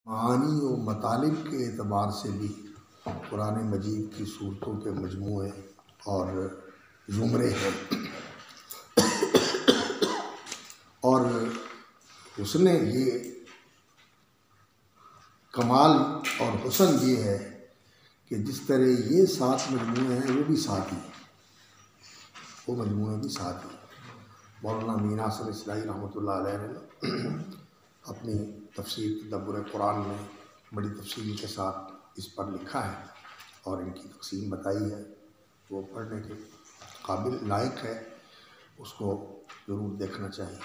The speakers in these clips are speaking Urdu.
معانی و مطالب کے اعتبار سے بھی قرآن مجید کی صورتوں کے مجموعے اور زمرے ہیں، اور حسن یہ کمال اور حسن یہ ہے کہ جس طرح یہ 7 مجموعے ہیں وہ بھی 7 ہی ہیں، وہ مجموعے بھی 7 ہی ہیں۔ مولانا مین حسن اصلاحی رحمۃ اللہ علیہ نے اپنی تفسیر تدبر قرآن میں بڑی تفصیل کے ساتھ اس پر لکھا ہے اور ان کی تقسیم بتائی ہے، وہ پڑھنے کے قابل لائق ہے، اس کو ضرور دیکھنا چاہیے۔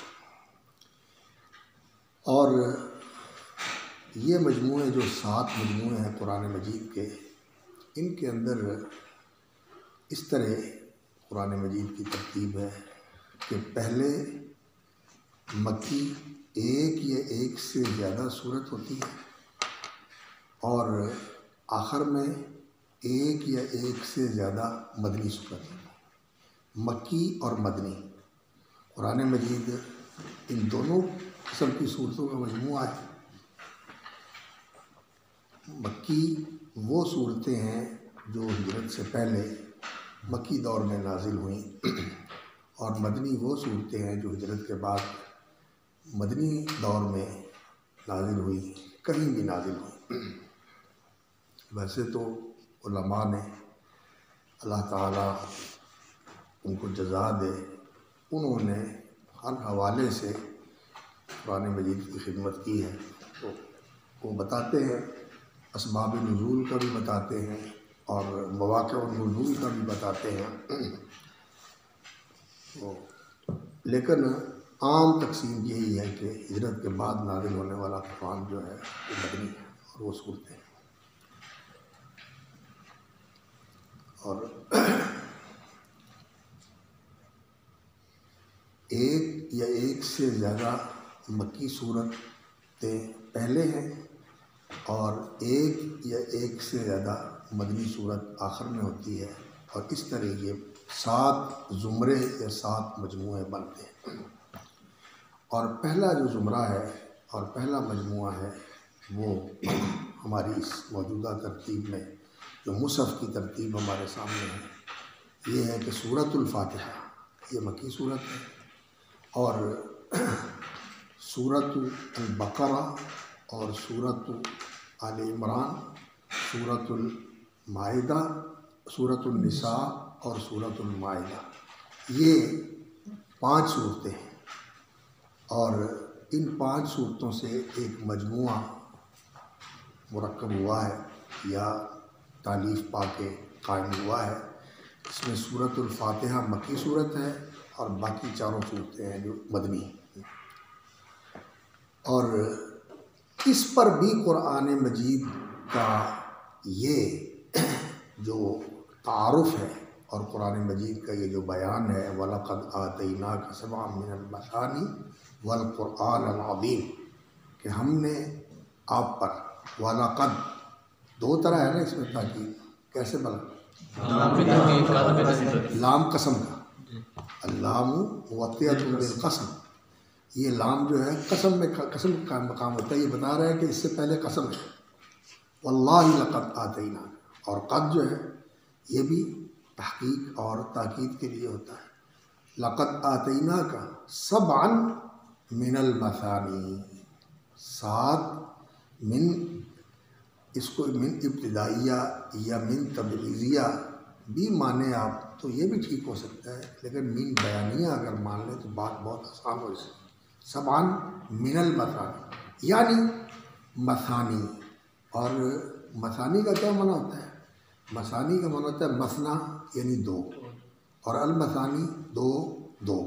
اور یہ مجموعے جو 7 مجموعے ہیں قرآن مجید کے، ان کے اندر اس طرح قرآن مجید کی ترتیب ہے کہ پہلے مکی ایک یا ایک سے زیادہ صورت ہوتی ہے، اور آخر میں ایک یا ایک سے زیادہ مدنی صورت ہے۔ مکی اور مدنی قرآن مجید ان دونوں قسم کی صورتوں کا مجموعہ ہے۔ مکی وہ صورتیں ہیں جو ہجرت سے پہلے مکی دور میں نازل ہوئیں، اور مدنی وہ صورتیں ہیں جو ہجرت کے بعد مدنی دور میں نازل ہوئی، کہیں بھی نازل ہوئی۔ ویسے تو علماء نے، اللہ تعالیٰ ان کو جزا دے، انہوں نے ہر حوالے سے قرآن مجید کی خدمت کی ہے، تو وہ بتاتے ہیں، اسباب نزول کا بھی بتاتے ہیں اور مواقع النزول کا بھی بتاتے ہیں، لیکن عام تقسیم یہی ہے کہ ہجرت کے بعد نازل ہونے والا قرآن جو ہے وہ مدنی ہے، اور وہ صورتیں ہیں۔ اور ایک یا ایک سے زیادہ مکی صورتیں پہلے ہیں، اور ایک یا ایک سے زیادہ مدنی صورت آخر میں ہوتی ہے، اور اس طرح یہ 7 زمرے یا 7 مجموعے بنتے ہیں۔ اور پہلا جو زمرہ ہے اور پہلا مجموعہ ہے وہ ہماری اس موجودہ ترتیب میں، جو مصحف کی ترتیب ہمارے سامنے ہے، یہ ہے کہ سورۃ الفاتحہ، یہ مکی صورت ہے، اور سورۃ البقرہ اور سورۃ آل عمران، سورۃ المائدہ، سورۃ النساء اور سورۃ المائدہ، یہ 5 صورتیں ہیں، اور ان 5 صورتوں سے ایک مجموعہ مرکب ہوا ہے یا تالیف پا کے قائم ہوا ہے۔ اس میں سورۃ الفاتحہ مکی صورت ہے، اور باقی 4 صورتیں ہیں جو مدنی ہیں۔ اور اس پر بھی قرآن مجید کا یہ جو تعارف ہے اور قرآن مجید کا یہ جو بیان ہے، وَلَقَدْ آتَيْنَاكَ سَبْعًا مِّنَ الْمَثَانِي وَالْقُرْآنَ الْعَظِيمِ، کہ ہم نے آپ پر، وَلَقَدْ 2 طرح ہے نا اس میں تاکید، کیسے بلا؟ لام قسم کا، اللام موطئۃ بالقسم، یہ لام جو ہے قسم میں، قسم کا مقام ہوتا ہے، یہ بتا رہا ہے کہ اس سے پہلے قسم ہے، واللہ لقد آتینا، اور قد جو ہے یہ بھی تحقیق اور تاکید کے لیے ہوتا ہے۔ لقد آتینا کا 7 من المثانی، 7 من، اس کو من ابتدائیہ یا من تبعیضیہ بھی مانے آپ تو یہ بھی ٹھیک ہو سکتا ہے، لیکن من بیانیہ اگر مان لیں تو بات بہت آسان ہو جائے۔ 7 من المثانی یعنی مثانی، اور مثانی کا کیا معنی ہوتا ہے؟ مثانی کا معنی ہوتا ہے مثنا یعنی 2، اور المثانی 2 2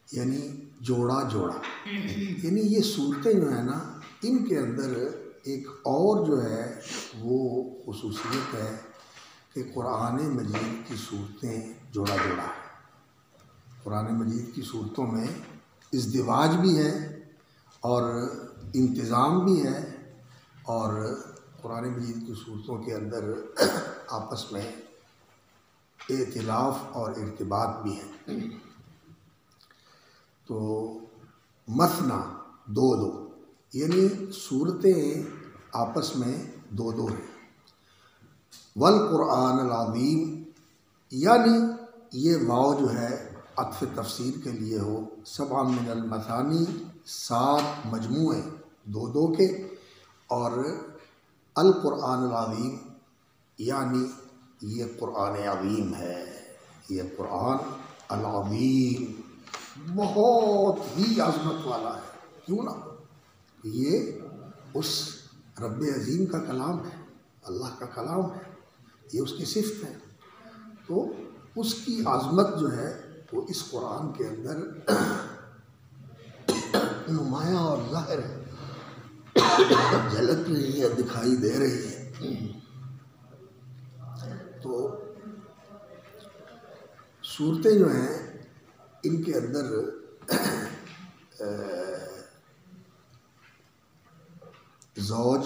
یعنی جوڑا جوڑا، یعنی یہ صورتیں جو ہیں نا، ان کے اندر ایک اور جو ہے وہ خصوصیت ہے کہ قرآن مجید کی صورتیں جوڑا جوڑا ہے۔ قرآن مجید کی صورتوں میں ازدواج بھی ہے اور انتظام بھی ہے، اور قرآن مجید کی صورتوں کے اندر آپس میں ائتلاف اور ارتباط بھی ہے۔ تو مثنا 2 2، یعنی صورتیں آپس میں دو دو ہیں. والقرآن العظیم، یعنی یہ واو جو ہے عطف تفسیر کے لیے ہو. سبع من المثانی، 7 مجموعے دو دو کے، اور القرآن العظیم یعنی یہ قرآن عظیم ہے. یہ قرآن العظیم بہت ہی عظمت والا ہے. کیوں نہ، یہ اس رب عظیم کا کلام ہے، اللہ کا کلام ہے، یہ اس کی صفت ہے. تو اس کی عظمت جو ہے وہ اس قرآن کے اندر نمایاں اور ظاہر ہے، جھلک رہی ہے، دکھائی دے رہی ہے. تو صورتیں جو ہیں ان کے اندر زوج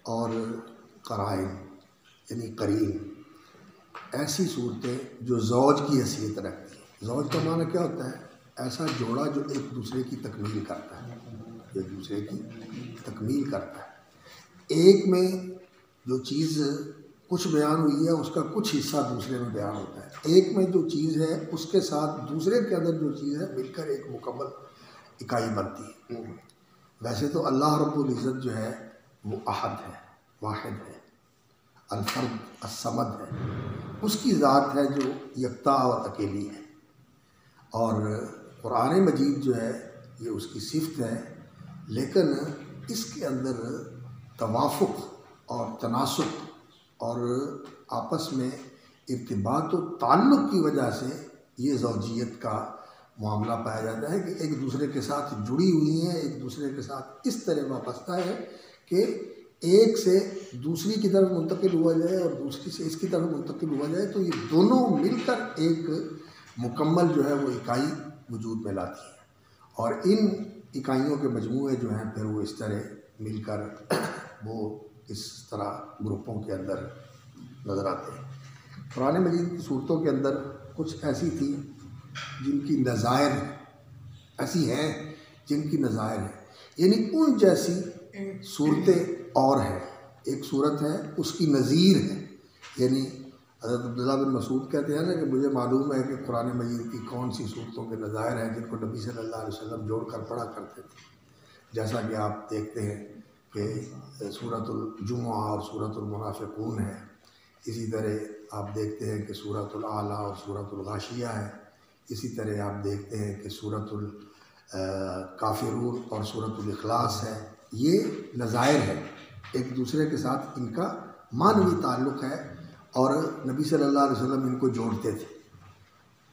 اور قرائن یعنی قرین، ایسی صورتیں جو زوج کی حیثیت رکھتی ہیں. زوج کا معنی کیا ہوتا ہے؟ ایسا جوڑا جو ایک دوسرے کی تکمیل کرتا ہے، جو ایک دوسرے کی تکمیل کرتا ہے. ایک میں جو چیز کچھ بیان ہوئی ہے اس کا کچھ حصہ دوسرے میں بیان ہوتا ہے. ایک میں جو چیز ہے اس کے ساتھ دوسرے کے اندر جو چیز ہے مل کر ایک مکمل اکائی بنتی ہے. ویسے تو اللہ رب العزت جو ہے وہ احد ہے، واحد ہے، الفرد الصمد ہے. اس کی ذات ہے جو یکتا اور اکیلی ہے. اور قرآن مجید جو ہے یہ اس کی صفت ہے، لیکن اس کے اندر توافق اور تناسق اور آپس میں ارتباط و تعلق کی وجہ سے یہ زوجیت کا معاملہ پایا جاتا ہے کہ ایک دوسرے کے ساتھ جڑی ہوئی ہیں، ایک دوسرے کے ساتھ اس طرح وابستہ ہے کہ ایک سے دوسری کی طرف منتقل ہوا جائے اور دوسری سے اس کی طرف منتقل ہوا جائے تو یہ دونوں مل کر ایک مکمل جو ہے وہ اکائی وجود میں لاتی ہے. اور ان اکائیوں کے مجموعے جو ہیں پھر وہ اس طرح مل کر وہ اس طرح گروپوں کے اندر نظر آتے ہیں. قرآن مجید کی صورتوں کے اندر کچھ ایسی تھیں جن کی نظائر ہیں، ایسی ہیں جن کی نظائر ہیں، یعنی ان جیسی صورتیں اور ہیں. ایک صورت ہے اس کی نظیر ہے، یعنی حضرت عبداللہ بن مسعود کہتے ہیں نا کہ مجھے معلوم ہے کہ قرآن مجید کی کون سی صورتوں کے نظائر ہیں جن کو نبی صلی اللہ علیہ وسلم جوڑ کر پڑھا کرتے تھے. جیسا کہ آپ دیکھتے ہیں کہ سورۃ الجمعہ اور سورۃ المنافقون ہے. اسی طرح آپ دیکھتے ہیں کہ سورۃ الاعلیٰ اور سورۃ الغاشیہ ہے. اسی طرح آپ دیکھتے ہیں کہ سورۃ الکافرون اور سورۃ الاخلاص ہے. یہ نظائر ہے، ایک دوسرے کے ساتھ ان کا معنوی تعلق ہے اور نبی صلی اللہ علیہ وسلم ان کو جوڑتے تھے.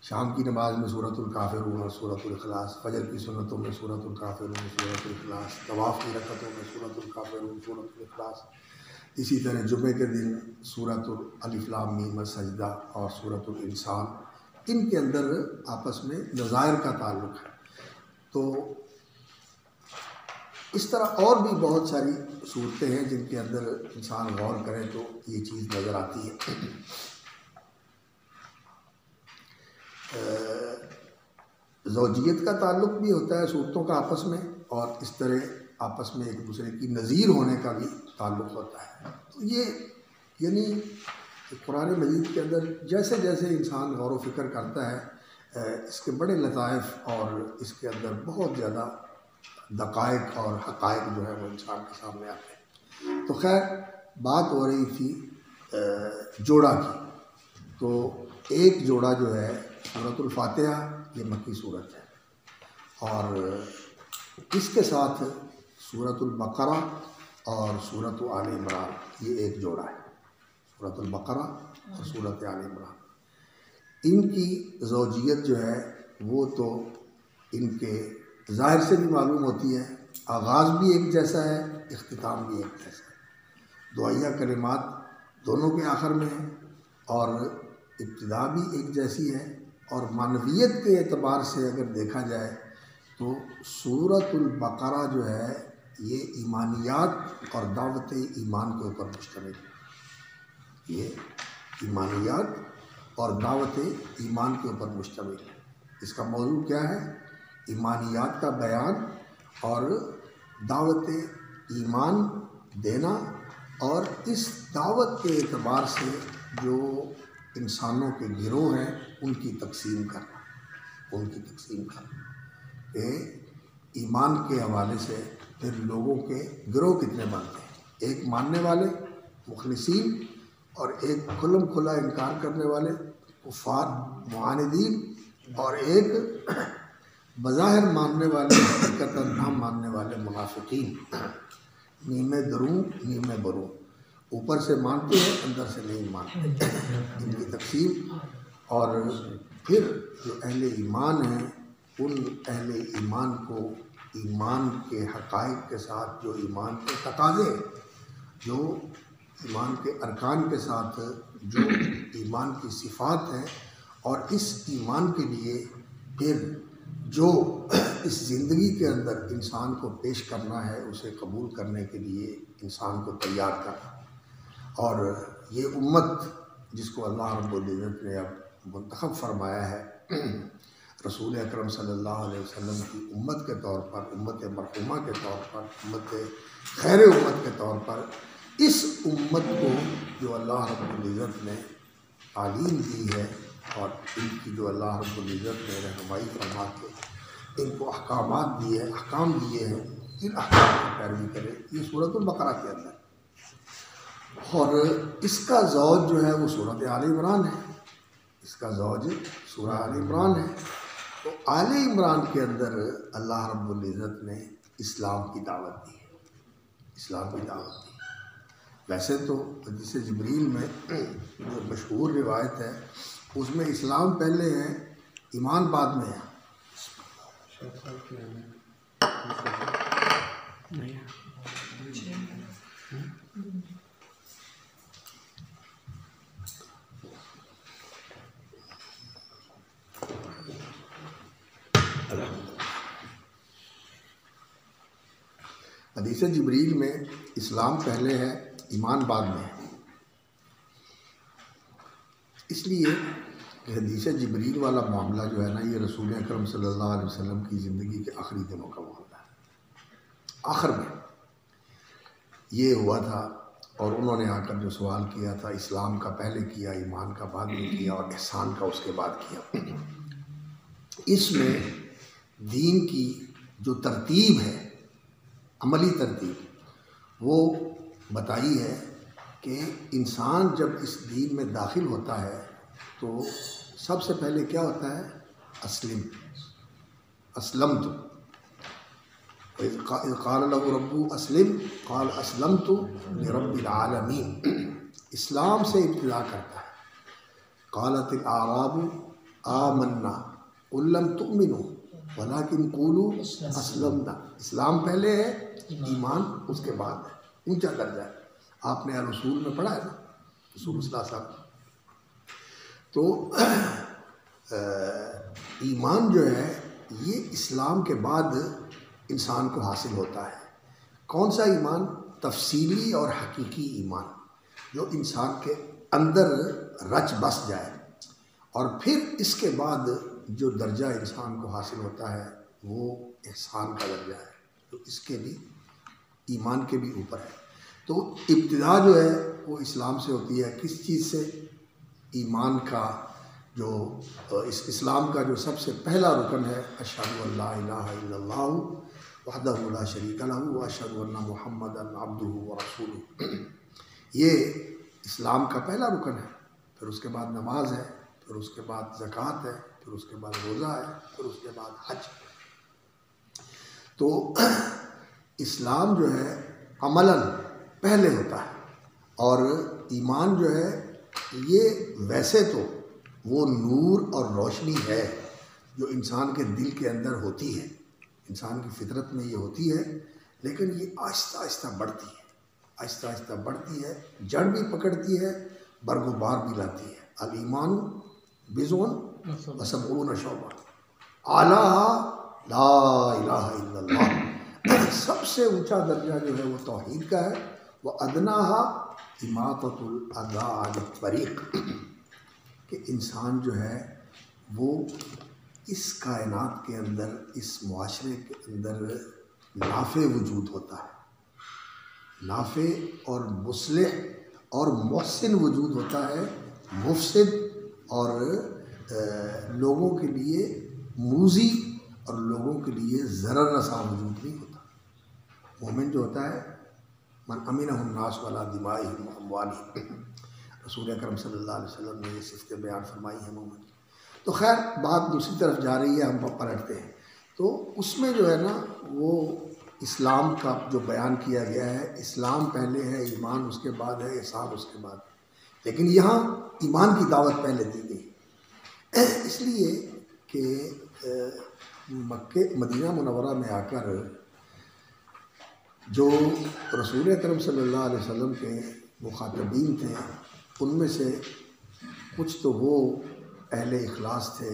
شام کی نماز میں سورۃ الکافرون اور سورۃ الاخلاص، فجر کی سنتوں میں سورۃ الکافرون سورۃ الاخلاص، طواف کی رکعتوں میں سورۃ الکافرون سورۃ الاخلاص. اسی طرح جمعہ کے دن سورۃ الف لام میم السجدہ اور سورۃ الانسان. ان کے اندر آپس میں نظائر کا تعلق ہے. تو اس طرح اور بھی بہت ساری صورتیں ہیں جن کے اندر انسان غور کرے تو یہ چیز نظر آتی ہے. زوجیت کا تعلق بھی ہوتا ہے صورتوں کا آپس میں، اور اس طرح آپس میں ایک دوسرے کی نظیر ہونے کا بھی تعلق ہوتا ہے. تو یہ یعنی قرآن مجید کے اندر جیسے جیسے انسان غور و فکر کرتا ہے اس کے بڑے لطائف اور اس کے اندر بہت زیادہ دقائق اور حقائق جو ہے وہ انسان کے سامنے آتے ہیں. تو خیر بات ہو رہی تھی جوڑا کی. تو ایک جوڑا جو ہے سورۃ الفاتحہ، یہ مکی صورت ہے، اور اس کے ساتھ سورۃ البقرہ اور سورۃ آل عمران، یہ ایک جوڑا ہے. سورۃ البقرہ اور سورۃ آل عمران، ان کی زوجیت جو ہے وہ تو ان کے ظاہر سے بھی معلوم ہوتی ہے. آغاز بھی ایک جیسا ہے، اختتام بھی ایک جیسا ہے. دعائیہ کلمات دونوں کے آخر میں ہیں اور ابتدا بھی ایک جیسی ہے. اور معنویت کے اعتبار سے اگر دیکھا جائے تو سورۃ البقرہ جو ہے یہ ایمانیات اور دعوت ایمان کے اوپر مشتمل ہے. یہ ایمانیات اور دعوت ایمان کے اوپر مشتمل ہے. اس کا موضوع کیا ہے؟ ایمانیات کا بیان اور دعوت ایمان دینا، اور اس دعوت کے اعتبار سے جو انسانوں کے گروہ ہیں ان کی تقسیم کرنا، کہ ایمان کے حوالے سے پھر لوگوں کے گروہ کتنے بنتے ہیں، ایک ماننے والے مخلصین اور ایک کھلم کھلا انکار کرنے والے کفار معاندین، اور ایک بظاہر ماننے والے حقیقتاً نہ ماننے والے منافقین، نیمے دروں نیمے بروں، اوپر سے مانتے ہیں اندر سے نہیں مانتے، ان کی تقسیم۔ اور پھر جو اہل ایمان ہیں ان اہل ایمان کو ایمان کے حقائق کے ساتھ، جو ایمان کے تقاضے، جو ایمان کے ارکان کے ساتھ جو ایمان کی صفات ہیں، اور اس ایمان کے لیے پھر جو اس زندگی کے اندر انسان کو پیش کرنا ہے اسے قبول کرنے کے لیے انسان کو تیار کرنا۔ اور یہ امت جس کو اللہ رب العزت نے اب منتخب فرمایا ہے رسول اکرم صلی اللہ علیہ وسلم کی امت کے طور پر، امت مرحومہ کے طور پر، امت خیر امت کے طور پر، اس امت کو جو اللہ رب العزت نے تعلیم دی ہے اور ان کی جو اللہ رب العزت نے رہنمائی فرما کے ان کو احکامات دیے، احکام دیے ہیں، ان احکام کی پیروی کرے۔ یہ سورۃ البقرہ کے اندر، اور اس کا زوج جو ہے وہ سورۃ آل عمران ہے، اس کا زوج سورہ آل عمران ہے۔ تو آل عمران کے اندر اللہ رب العزت نے اسلام کی دعوت دی ہے، اسلام کی دعوت دی۔ ویسے تو حدیث جبریل میں جو مشہور روایت ہے اس میں اسلام پہلے ہے، ایمان بعد میں ہے۔ حدیث جبریل میں اسلام پہلے ہے، ایمان بعد میں ہے، اس لیے کہ حدیث جبریل والا معاملہ جو ہے نا، یہ رسول اکرم صلی اللہ علیہ وسلم کی زندگی کے آخری دنوں کا معاملہ ہے۔ آخر میں یہ ہوا تھا، اور انہوں نے آ کر جو سوال کیا تھا، اسلام کا پہلے کیا، ایمان کا بعد میں کیا، اور احسان کا اس کے بعد کیا۔ اس میں دین کی جو ترتیب ہے، عملی ترتیب، وہ بتائی ہے کہ انسان جب اس دین میں داخل ہوتا ہے تو سب سے پہلے کیا ہوتا ہے؟ اسلمت، اذ قال له ربه اسلم قال اسلمت لرب العالمین، اسلام سے ابتدا کرتا ہے۔ قالت الاعراب آمنا قل لم تؤمنوا ولكن قولوا اسلمنا، اسلام پہلے ہے، ایمان اس کے بعد ہے، اونچا درجہ ہے۔ آپ نے رسول میں پڑھا ہے نا، رسول صلی اللہ علیہ وسلم۔ تو ایمان جو ہے یہ اسلام کے بعد انسان کو حاصل ہوتا ہے۔ کون سا ایمان؟ تفصیلی اور حقیقی ایمان، جو انسان کے اندر رچ بس جائے، اور پھر اس کے بعد جو درجہ انسان کو حاصل ہوتا ہے وہ احسان کا درجہ ہے، تو اس کے بھی ایمان کے بھی اوپر ہے۔ تو ابتدا جو ہے وہ اسلام سے ہوتی ہے، کس چیز سے؟ ایمان کا جو اس اسلام کا جو سب سے پہلا رکن ہے، اشہد ان لا الہ الا اللہ وحدہ لا شریک لہ واشہد ان محمدا عبدہ ورسولہ، یہ اسلام کا پہلا رکن ہے۔ پھر اس کے بعد نماز ہے، پھر اس کے بعد زکوٰۃ ہے، پھر اس کے بعد روزہ ہے، پھر اس کے بعد حج۔ تو اسلام جو ہے عملاً پہلے ہوتا ہے، اور ایمان جو ہے یہ ویسے تو وہ نور اور روشنی ہے جو انسان کے دل کے اندر ہوتی ہے، انسان کی فطرت میں یہ ہوتی ہے، لیکن یہ آہستہ آہستہ بڑھتی ہے، آہستہ آہستہ بڑھتی ہے، جڑ بھی پکڑتی ہے، برگ و بار بھی لاتی ہے۔ الایمان بضع و سبعون شعبہ، اعلیٰ لا الہ الا اللہ، سب سے اونچا درجہ جو ہے وہ توحید کا ہے، وَأَدْنَاهَا إِمَاطَةُ الْأَذَىٰ عَنِ الطَّرِيقِ، کہ انسان جو ہے وہ اس کائنات کے اندر، اس معاشرے کے اندر نافع وجود ہوتا ہے، نافع اور مصلح اور محسن وجود ہوتا ہے، مفسد اور لوگوں کے لیے موذی اور لوگوں کے لیے ضرر رساں وجود نہیں ہوتا۔ مومن جو ہوتا ہے من امنہ الناس ولا دمائہم واموالہم، رسول اکرم صلی اللہ علیہ وسلم نے یہ صفتیں بیان فرمائی ہیں مومن کی۔ تو خیر بات دوسری طرف جا رہی ہے، ہم پلٹتے ہیں تو اس میں جو ہے نا وہ اسلام کا جو بیان کیا گیا ہے، اسلام پہلے ہے، ایمان اس کے بعد ہے، احسان اس کے بعد، لیکن یہاں ایمان کی دعوت پہلے دی گئی، اس لیے کہ مدینہ منورہ میں آ کر جو رسول اکرم صلی اللہ علیہ وسلم کے مخاطبین تھے، ان میں سے کچھ تو وہ اہل اخلاص تھے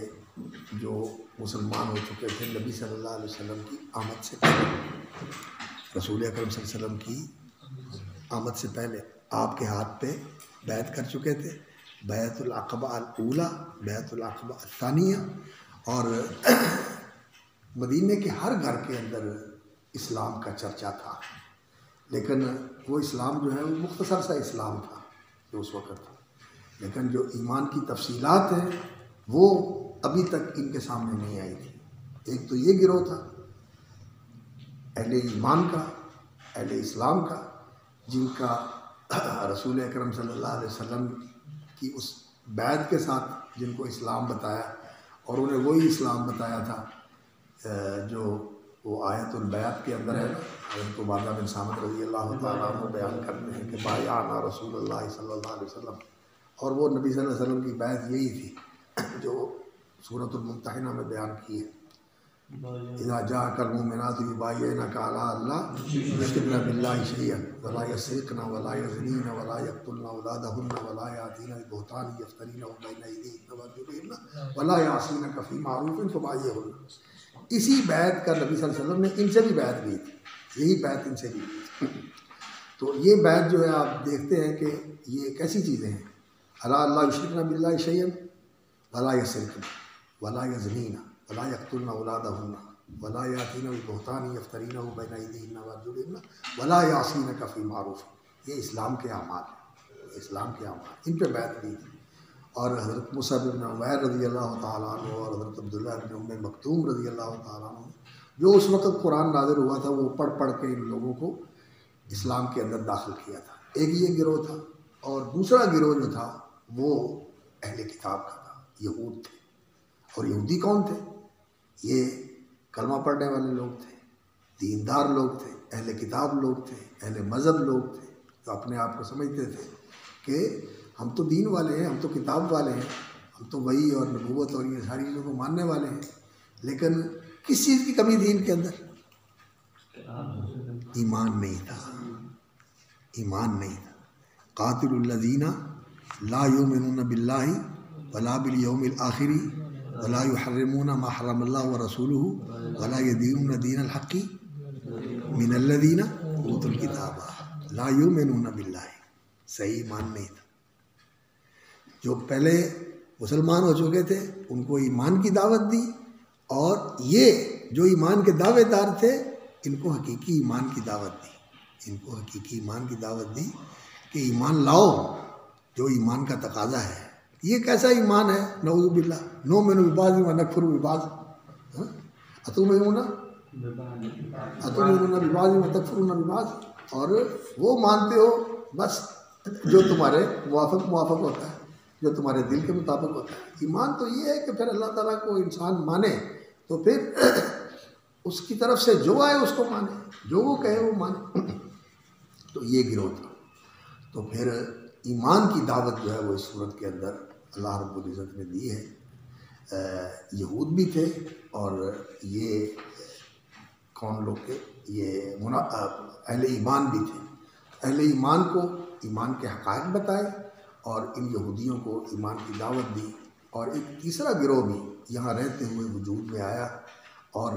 جو مسلمان ہو چکے تھے نبی صلی اللہ علیہ وسلم کی آمد سے پہلے، رسول اکرم صلی اللہ علیہ وسلم کی آمد سے پہلے آپ کے ہاتھ پہ بیعت کر چکے تھے، بیعت العقبہ الاولیٰ، بیعت العقبہ الثانیہ، اور مدینے کے ہر گھر کے اندر اسلام کا چرچا تھا، لیکن وہ اسلام جو ہے وہ مختصر سا اسلام تھا جو اس وقت تھا، لیکن جو ایمان کی تفصیلات ہیں وہ ابھی تک ان کے سامنے نہیں آئی تھی۔ ایک تو یہ گروہ تھا اہل ایمان کا، اہل اسلام کا، جن کا رسول اکرم صلی اللہ علیہ وسلم کی اس بیعت کے ساتھ جن کو اسلام بتایا، اور انہیں وہی اسلام بتایا تھا جو وہ آیت البیعت کے اندر ہے نا، حضرت عبادہ بن صامت رضی اللہ تعالیٰ عنہ بیان کرتے ہیں کہ بایعنا رسول اللہ صلی اللہ علیہ وسلم، اور وہ نبی صلی اللہ علیہ وسلم کی بیعت یہی تھی جو سورۃ الممتحنہ میں بیان کی ہے، اذا جاءک المؤمنات یبایعنک علی اللہ یشرکن باللہ شیئا ولا یسرقن ولا یزنین ولا یقتلن اولادہن ولا یأتین ببہتان یفترینہ بین ایدیہن وارجلہن ولا یعصینک فی معروف فبایعہن۔ اسی بیعت کا نبی صلی اللہ علیہ وسلم نے ان سے بھی بیعت لی تھی، یہی بیعت ان سے بھی لی تھی۔ تو یہ بیعت جو ہے آپ دیکھتے ہیں کہ یہ کیسی چیزیں ہیں، الا اللہ یشرکن باللہ شیئا ولا یسرقن ولا یزنین ولا یقتلن اولادہن ولا یأتین ببہتان یفترینہ بین ایدیہن وارجلہن ولا یعصینک فی معروف۔ یہ اسلام کے اعمال ہیں، اسلام کے اعمال، ان پہ بیعت لی تھی۔ اور حضرت مصعب بن عمیر رضی اللہ تعالیٰ عنہ اور حضرت عبداللہ بن ام مکتوم رضی اللہ تعالیٰ عنہ، جو اس وقت قرآن نازل ہوا تھا، وہ پڑھ پڑھ کے ان لوگوں کو اسلام کے اندر داخل کیا تھا۔ ایک یہ گروہ تھا، اور دوسرا گروہ جو تھا وہ اہل کتاب کا تھا، یہود تھے۔ اور یہودی کون تھے؟ یہ کلمہ پڑھنے والے لوگ تھے، دیندار لوگ تھے، اہل کتاب لوگ تھے، اہل مذہب لوگ تھے، جو اپنے آپ کو سمجھتے تھے کہ ہم تو دین والے ہیں، ہم تو کتاب والے ہیں، ہم تو وحی اور نبوت اور یہ ساری چیزوں کو ماننے والے ہیں، لیکن کس چیز کی کمی تھی ان کے اندر؟ ایمان نہیں تھا، ایمان نہیں تھا۔ قاتل الذین لا یؤمنون باللہ ولا بالیوم الآخر ولا یحرمون ما حرم اللہ ورسولہ ولا یدینون دین الحق من الذین اوتوا الکتاب لا یؤمنون باللہ۔ صحیح ایمان نہیں تھا۔ جو پہلے مسلمان ہو چکے تھے ان کو ایمان کی دعوت دی، اور یہ جو ایمان کے دعوے دار تھے ان کو حقیقی ایمان کی دعوت دی، ان کو حقیقی ایمان کی دعوت دی کہ ایمان لاؤ جو ایمان کا تقاضا ہے۔ یہ کیسا ایمان ہے؟ نعوذ باللہ، نؤمن ببعض ونکفر ببعض، اتؤمنون ببعض وتکفرون ببعض، اور وہ مانتے ہو بس جو تمہارے موافق ہوتا ہے، جو تمہارے دل کے مطابق ہوتا ہے۔ ایمان تو یہ ہے کہ پھر اللہ تعالیٰ کو انسان مانے تو پھر اس کی طرف سے جو آئے اس کو مانے، جو وہ کہے وہ مانے۔ تو یہ گروہ تھا۔ تو پھر ایمان کی دعوت جو ہے وہ اس صورت کے اندر اللہ رب العزت نے دی ہے۔ یہود بھی تھے، اور یہ کون لوگ تھے؟ یہ اہل ایمان بھی تھے۔ اہل ایمان کو ایمان کے حقائق بتائے، اور ان یہودیوں کو ایمان کی دعوت دی، اور ایک تیسرا گروہ بھی یہاں رہتے ہوئے وجود میں آیا، اور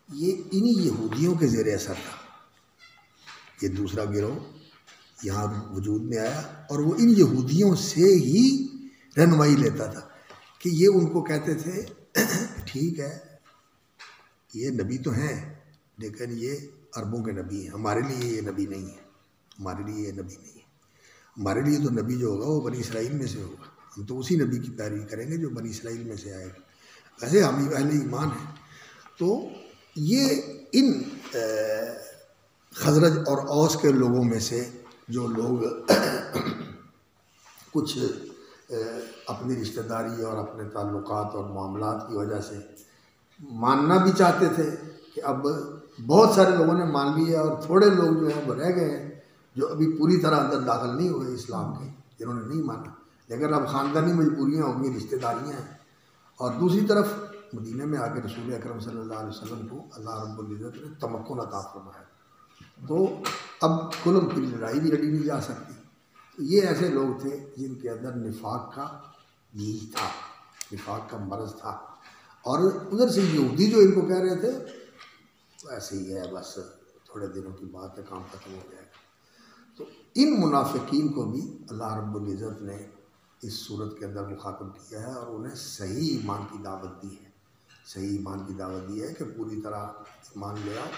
یہ انہی یہودیوں کے زیر اثر تھا۔ یہ دوسرا گروہ یہاں وجود میں آیا، اور وہ ان یہودیوں سے ہی رہنمائی لیتا تھا کہ یہ ان کو کہتے تھے ٹھیک ہے یہ نبی تو ہیں لیکن یہ عربوں کے نبی ہیں، ہمارے لیے یہ نبی نہیں ہے، ہمارے لیے یہ نبی نہیں ہے، ہمارے لیے تو نبی جو ہوگا وہ بنی اسرائیل میں سے ہوگا، ہم تو اسی نبی کی پیروی کریں گے جو بنی اسرائیل میں سے آئے گا، ویسے ہم اہل ایمان ہیں۔ تو یہ ان خزرج اور اوس کے لوگوں میں سے جو لوگ کچھ اپنی رشتہ داری اور اپنے تعلقات اور معاملات کی وجہ سے ماننا بھی چاہتے تھے کہ اب بہت سارے لوگوں نے مان لیا اور تھوڑے لوگ جو ہیں وہ رہ گئے ہیں جو ابھی پوری طرح اندر داخل نہیں ہوئے اسلام کے، جنہوں نے نہیں مانا، لیکن اب خاندانی مجبوریاں ہوں گی، رشتہ داریاں ہیں۔ اور دوسری طرف مدینہ میں آ کے رسول اکرم صلی اللہ علیہ وسلم کو اللہ رب العزت نے تمکن عطا فرمایا، تو اب کھلم کھلی لڑائی بھی لڑی نہیں جا سکتی۔ تو یہ ایسے لوگ تھے جن کے اندر نفاق کا بیج تھا، نفاق کا مرض تھا، اور ادھر سے یہودی جو ان کو کہہ رہے تھے ایسے ہی ہے، بس تھوڑے دنوں کی بات ہے، کام ختم ہو جائے گا۔ تو ان منافقین کو بھی اللہ رب العزت نے اس صورت کے اندر مخاطب کیا ہے اور انہیں صحیح ایمان کی دعوت دی ہے، صحیح ایمان کی دعوت دی ہے کہ پوری طرح ایمان لے آؤ۔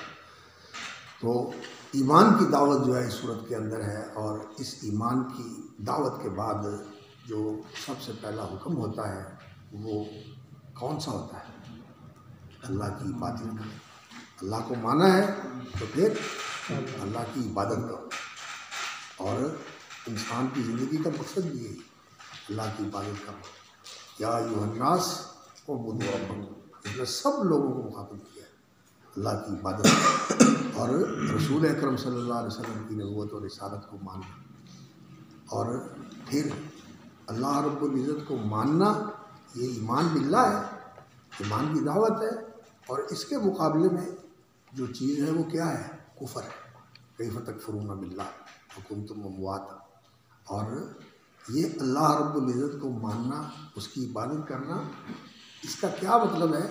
تو ایمان کی دعوت جو ہے اس صورت کے اندر ہے، اور اس ایمان کی دعوت کے بعد جو سب سے پہلا حکم ہوتا ہے وہ کون سا ہوتا ہے؟ اللہ کی عبادت کا۔ اللہ کو مانا ہے تو پھر اللہ کی عبادت کرو، اور انسان کی زندگی کا مقصد بھی ہے اللہ کی عبادت کرو۔ یا ایھا الناس اعبدوا ربکم، اس نے سب لوگوں کو مخاطب کیا ہے اللہ کی عبادت اور رسول اکرم صلی اللہ علیہ وسلم کی نبوت اور رسالت کو ماننا، اور پھر اللہ رب العزت کو ماننا، یہ ایمان باللہ ہے، ایمان کی دعوت ہے، اور اس کے مقابلے میں جو چیز ہے وہ کیا ہے؟ کفر ہے۔ کیف تکفرون باللہ وکنتم امواتا، اور یہ اللہ رب العزت کو ماننا، اس کی عبادت کرنا، اس کا کیا مطلب ہے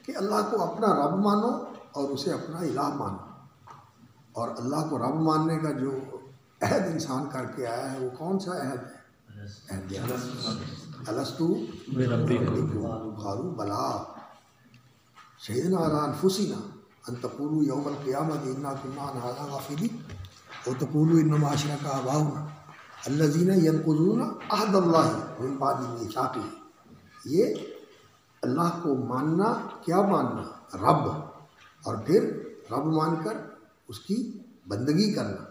کہ اللہ کو اپنا رب مانو اور اسے اپنا الہ مانو۔ اور اللہ کو رب ماننے کا جو عہد انسان کر کے آیا ہے وہ کون سا عہد ہے؟ عہد الستو بربکم قالوا بلی شہدنا علی انفسنا ان تقولوا یوم القیامۃ انا کنا عن ھذا غافلین وتقولوا انما اشرک آباؤنا الذین ینقضون عہد اللہ من بعد میثاقہ۔ یہ اللہ کو ماننا، کیا ماننا؟ رب، اور پھر رب مان کر اس کی بندگی کرنا۔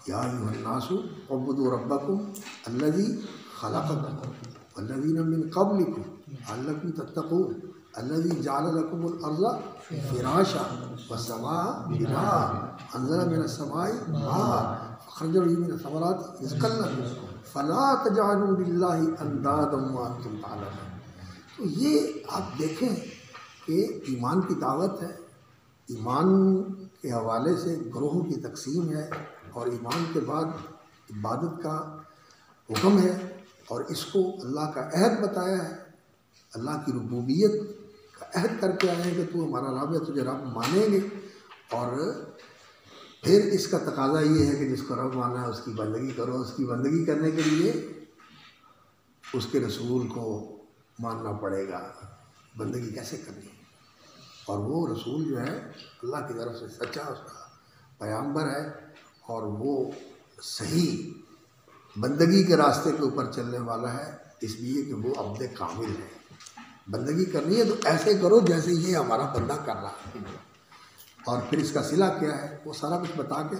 یا ایھا الناس اعبدوا ربکم الذی خلقکم والذین من قبلکم لعلکم تتقون الذی جعل لکم الارض فراشا والسماء بناء انزل من السماء ماء فاخرج به من الثمرات رزقا لکم فلا تجعلوا للہ اندادا وانتم تعلمون۔ تو یہ آپ دیکھیں کہ ایمان کی دعوت ہے، ایمان کے حوالے سے گروہوں کی تقسیم ہے، اور ایمان کے بعد عبادت کا حکم ہے، اور اس کو اللہ کا عہد بتایا ہے، اللہ کی ربوبیت کا عہد کر کے آئے ہیں کہ تو ہمارا رب ہے، تجھے رب مانیں گے۔ اور پھر اس کا تقاضا یہ ہے کہ جس کو رب مانا ہے اس کی بندگی کرو۔ اس کی بندگی کرنے کے لیے اس کے رسول کو ماننا پڑے گا، بندگی کیسے کرنی ہے، اور وہ رسول جو ہے اللہ کی طرف سے سچا اس کا پیغمبر ہے، اور وہ صحیح بندگی کے راستے کے اوپر چلنے والا ہے، اس لیے کہ وہ عبد کامل ہے۔ بندگی کرنی ہے تو ایسے کرو جیسے یہ ہمارا بندہ کر رہا ہے، اور پھر اس کا صلہ کیا ہے وہ سارا کچھ بتا کے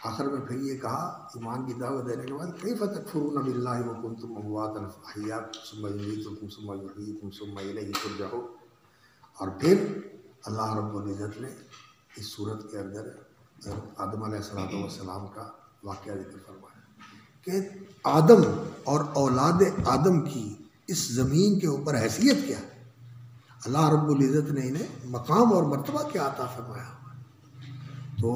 آخر میں پھر یہ کہا ایمان کی دعوت دینے کے بعد کیف تکفرون باللہ وکنتم امواتا فاحیاکم ثم یمیتکم ثم یحییکم ثم الیہ ترجعون۔ اور پھر اللہ رب العزت نے اس صورت کے اندر آدم علیہ السلام کا واقعہ ذکر فرمایا کہ آدم اور اولاد آدم کی اس زمین کے اوپر حیثیت کیا ہے، اللہ رب العزت نے انہیں مقام اور مرتبہ کیا عطا فرمایا۔ تو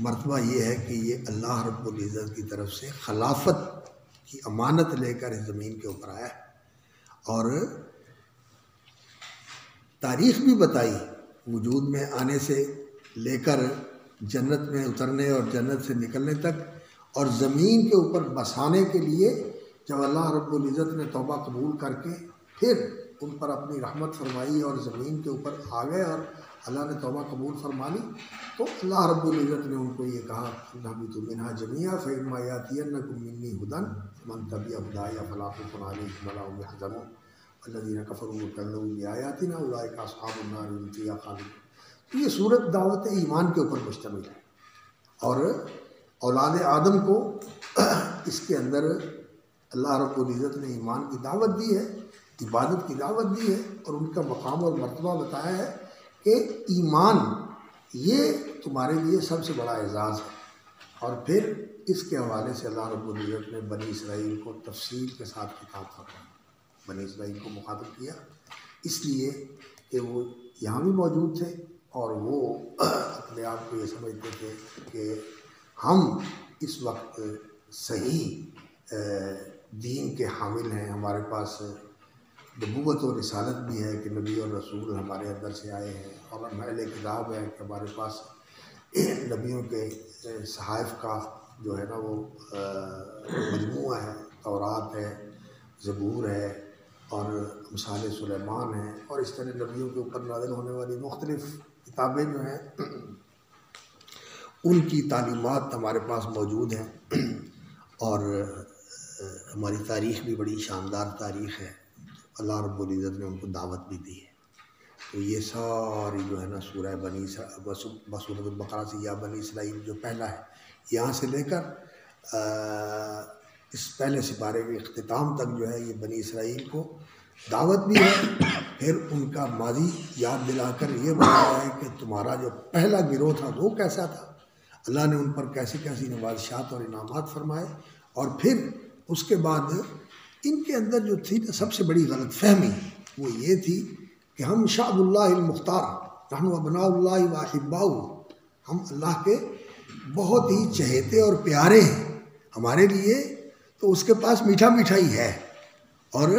مرتبہ یہ ہے کہ یہ اللہ رب العزت کی طرف سے خلافت کی امانت لے کر اس زمین کے اوپر آیا ہے، اور تاریخ بھی بتائی وجود میں آنے سے لے کر جنت میں اترنے اور جنت سے نکلنے تک، اور زمین کے اوپر بسانے کے لیے جب اللہ رب العزت نے توبہ قبول کر کے پھر ان پر اپنی رحمت فرمائی اور زمین کے اوپر آ گئے اور اللہ نے توبہ قبول فرما لی تو اللہ رب العزت نے ان کو یہ کہا اهبطوا منها جميعا فإما يأتينكم مني هدى فمن تبع هداي فلا خوف عليهم ولا هم يحزنون الذين كفروا وكذبوا بآياتنا أولئك أصحاب النار هم فيها خالدون. تو یہ صورت دعوت ایمان کے اوپر مشتمل ہے اور اولاد آدم کو اس کے اندر اللہ رب العزت نے ایمان کی دعوت دی ہے، عبادت کی دعوت دی ہے اور ان کا مقام اور مرتبہ بتایا ہے کہ ایمان یہ تمہارے لیے سب سے بڑا اعزاز ہے. اور پھر اس کے حوالے سے اللہ رب العزت نے بنی اسرائیل کو تفصیل کے ساتھ خطاب فرمایا، بنی اسرائیل کو مخاطب کیا اس لیے کہ وہ یہاں بھی موجود تھے اور وہ اپنے آپ کو یہ سمجھتے تھے کہ ہم اس وقت صحیح دین کے حامل ہیں، ہمارے پاس نبوت و رسالت بھی ہے کہ نبی اور رسول ہمارے اندر سے آئے ہیں اور اہل کتاب ہے کہ ہمارے پاس نبیوں کے صحائف کا جو ہے نا وہ مجموعہ ہے، تورات ہے، زبور ہے اور امثال سلیمان ہے اور اس طرح نبیوں کے اوپر نازل ہونے والی مختلف کتابیں جو ہیں ان کی تعلیمات ہمارے پاس موجود ہیں اور ہماری تاریخ بھی بڑی شاندار تاریخ ہے. اللہ رب العزت نے ان کو دعوت بھی دی ہے. تو یہ ساری جو ہے نا سورہ بسورۃ البقرہ سے یا بنی اسرائیل جو پہلا ہے یہاں سے لے کر اس پہلے سپارے کے اختتام تک جو ہے یہ بنی اسرائیل کو دعوت بھی ہے. پھر ان کا ماضی یاد دلا کر یہ بتایا ہے کہ تمہارا جو پہلا گروہ تھا وہ کیسا تھا، اللہ نے ان پر کیسی کیسی نوازشات اور انعامات فرمائے. اور پھر اس کے بعد ان کے اندر جو تھی سب سے بڑی غلط فہمی وہ یہ تھی کہ ہم شعب اللہ المختار نحن ابناء اللہ واحباؤ، ہم اللہ کے بہت ہی چہیتے اور پیارے ہیں، ہمارے لیے تو اس کے پاس میٹھا میٹھا ہی ہے اور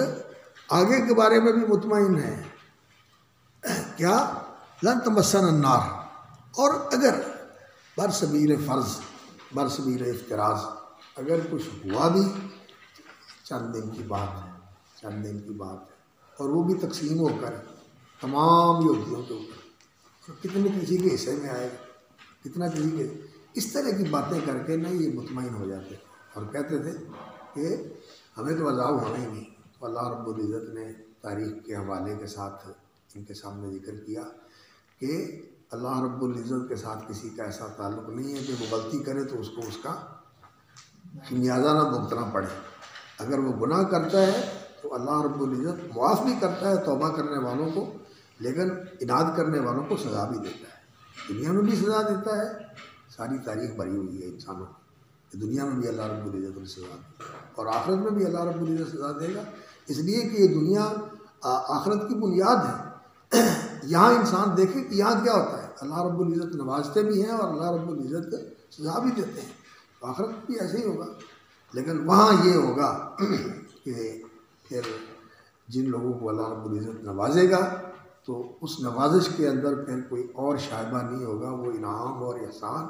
آگے کے بارے میں بھی مطمئن ہے کیا لن تمسنا النار. اور اگر برسبیل فرض برسبیل افتراض اگر کچھ ہوا بھی چند دن کی بات ہے، چند دن کی بات ہے اور وہ بھی تقسیم ہو کر تمام یہودیوں کے اوپر کتنے کسی کے حصے میں آئے گا، کتنا کسی کے، اس طرح کی باتیں کر کے نہ یہ مطمئن ہو جاتے اور کہتے تھے کہ ہمیں تو عذاب ہونا ہی نہیں. تو اللہ رب العزت نے تاریخ کے حوالے کے ساتھ ان کے سامنے ذکر کیا کہ اللہ رب العزت کے ساتھ کسی کا ایسا تعلق نہیں ہے کہ وہ غلطی کرے تو اس کو اس کا خمیازہ نہ بھگتنا پڑے. اگر وہ گناہ کرتا ہے تو اللہ رب العزت معاف بھی کرتا ہے توبہ کرنے والوں کو، لیکن اناد کرنے والوں کو سزا بھی دیتا ہے. دنیا میں بھی سزا دیتا ہے، ساری تاریخ بھری ہوئی ہے انسانوں کی، دنیا میں بھی اللہ رب العزت نے سزا دی اور آخرت میں بھی اللہ رب العزت سزا دے گا. اس لیے کہ یہ دنیا آخرت کی بنیاد ہے. یہاں انسان دیکھے کہ یہاں کیا ہوتا ہے، اللہ رب العزت نوازتے بھی ہیں اور اللہ رب العزت سزا بھی دیتے ہیں. آخرت بھی ایسے ہی ہوگا، لیکن وہاں یہ ہوگا کہ پھر جن لوگوں کو اللہ رب العزت نوازے گا تو اس نوازش کے اندر پھر کوئی اور شائبہ نہیں ہوگا، وہ انعام اور احسان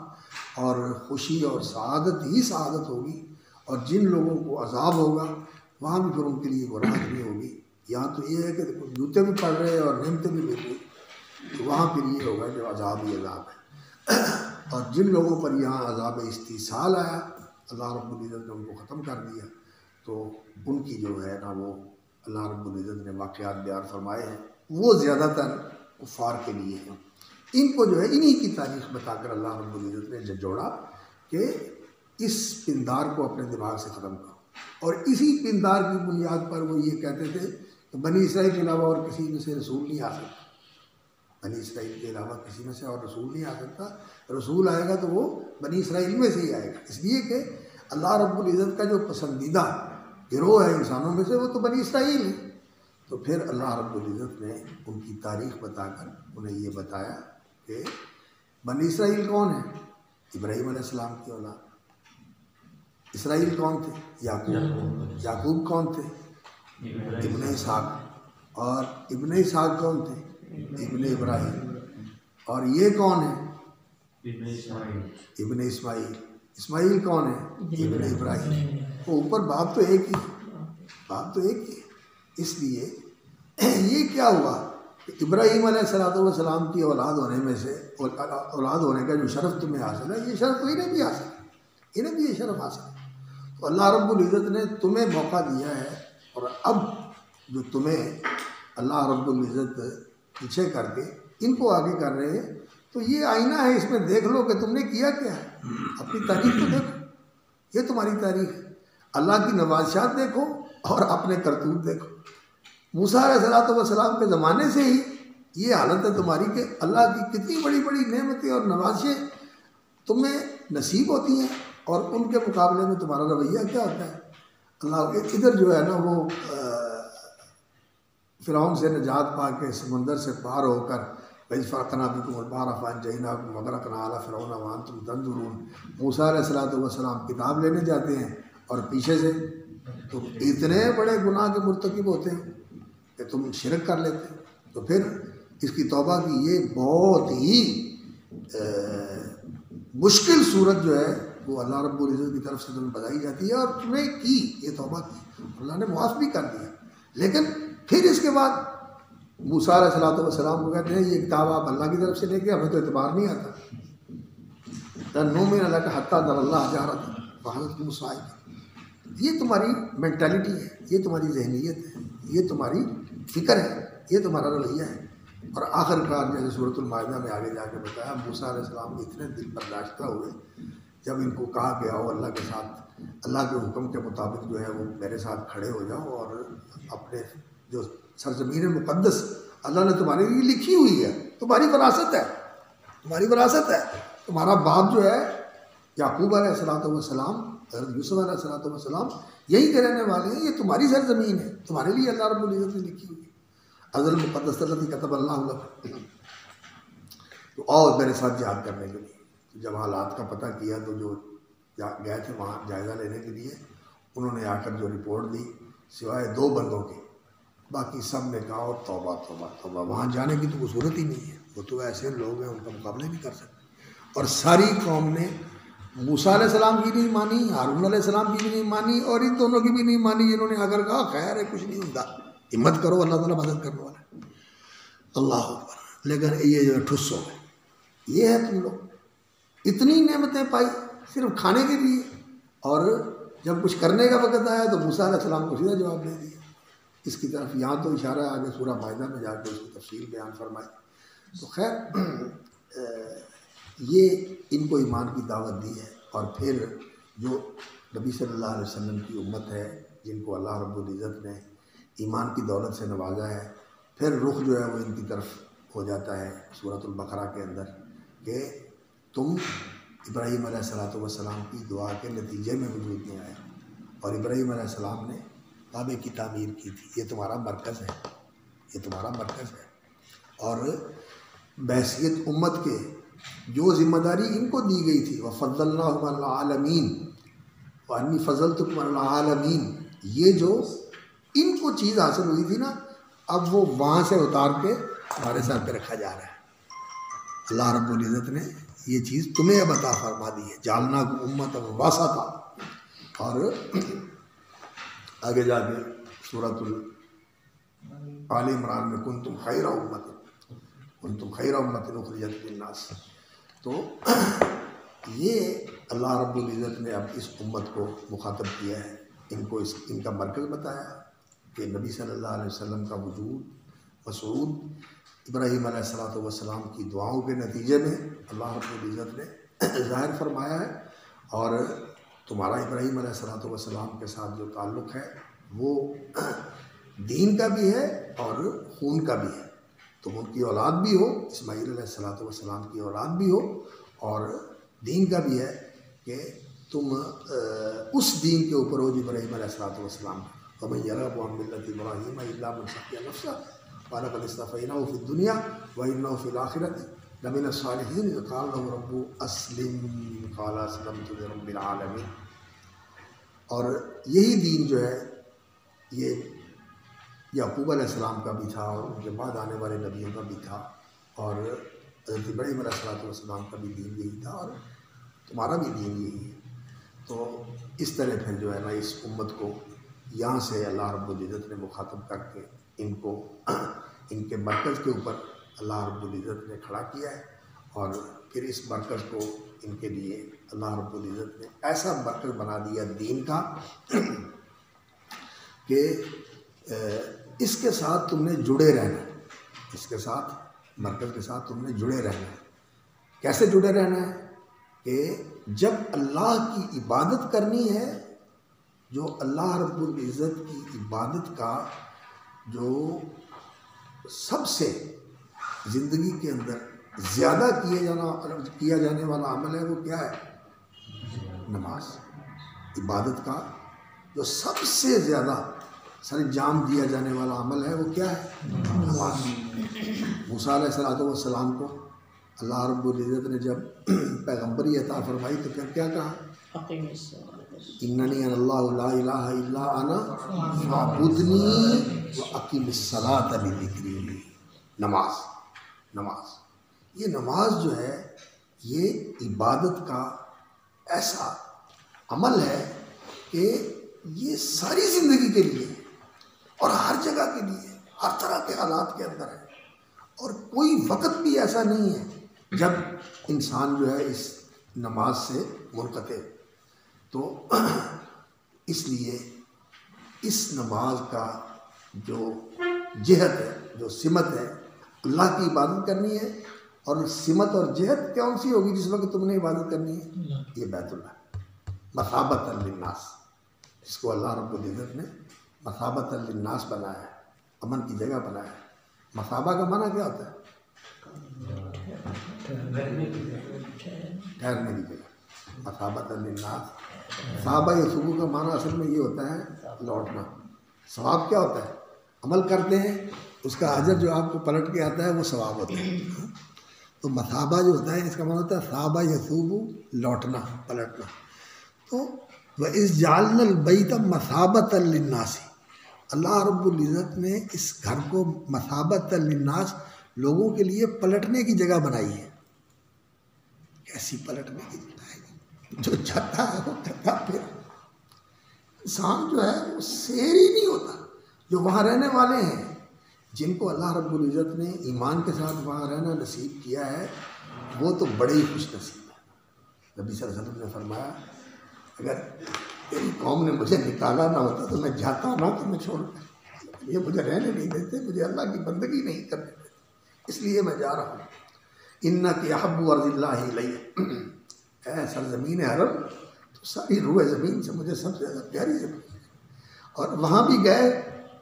اور خوشی اور سعادت ہی سعادت ہوگی. اور جن لوگوں کو عذاب ہوگا وہاں بھی پھر ان کے لیے وہ راحت نہیں ہوگی. یہاں تو یہ ہے کہ جوتے بھی پڑ رہے ہیں اور نعمتیں بھی مل رہی، تو وہاں پھر یہ ہوگا کہ عذاب ہی عذاب ہے. اور جن لوگوں پر یہاں عذاب استیصال آیا اللہ رب العزت نے ان کو ختم کر دیا، تو ان کی جو ہے نا وہ اللہ رب العزت نے واقعات بیان فرمائے ہیں، وہ زیادہ تر کفار کے لیے ہیں. ان کو جو ہے انہی کی تاریخ بتا کر اللہ رب العزت نے جوڑا کہ اس پندار کو اپنے دماغ سے ختم کرو. اور اسی پندار کی بنیاد پر وہ یہ کہتے تھے کہ بنی اسرائیل کے علاوہ اور کسی میں سے رسول نہیں آ سکتا، بنی اسرائیل کے علاوہ کسی میں سے اور رسول نہیں آ سکتا. رسول آئے گا تو وہ بنی اسرائیل میں سے ہی آئے گا، اس لیے کہ اللہ رب العزت کا جو پسندیدہ گروہ ہے انسانوں میں سے وہ تو بنی اسرائیل ہے. تو پھر اللہ رب العزت نے ان کی تاریخ بتا کر انہیں یہ بتایا کہ بنی اسرائیل کون ہے، ابراہیم علیہ السلام کی اولاد. اسرائیل کون تھے، یعقوب. یعقوب کون تھے، ابن اسحاق. اور ابن اسحاق کون تھے، ابن ابراہیم. اور یہ کون ہے، ابن اسماعیل. اسماعیل کون ہے، ابن ابراہیم. وہ اوپر باپ تو ایک ہی، باپ تو ایک ہی. اس لیے یہ کیا ہوا ابراہیم علیہ السلام کی اولاد ہونے میں سے اولاد ہونے کا جو شرف تمہیں حاصل ہے، یہ شرف تو انہیں بھی حاصل ہے، انہیں بھی یہ شرف حاصل ہے۔ تو اللہ رب العزت نے تمہیں موقع دیا ہے، اور اب جو تمہیں اللہ رب العزت پیچھے کر کے ان کو آگے کر رہے ہیں، تو یہ آئینہ ہے، اس میں دیکھ لو کہ تم نے کیا کیا ہے، اپنی تاریخ تو دیکھو، یہ تمہاری تاریخ ہے۔ اللہ کی نوازشات دیکھو اور اپنے کرتوت دیکھو۔ موسیٰ علیہ السلام کے زمانے سے ہی یہ حالت ہے تمہاری کہ اللہ کی کتنی بڑی بڑی نعمتیں اور نوازشیں تمہیں نصیب ہوتی ہیں، اور ان کے مقابلے میں تمہارا رویہ کیا ہوتا ہے۔ اللہ ادھر جو ہے نا وہ فرعون سے نجات پا کے سمندر سے پار ہو کر وَإِذْ فَرَقْنَا بِكُمُ الْبَحْرَ فَأَنجَيْنَاكُمْ وَأَغْرَقْنَا آلَ فِرْعَوْنَ وَأَنْتُمْ تَنظُرُونَ۔ موسیٰ علیہ السلام کتاب لینے جاتے ہیں اور پیچھے سے تو اتنے بڑے گناہ کے مرتکب ہوتے ہیں کہ تم شرک کر لیتے ہیں۔ تو پھر اس کی توبہ کی یہ بہت ہی مشکل صورت جو ہے وہ اللہ رب العزت کی طرف سے تمہیں بتائی جاتی ہے، اور تمہیں کی یہ توبہ کی، اللہ نے معاف بھی کر دیا۔ لیکن پھر اس کے بعد موسیٰ علیہ السلام کو کہتے ہیں یہ کتاب آپ اللہ کی طرف سے لے کے، ہمیں تو اعتبار نہیں آتا۔ نُؤْمِنُ لَكَ حَتَّىٰ نَرَى اللَّهَ جَهْرَةً فَأَخَذَتْكُمُ الصَّاعِقَةُ۔ یہ تمہاری مینٹیلٹی ہے، یہ تمہاری ذہنیت ہے، یہ تمہاری فکر ہے، یہ تمہارا رویہ ہے۔ اور آخر کار جیسے سورۃ المائدہ میں آگے جا کے بتایا، موسیٰ علیہ السلام اتنے دل برداشتہ ہوئے جب ان کو کہا کہ آؤ اللہ کے ساتھ، اللہ کے حکم کے مطابق جو ہے وہ میرے ساتھ کھڑے ہو جاؤ، اور اپنے جو سرزمین مقدس اللہ نے تمہارے لیے لکھی ہوئی ہے، تمہاری وراثت ہے، تمہاری وراثت ہے۔ تمہارا باپ جو ہے یعقوب علیہ السلام، حضرت یوسف علیہ السلام یہی کے رہنے والے ہیں، یہ تمہاری سرزمین ہے، تمہارے لیے اللہ رب العزت نے لکھی ہوئی ہے۔ ارض المقدس التي كتب اللہ لكم، تو اور میرے ساتھ جہاد کرنے کے لیے۔ جب حالات کا پتہ کیا تو جو گئے تھے وہاں جائزہ لینے کے لیے، انہوں نے آ کر جو رپورٹ دی، سوائے 2 بندوں کے باقی سب نے کہا توبہ توبہ توبہ، وہاں جانے کی تو کوئی صورت ہی نہیں ہے، وہ تو ایسے لوگ ہیں ان کا مقابلہ نہیں کر سکتے۔ اور ساری قوم نے موسیٰ علیہ السلام کی نہیں مانی، ہارون علیہ السلام کی بھی نہیں مانی، اور ان دونوں کی بھی نہیں مانی جنہوں نے اگر کہا خیر ہے کچھ نہیں ہوتا، ہمت کرو اللہ تعالیٰ مدد کرنے والا ہے۔ اللہ اکبر۔ لیکن یہ جو ٹھس ہو گئے، یہ ہے تم لوگ اتنی نعمتیں پائی صرف کھانے کے لیے، اور جب کچھ کرنے کا وقت آیا تو موسیٰ علیہ السلام کو سیدھا جواب دے دیا۔ اس کی طرف یہاں تو اشارہ ہے، آگے سورہ مائدہ میں جا کے اس کی تفصیل بیان فرمائی۔ تو خیر یہ ان کو ایمان کی دعوت دی ہے، اور پھر جو نبی صلی اللہ علیہ وسلم کی امت ہے جن کو اللہ رب العزت نے ایمان کی دولت سے نوازا ہے، پھر رخ جو ہے وہ ان کی طرف ہو جاتا ہے سورۃ البقرہ کے اندر کہ تم ابراہیم علیہ السلام کی دعا کے نتیجے میں وجود میں آئے، اور ابراہیم علیہ السلام نے کعبے کی تعمیر کی تھی، یہ تمہارا مرکز ہے، یہ تمہارا مرکز ہے۔ اور بحیثیت امت کے جو ذمہ داری ان کو دی گئی تھی، وَفَضَّلْنَاهُمْ عَلَى الْعَالَمِينَ وَأَنِّي فَضَّلْتُكُمْ عَلَى الْعَالَمِينَ، یہ جو ان کو چیز حاصل ہوئی تھی نا، اب وہ وہاں سے اتار کے ہمارے ساتھ پہ رکھا جا رہا ہے۔ اللہ رب العزت نے یہ چیز تمہیں اب عطا فرما دی ہے، جعلناکم امۃ وسطا۔ اور آگے جا کے سورۃ آل عمران میں کنتم خیر امۃ اخرجت للناس، تو یہ اللہ رب العزت نے اب اس امت کو مخاطب کیا ہے، ان کو ان کا مرکز بتایا کہ نبی صلی اللہ علیہ وسلم کا وجود وصعود ابراہیم علیہ السلام کی دعاؤں کے نتیجے میں اللہ رب العزت نے ظاہر فرمایا ہے، اور تمہارا ابراہیم علیہ السلام کے ساتھ جو تعلق ہے وہ دین کا بھی ہے اور خون کا بھی ہے۔ تم ان کی اولاد بھی ہو، اسماعیل علیہ السلام کی اولاد بھی ہو، اور دین کا بھی ہے کہ تم اس دین کے اوپر ہو جو ابراہیم علیہ السلام وَمَن يَرْغَبُ عَن مِّلَّةِ إِبْرَاهِيمَ إِلَّا مَن سَفِهَ نَفْسَهُ وَلَقَدِ اصْطَفَيْنَاهُ فِي الدُّنْيَا وَإِنَّهُ فِي الْآخِرَةِ لَمِنَ الصَّالِحِينَ إِذْ قَالَ لَهُ رَبُّهُ أَسْلِمْ قَالَ أَسْلَمْتُ لِرَبِّ الْعَالَمِينَ۔ اور یہی دین جو ہے یہ یعقوب علیہ السلام کا بھی تھا، اور ان کے بعد آنے والے نبیوں کا بھی تھا، اور حضرت ابراہیم علیہ السلام کا بھی دین یہی تھا، اور تمہارا بھی دین یہی ہے۔ تو اس طرح پھر جو ہے نا اس امت کو یہاں سے اللہ رب العزت نے مخاطب کر کے ان کو ان کے مرکز کے اوپر اللہ رب العزت نے کھڑا کیا ہے، اور پھر اس مرکز کو ان کے لیے اللہ رب العزت نے ایسا مرکز بنا دیا دین کا کہ اس کے ساتھ تم نے جڑے رہنا ہے، اس کے ساتھ مرکز کے ساتھ تم نے جڑے رہنا ہے۔ کیسے جڑے رہنا ہے؟ کہ جب اللہ کی عبادت کرنی ہے، جو اللہ رب العزت کی عبادت کا جو سب سے زندگی کے اندر زیادہ کیا جانے والا عمل ہے، وہ کیا ہے؟ نماز۔ عبادت کا جو سب سے زیادہ سر انجام دیا جانے والا عمل ہے، وہ کیا ہے؟ نماز۔ موسیٰ علیہ السلام کو اللہ رب العزت نے جب پیغمبری عطا فرمائی تو پھر کیا کہا؟ اننی انا اللہ لا الہ الا انا فاعبدنی واقم الصلاۃ لذکری۔ نماز یہ نماز جو ہے یہ عبادت کا ایسا عمل ہے کہ یہ ساری زندگی کے لیے اور ہر جگہ کے لیے، ہر طرح کے حالات کے اندر ہے، اور کوئی وقت بھی ایسا نہیں ہے جب انسان جو ہے اس نماز سے منقطع۔ تو اس لیے اس نماز کا جو جہت ہے، جو سمت ہے، اللہ کی عبادت کرنی ہے، اور سمت اور جہت کون سی ہوگی جس وقت تم نے عبادت کرنی ہے؟ یہ بیت اللہ، مثابۃ للناس، جس کو اللہ رب العزت نے مثابۃ للناس بنایا ہے، امن کی جگہ بنایا ہے۔ مثابہ کا معنی کیا ہوتا ہے؟ ٹھہرنے کی جگہ، مثابۃ للناس۔ صحابہ یسوع کا معنی اصل میں یہ ہوتا ہے لوٹنا۔ ثواب کیا ہوتا ہے؟ عمل کرتے ہیں، اس کا اجر جو آپ کو پلٹ کے آتا ہے وہ ثواب ہوتا ہے۔ تو مثابہ جو ہوتا ہے اس کا معنی ہوتا ہے صحابہ یسوع، لوٹنا، پلٹنا۔ تو وَإِذْ جَعَلْنَا الْبَيْتَ مَثَابَةً لِلنَّاسِ، اللہ رب العزت نے اس گھر کو مثابۃ للناس، لوگوں کے لیے پلٹنے کی جگہ بنائی ہے۔ کیسی پلٹنے کی جگہ ہے؟ جو جاتا ہے وہ کرتا پھر انسان جو ہے وہ سیر ہی نہیں ہوتا۔ جو وہاں رہنے والے ہیں، جن کو اللہ رب العزت نے ایمان کے ساتھ وہاں رہنا نصیب کیا ہے، وہ تو بڑے ہی خوش نصیب ہیں۔ نبی صلی اللہ علیہ وسلم نے فرمایا اگر تیری قوم نے مجھے نکالا نہ ہوتا تو میں جاتا نہ، تو میں چھوڑ کر، یہ مجھے رہنے نہیں دیتے، مجھے اللہ کی بندگی نہیں کرنے دیتے، اس لیے میں جا رہا ہوں۔ انک احب ارض اللہ الی، اے سرزمین حرم، تو ساری روح زمین سے مجھے سب سے زیادہ پیاری زمین ہے۔ اور وہاں بھی گئے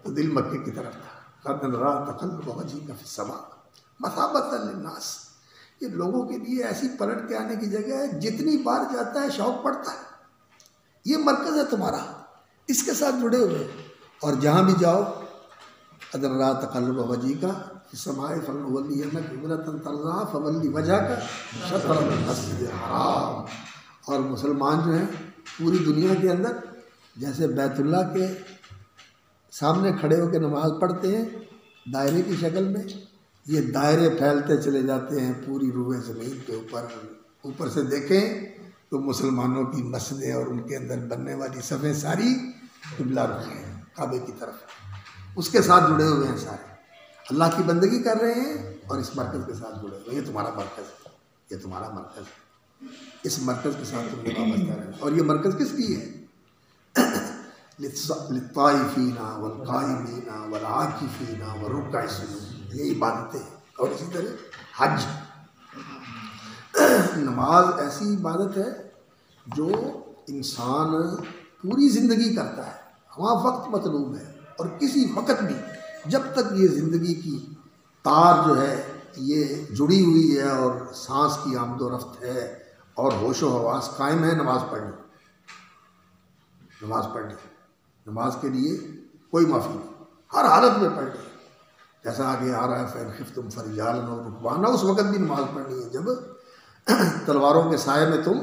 تو دل مکے کی طرف تھا۔ قد نری تقلب وجهک فی السماء مثابۃ للناس، یہ لوگوں کے لیے ایسی پلٹ کے آنے کی جگہ ہے، جتنی بار جاتا ہے شوق پڑتا ہے۔ یہ مرکز ہے تمہارا، اس کے ساتھ جڑے ہوئے، اور جہاں بھی جاؤ قد نری تقلب وجهک فی السماء فلنولینک قبلۃ ترضاها فول وجهک شطر المسجد الحرام۔ اور مسلمان جو ہیں پوری دنیا کے اندر جیسے بیت اللہ کے سامنے کھڑے ہو کے نماز پڑھتے ہیں دائرے کی شکل میں، یہ دائرے پھیلتے چلے جاتے ہیں پوری روئے زمین کے اوپر۔ اوپر سے دیکھیں تو مسلمانوں کی مسجدیں اور ان کے اندر بننے والی صفیں ساری قبلہ رخ ہیں، کعبے کی طرف، اس کے ساتھ جڑے ہوئے ہیں، سارے اللہ کی بندگی کر رہے ہیں اور اس مرکز کے ساتھ جڑے ہوئے ہیں۔ یہ تمہارا مرکز ہے، یہ تمہارا مرکز ہے، اس مرکز کے ساتھ تم نے وابستہ رہنا۔ اور یہ مرکز کس کی ہے؟ للطائفین والقائمین والعاکفین والرکع السجود، یہ عبادتیں ہیں۔ اور اسی طرح حج، نماز ایسی عبادت ہے جو انسان پوری زندگی کرتا ہے، ہمہ وقت مطلوب ہے، اور کسی وقت بھی جب تک یہ زندگی کی تار جو ہے یہ جڑی ہوئی ہے اور سانس کی آمد و رفت ہے اور ہوش و حواس قائم ہے، نماز پڑھنی، نماز پڑھنی، نماز کے لیے کوئی معافی نہیں، ہر حالت میں پڑھنی ہے۔ جیسا آگے آ رہا ہے فَإِنْ خِفْتُمْ فَرِجَالًا أَوْ رُكْبَانًا، اس وقت بھی نماز پڑھنی ہے جب تلواروں کے سائے میں تم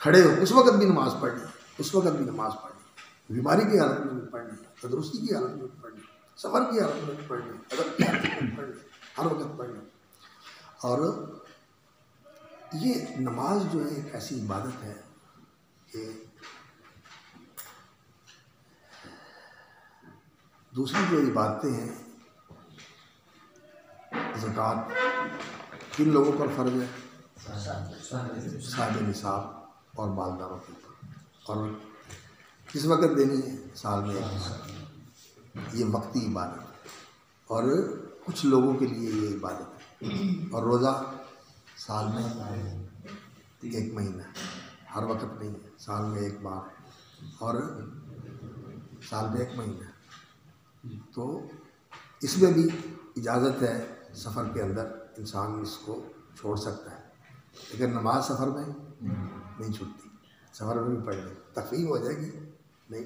کھڑے ہو، اس وقت بھی نماز پڑھنی ہے، اس وقت بھی نماز پڑھنی ہے، بیماری کی حالت میں بھی پڑھنی ہے، تندرستی کی حالت میں بھی پڑھنی ہے، سفر کی حالت میں بھی پڑھنی ہے، ادب کی حالت میں بھی پڑھنی ہے، ہر وقت پڑھنی ہے۔ اور یہ نماز جو ہے ایک ایسی عبادت ہے کہ دوسری جو عبادتیں ہیں زکوٰۃ کن لوگوں پر فرض ہے؟ صاحب نصاب اور مالداروں کے اوپر. اور کس وقت دینی ہے؟ سال میں ایک بار. یہ وقتی عبادت ہے اور کچھ لوگوں کے لیے یہ عبادت ہے. اور روزہ سال میں ایک مہینہ، ہر وقت نہیں ہے، سال میں ایک بار اور سال میں ایک مہینہ. تو اس میں بھی اجازت ہے، سفر کے اندر انسان اس کو چھوڑ سکتا ہے، لیکن نماز سفر میں نہیں چھوٹتی. سفر میں بھی پڑھنی، تکلیف ہو جائے گی نہیں،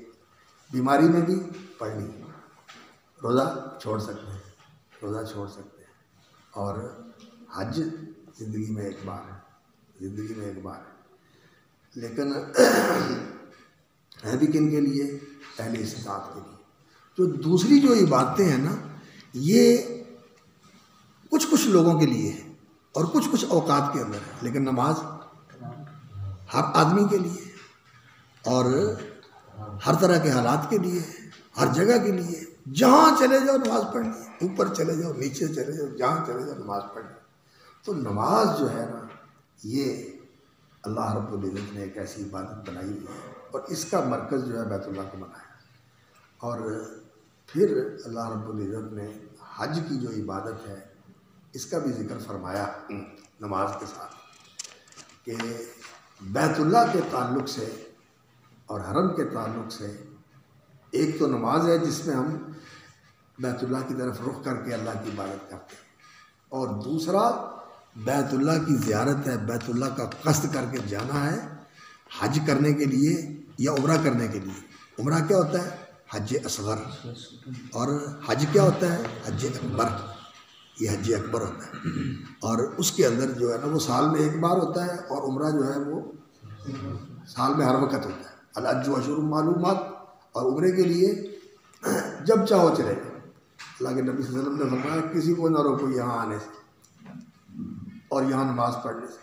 بیماری میں بھی پڑھنی. روزہ چھوڑ سکتے ہیں، روزہ چھوڑ سکتے ہیں. اور حج زندگی میں ایک بار ہے، زندگی میں ایک بار ہے. لیکن ہے بھی کن کے لیے؟ اہل استطاعت کے لیے. جو دوسری جو عبادتیں ہیں نا، یہ کچھ لوگوں کے لیے ہے اور کچھ اوقات کے اندر ہے. لیکن نماز ہر آدمی کے لیے اور ہر طرح کے حالات کے لیے، ہر جگہ کے لیے. جہاں چلے جاؤ نماز پڑھنی ہے، اوپر چلے جاؤ، نیچے چلے جاؤ، جہاں چلے جاؤ نماز پڑھنی. تو نماز جو ہے نا، یہ اللہ رب العزت نے ایک ایسی عبادت بنائی ہے اور اس کا مرکز جو ہے بیت اللہ کو بنایا. اور پھر اللہ رب العزت نے حج کی جو عبادت ہے اس کا بھی ذکر فرمایا نماز کے ساتھ، کہ بیت اللہ کے تعلق سے اور حرم کے تعلق سے ایک تو نماز ہے جس میں ہم بیت اللہ کی طرف رخ کر کے اللہ کی عبادت کرتے ہیں، اور دوسرا بیت اللہ کی زیارت ہے، بیت اللہ کا قصد کر کے جانا ہے حج کرنے کے لیے یا عمرہ کرنے کے لیے. عمرہ کیا ہوتا ہے؟ حج اصغر. اور حج کیا ہوتا ہے؟ حج اکبر. یہ حج اکبر ہوتا ہے اور اس کے اندر جو ہے نا وہ سال میں ایک بار ہوتا ہے، اور عمرہ جو ہے وہ سال میں ہر وقت ہوتا ہے. الحج اشہر معلومات. اور عمرے کے لیے جب چاہو چلے جاؤ. اللہ کے نبی صلی اللہ علیہ وسلم نے فرمایا کسی کو نہ روکو یہاں آنے سے اور یہاں نماز پڑھنے سے.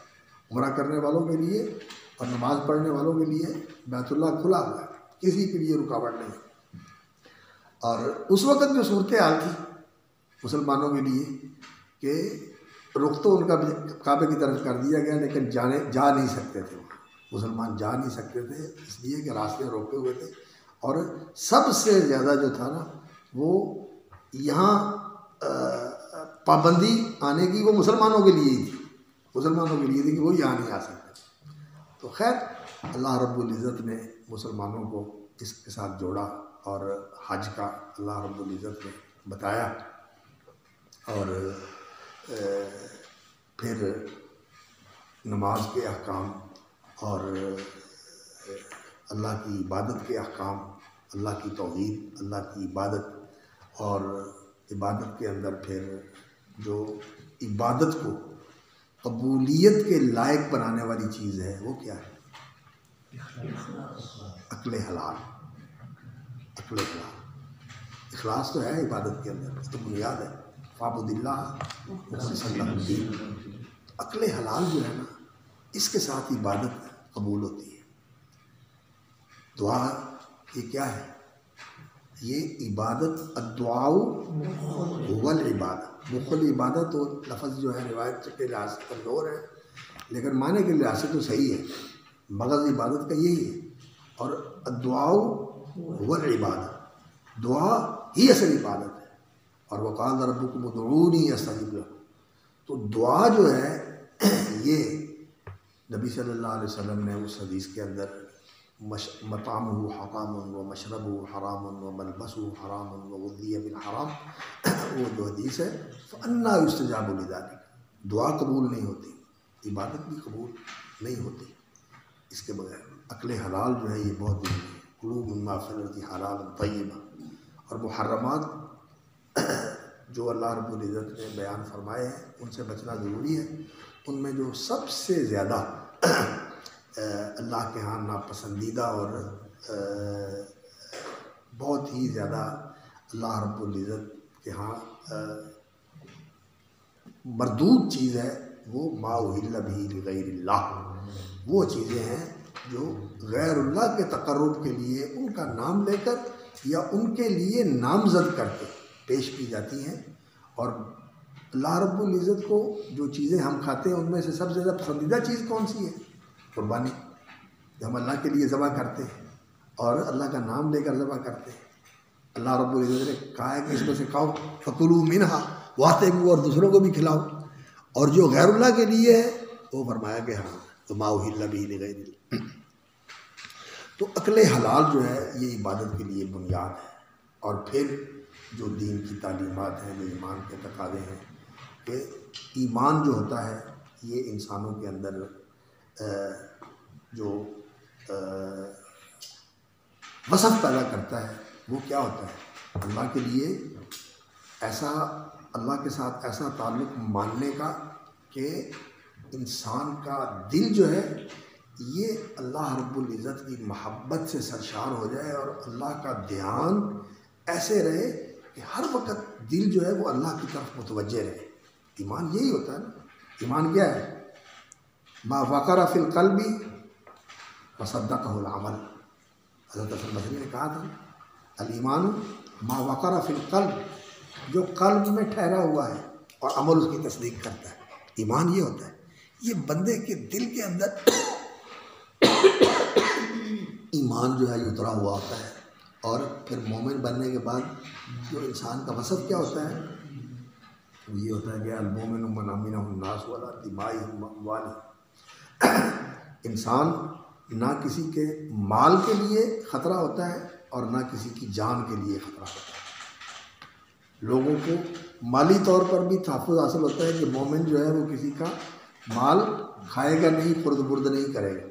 عمرہ کرنے والوں کے لیے اور نماز پڑھنے والوں کے لیے بیت اللہ کھلا ہوا ہے، کسی کے لیے رکاوٹ نہیں. اور اس وقت جو صورتحال تھی مسلمانوں کے لیے کہ رخ تو ان کا کعبے کی طرف کر دیا گیا، لیکن جا نہیں سکتے تھے. مسلمان جا نہیں سکتے تھے اس لیے کہ راستے روکے ہوئے تھے. اور سب سے زیادہ جو تھا نا وہ یہاں پابندی آنے کی وہ مسلمانوں کے لیے ہی تھی، مسلمانوں کے لیے تھی کہ وہ یہاں نہیں آ سکتے. تو خیر اللہ رب العزت نے مسلمانوں کو اس کے ساتھ جوڑا اور حج کا اللہ رب العزت نے بتایا. اور پھر نماز کے احکام اور اللہ کی عبادت کے احکام، اللہ کی توحید، اللہ کی عبادت. اور عبادت کے اندر پھر جو عبادت کو قبولیت کے لائق بنانے والی چیز ہے وہ کیا ہے؟ عقل حلال. عقل حلال، اخلاص تو ہے عبادت کے اندر، تو بنیاد ہے. فاعبد اللہ مخلصا لہ الدین. عقل حلال جو ہے نا، اس کے ساتھ عبادت قبول ہوتی ہے. دعا یہ کیا ہے؟ یہ عبادت. الدعاء هو العبادہ. مخل عبادت و لفظ جو ہے روایت کے لحاظ سے کمزور ہے، لیکن معنی کے لحاظ سے تو صحیح ہے. مغز عبادت کا یہی ہے. اور الدعاء هو العبادہ، دعا ہی اصل عبادت ہے. اور وقال ربکم ادعونی استجب لکم. تو دعا جو ہے یہ نبی صلی اللہ علیہ وسلم نے اس حدیث کے اندر مطعمہ حرام و مشربہ حرام و ملبسہ حرام و غذی بالحرام، وہ جو حدیث ہے فأنی یستجاب لذلک. دعا قبول نہیں ہوتی، عبادت بھی قبول نہیں ہوتی اس کے بغیر. عقل حلال جو ہے یہ بہت ضروری ہے. کلوا مما فی الارض حلالا طیبا. اور محرمات جو اللہ رب العزت نے بیان فرمائے ہیں ان سے بچنا ضروری ہے. ان میں جو سب سے زیادہ اللہ کے ہاں ناپسندیدہ اور بہت ہی زیادہ اللہ رب العزت کے ہاں مردود چیز ہے وہ ما اہل بہ لغیر اللہ. وہ چیزیں ہیں جو غیر اللہ کے تقرب کے لیے ان کا نام لے کر یا ان کے لیے نامزد کر کے پیش کی جاتی ہیں. اور اللہ رب العزت کو جو چیزیں ہم کھاتے ہیں ان میں سے سب سے زیادہ پسندیدہ چیز کون سی ہے؟ قربانی. جو ہم اللہ کے لیے ذبح کرتے ہیں اور اللہ کا نام لے کر ذبح کرتے ہیں. اللہ رب العزت نے کہا ہے کہ اس میں سے کھاؤ، فکلوا منہا واطعموا، اور دوسروں کو بھی کھلاؤ. اور جو غیر اللہ کے لیے ہے وہ فرمایا کہ ہاں تو ما اہل بہ لغیر اللہ. تو عقل حلال جو ہے یہ عبادت کے لیے بنیاد ہے. اور پھر جو دین کی تعلیمات ہیں، جو ایمان کے تقاضے ہیں، کہ ایمان جو ہوتا ہے یہ انسانوں کے اندر جو وصف پیدا کرتا ہے وہ کیا ہوتا ہے؟ اللہ کے لیے ایسا، اللہ کے ساتھ ایسا تعلق ماننے کا کہ انسان کا دل جو ہے یہ اللہ رب العزت کی محبت سے سرشار ہو جائے اور اللہ کا دھیان ایسے رہے کہ ہر وقت دل جو ہے وہ اللہ کی طرف متوجہ رہے. ایمان یہی ہوتا ہے نا. ایمان کیا ہے؟ ما وقر فی القلب وصدقہ العمل. حضرت حسن بصری نے کہا تھا الایمان ما وقر فی القلب، جو قلب میں ٹھہرا ہوا ہے اور عمل اس کی تصدیق کرتا ہے. ایمان یہ ہوتا ہے. یہ بندے کے دل کے اندر ایمان جو ہے یہ اترا ہوا ہوتا ہے. اور پھر مومن بننے کے بعد جو انسان کا وصف کیا ہوتا ہے وہ یہ ہوتا ہے کہ المومن من امنہ الناس ولا دمائہم واموالہم. انسان نہ کسی کے مال کے لیے خطرہ ہوتا ہے اور نہ کسی کی جان کے لیے خطرہ ہوتا ہے. لوگوں کو مالی طور پر بھی تحفظ حاصل ہوتا ہے کہ مومن جو ہے وہ کسی کا مال کھائے گا نہیں، خرد برد نہیں کرے گا،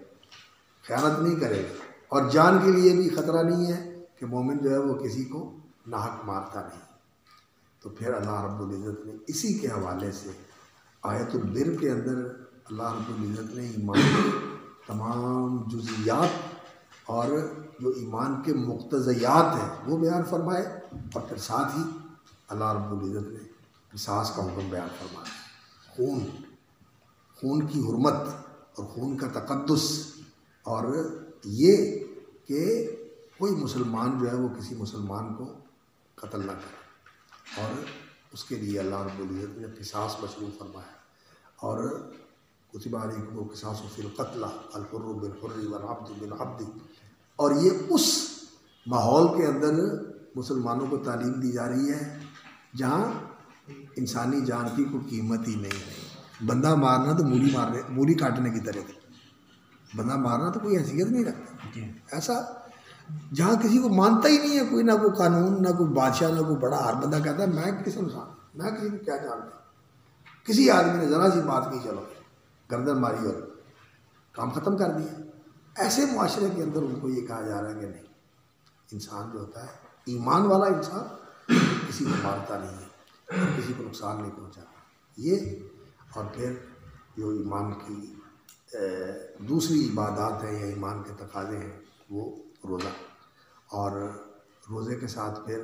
خیانت نہیں کرے گا. اور جان کے لیے بھی خطرہ نہیں ہے کہ مومن جو ہے وہ کسی کو ناحق مارتا نہیں. تو پھر اللہ رب العزت نے اسی کے حوالے سے آیت البر کے اندر اللہ رب العزت نے ایمان کے تمام جزیات اور جو ایمان کے مقتضیات ہیں وہ بیان فرمائے. اور پھر ساتھ ہی اللہ رب العزت نے قصاص کا حکم بیان فرمایا. خون کی حرمت اور خون کا تقدس، اور یہ کہ کوئی مسلمان جو ہے وہ کسی مسلمان کو قتل نہ کرے. اور اس کے لیے اللہ رب العزت نے قصاص مشروع فرمایا. اور کتب علیکم القصاص فی القتل الحر بالحر والعبد بالعبد. اور یہ اس ماحول کے اندر مسلمانوں کو تعلیم دی جا رہی ہے جہاں انسانی جان کی کوئی قیمت ہی نہیں ہے. بندہ مارنا تو مولی کاٹنے کی طرح تھی. بندہ مارنا تو کوئی حیثیت نہیں رکھتا. ایسا جہاں کسی کو مانتا ہی نہیں ہے کوئی، نہ کوئی قانون، نہ کوئی بادشاہ، نہ کوئی بڑا. ہر بندہ کہتا ہے میں کس انسان، میں کسی کو کیا جانتا. کسی آدمی نے ذرا سی بات کی چلو گردن ماری اور کام ختم کر دیا. ایسے معاشرے کے اندر ان کو یہ کہا جا رہا ہے کہ نہیں، انسان جو ہوتا ہے ایمان والا انسان کسی کو مارتا نہیں ہے اور کسی کو نقصان نہیں پہنچاتا. یہ اور پھر جو ایمان کی دوسری عبادات ہیں یا ایمان کے تقاضے ہیں وہ روزہ. اور روزے کے ساتھ پھر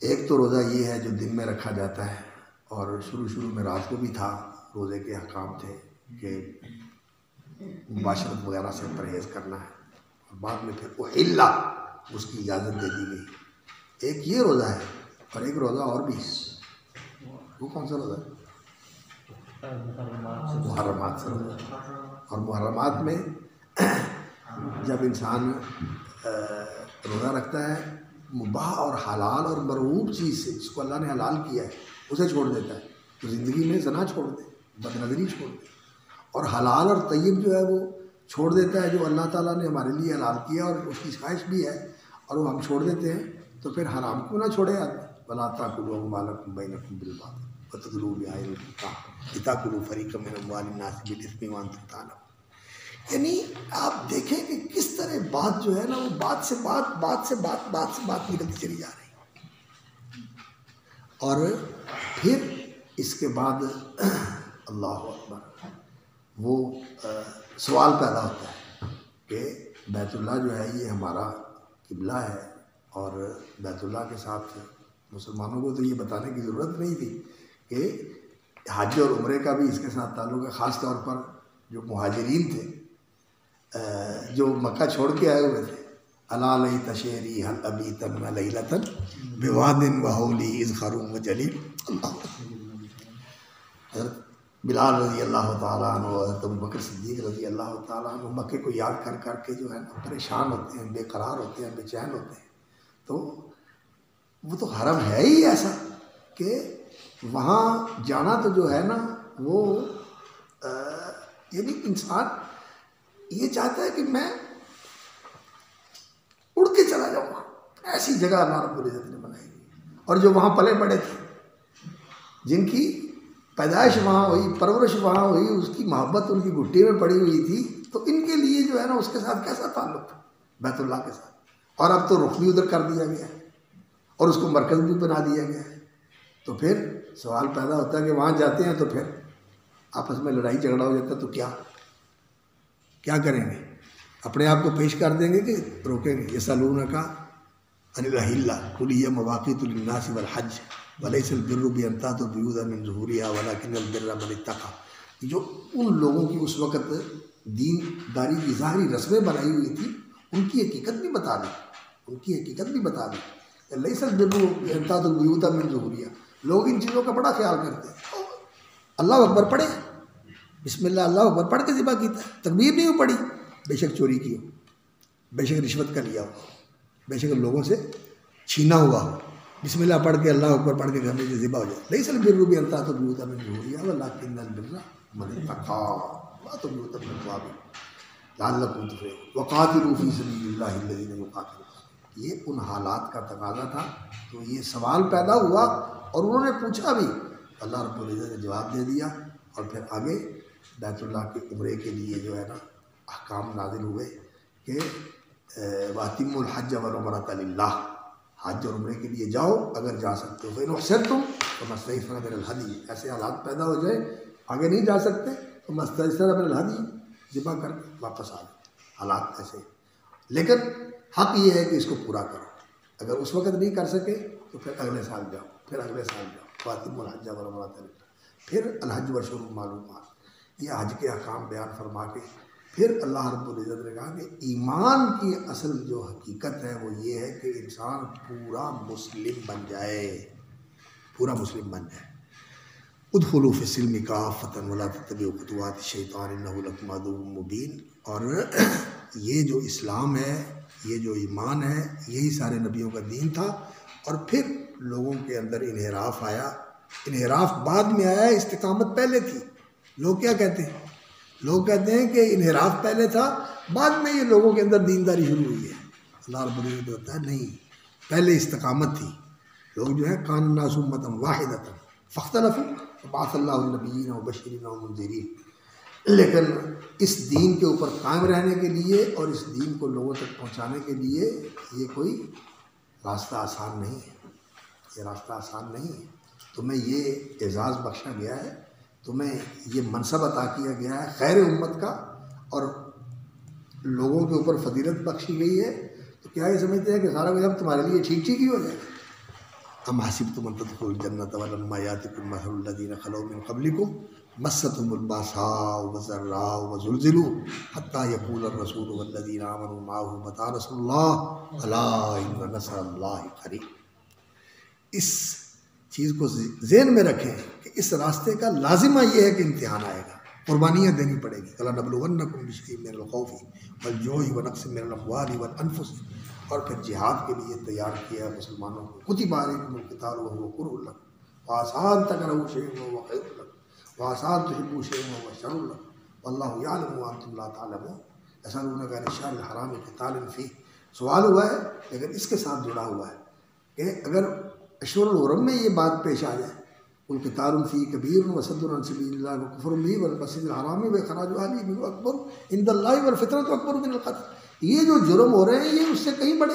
ایک تو روزہ یہ ہے جو دن میں رکھا جاتا ہے، اور شروع میں رات کو بھی تھا. روزے کے احکام تھے کہ مباشرت وغیرہ سے پرہیز کرنا ہے، اور بعد میں پھر احلّہ اس کی اجازت دے دی گئی. ایک یہ روزہ ہے اور ایک روزہ اور بھی ہے. وہ کون سا روزہ ہے؟ محرمات سے روزہ. اور محرمات میں جب انسان روزہ رکھتا ہے مباح اور حلال اور مرغوب چیز سے جس کو اللہ نے حلال کیا ہے اسے چھوڑ دیتا ہے، تو زندگی میں زنا چھوڑ دے، بد نظری چھوڑ دے. اور حلال اور طیب جو ہے وہ چھوڑ دیتا ہے جو اللہ تعالیٰ نے ہمارے لیے حلال کیا اور اس کی خواہش بھی ہے اور وہ ہم چھوڑ دیتے ہیں. تو پھر حرام کیوں نہ چھوڑے آدمی. وَلَا تَأْكُلُوا أَمْوَالَكُمْ بَيْنَكُمْ بِالْبَاطِلِ وَتُدْلُوا بِهَا إِلَى الْحُكَامِ لِتَأْكُلُوا فَرِيقًا مِنْ أَمْوَالِ النَّاسِ بِالْإِثْمِ وَأَنْتُمْ تَعْلَمُونَ. یعنی آپ دیکھیں کہ کس طرح بات جو ہے نا وہ بات سے بات نکلتی چلی جا رہی ہے. اور پھر اس کے بعد اللہ اکبر وہ سوال پیدا ہوتا ہے کہ بیت اللہ جو ہے یہ ہمارا قبلہ ہے، اور بیت اللہ کے ساتھ مسلمانوں کو تو یہ بتانے کی ضرورت نہیں تھی کہ حج اور عمرے کا بھی اس کے ساتھ تعلق ہے. خاص طور پر جو مہاجرین تھے جو مکہ چھوڑ کے آئے ہوئے تھے، الا لیت شعری حل ابیتن لیلۃ بواد وحولی اذ خروم جلیل. اللہ. حضرت بلال رضی اللہ تعالیٰ عنہ، حضرت ابوبکر صدیق رضی اللہ تعالیٰ عنہ مکے کو یاد کر کر کے جو ہے نا پریشان ہوتے ہیں، بے قرار ہوتے ہیں، بے چین ہوتے ہیں. تو وہ تو حرم ہے ہی ایسا کہ وہاں جانا تو جو ہے نا وہ یعنی انسان یہ چاہتا ہے کہ میں اڑ کے چلا جاؤں. ایسی جگہ اللہ رب العزت نے بنائی. اور جو وہاں پلے بڑے تھے، جن کی پیدائش وہاں ہوئی، پرورش وہاں ہوئی، اس کی محبت ان کی گھٹی میں پڑی ہوئی تھی، تو ان کے لیے جو ہے نا اس کے ساتھ کیسا تعلق تھا بیت اللہ کے ساتھ. اور اب تو رخ بھی ادھر کر دیا گیا ہے اور اس کو مرکز بھی بنا دیا گیا ہے. تو پھر سوال پیدا ہوتا ہے کہ وہاں جاتے ہیں تو پھر آپس میں لڑائی جھگڑا ہو جاتا ہے، تو کیا کریں گے؟ اپنے آپ کو پیش کر دیں گے کہ روکیں گے؟ یسألونک عن الأہلہ قل ہی مواقیت للناس والحج ولیس البر بأن تأتوا البیوت من ظہورها ولکن البر من اتقى. جو ان لوگوں کی اس وقت دین داری کی ظاہری رسمیں بنائی ہوئی تھی، ان کی حقیقت بھی بتا دیں. لیس البر بأن تأتوا البیوت من ظہورها. لوگ ان چیزوں کا بڑا خیال کرتے ہیں. اللہ اکبر پڑھے، بسم اللہ اللہ اکبر پڑھ کے ذبح کیتا ہے، تکبیر نہیں ہو پڑھی. بے شک چوری کی ہو، بے شک رشوت کا لیا ہو، بے شک لوگوں سے چھینا ہوا ہو، بسم اللہ پڑھ کے اللہ اکبر پڑھ کے گھر میں ذبح ہو جائے. لیس البر بأن تأتوا البیوت من ظہورها ولکن البر من اتقى وأتوا البیوت من أبوابها لعلکم تفلحون وقاتلوا فی سبیل اللہ الذین یقاتلونکم. یہ ان حالات کا تقاضا تھا. تو یہ سوال پیدا ہوا اور انہوں نے پوچھا بھی. اللہ رب العزت نے جواب دے دیا. اور پھر آگے بیت اللہ کے عمرے کے لیے جو ہے نا احکام نازل ہوئے کہ وَأَتِمُّوا الْحَجَّ وَالْعُمْرَةَ لِلَّهِ. حج اور عمرے کے لیے جاؤ اگر جا سکتے ہو. فَإِنْ أُحْصِرْتُمْ فَمَا اسْتَيْسَرَ مِنَ الْهَدْيِ. ایسے حالات پیدا ہو جائے آگے نہیں جا سکتے تو فَمَا اسْتَيْسَرَ مِنَ الْهَدْيِ ذبح کر کے واپس آ جائے. حالات ایسے. لیکن حق یہ ہے کہ اس کو پورا کرو. اگر اس وقت نہیں کر سکے تو پھر اگلے سال جاؤ، پھر اگلے سال جاؤ. وَأَتِمُّوا الْحَجَّ وَالْعُمْرَةَ لِلَّهِ. پھر الحج واشہر معلومات، یہ حج کے احکام بیان فرما کے پھر اللہ رب العزت نے کہا کہ ایمان کی اصل جو حقیقت ہے وہ یہ ہے کہ انسان پورا مسلم بن جائے. ادخلوا فی السلم کافۃ ولا تتبعوا خطوات الشیطان انہ لکم عدو مبین. اور یہ جو اسلام ہے، یہ جو ایمان ہے، یہی سارے نبیوں کا دین تھا. اور پھر لوگوں کے اندر انحراف آیا. انحراف بعد میں آیا، استقامت پہلے تھی. لوگ کیا کہتے ہیں؟ لوگ کہتے ہیں کہ انحراف پہلے تھا، بعد میں یہ لوگوں کے اندر دینداری شروع ہوئی ہے. اللہ رب العزت ہوتا ہے نہیں، پہلے استقامت تھی. لوگ جو ہے کان الناس امۃ واحدۃ فاختلفوا فبعث اللہ النبیین مبشرین ومنذرین. لیکن اس دین کے اوپر قائم رہنے کے لیے اور اس دین کو لوگوں تک پہنچانے کے لیے یہ کوئی راستہ آسان نہیں ہے. تمہیں یہ اعزاز بخشا گیا ہے، تمہیں یہ منصب عطا کیا گیا ہے خیر امت کا، اور لوگوں کے اوپر فضیلت بخشی گئی ہے. تو کیا یہ سمجھتے ہیں کہ سارا کچھ اب تمہارے لیے ٹھیک ہی ہو جائے گا؟ ام حسبتم ان تدخلوا الجنۃ ولما یأتکم مثل الذین خلوا من قبلکم مستهم البأساء والضراء وزلزلوا حتى يقول الرسول والذین آمنوا معه متى نصر اللہ الا ان نصر اللہ قریب. اس چیز کو ذہن میں رکھیں کہ اس راستے کا لازمہ یہ ہے کہ امتحان آئے گا، قربانیاں دینی پڑے گی. وَلَنَبْلُوَنَّكُمْ بِشَيْءٍ مِّنَ الْخَوْفِ وَالْجُوعِ وَنَقْصٍ مِّنَ الْأَمْوَالِ وَالْأَنفُسِ. اور پھر جہاد کے لیے تیار کیا مسلمانوں کو. كُتِبَ عَلَيْكُمُ الْقِتَالُ وَهُوَ كُرْهٌ لَكُمْ وَعَسَىٰ أَن تَكْرَهُوا شَيْئًا وَهُوَ خَيْرٌ لَكُمْ وَعَسَىٰ أَن تُحِبُّوا شَيْئًا وَهُوَ شَرٌّ لَكُمْ وَاللَّهُ يَعْلَمُ وَأَنتُمْ لَا تَعْلَمُونَ. يَسْأَلُونَكَ عَنِ الشَّهْرِ الْحَرَامِ قِتَالٍ فِيهِ. سوال ہوا ہے لیکن اس کے ساتھ جڑا ہوا ہے کہ اگر اشہر الحرم میں یہ بات پیش آ جائے القتال فیہ کبیر وصد عن سبیل اللہ وکفر بہ والمسجد الحرام واخراج اہلہ منہ اکبر عند اللہ والفتنۃ اکبر من القتل. یہ جو جرم ہو رہے ہیں یہ اس سے کہیں بڑے،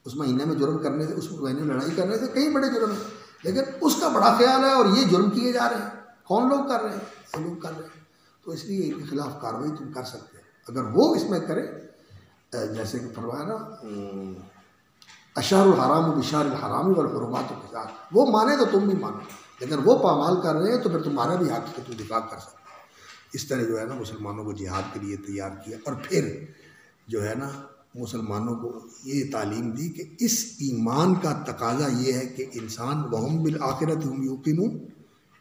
اس مہینے میں جرم کرنے سے، اس مہینے میں لڑائی کرنے سے کہیں بڑے جرم ہیں، لیکن اس کا بڑا خیال ہے اور یہ جرم کیے جا رہے ہیں. کون لوگ کر رہے ہیں؟ یہ لوگ کر رہے ہیں. تو اس لیے ان کے خلاف کارروائی تم کر سکتے ہیں اگر وہ اس میں کریں. جیسے کہ فرمایا نا اشہر الحرام بشہر الحرام والحرمات قصاص. وہ مانے تو تم بھی مانو، لیکن وہ پامال کر رہے ہیں تو پھر تمہارا بھی حق ہے کہ تم دفاع کر سکتے. اس طرح جو ہے نا مسلمانوں کو جہاد کے لیے تیار کیا. اور پھر جو ہے نا مسلمانوں کو یہ تعلیم دی کہ اس ایمان کا تقاضا یہ ہے کہ انسان وہم بالآخرۃ ہم یوقنون،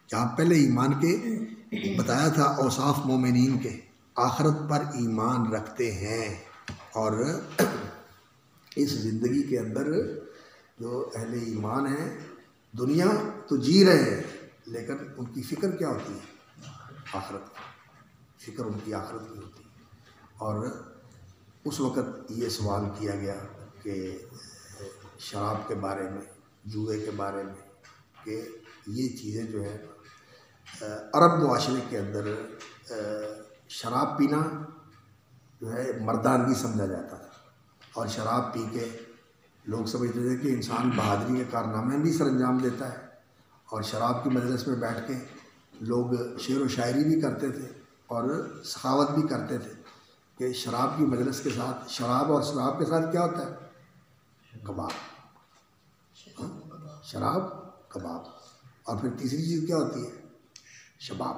جہاں پہلے ایمان کے بتایا تھا اوصاف مومنین کے، آخرت پر ایمان رکھتے ہیں، اور اس زندگی کے اندر جو اہل ایمان ہیں دنیا تو جی رہے ہیں لیکن ان کی فکر کیا ہوتی ہے؟ آخرت کی فکر، ان کی آخرت کی ہوتی ہے۔ اور اس وقت یہ سوال کیا گیا کہ شراب کے بارے میں، جوئے کے بارے میں، کہ یہ چیزیں جو ہے عرب معاشرے کے اندر شراب پینا جو ہے مردانگی سمجھا جاتا تھا، اور شراب پی کے لوگ سمجھتے تھے کہ انسان بہادری کے کارنامے بھی سر انجام دیتا ہے، اور شراب کی مجلس میں بیٹھ کے لوگ شعر و شاعری بھی کرتے تھے اور سخاوت بھی کرتے تھے، کہ شراب کی مجلس کے ساتھ، شراب اور شراب کے ساتھ کیا ہوتا ہے؟ کباب، شراب کباب، اور پھر تیسری چیز کیا ہوتی ہے؟ شباب،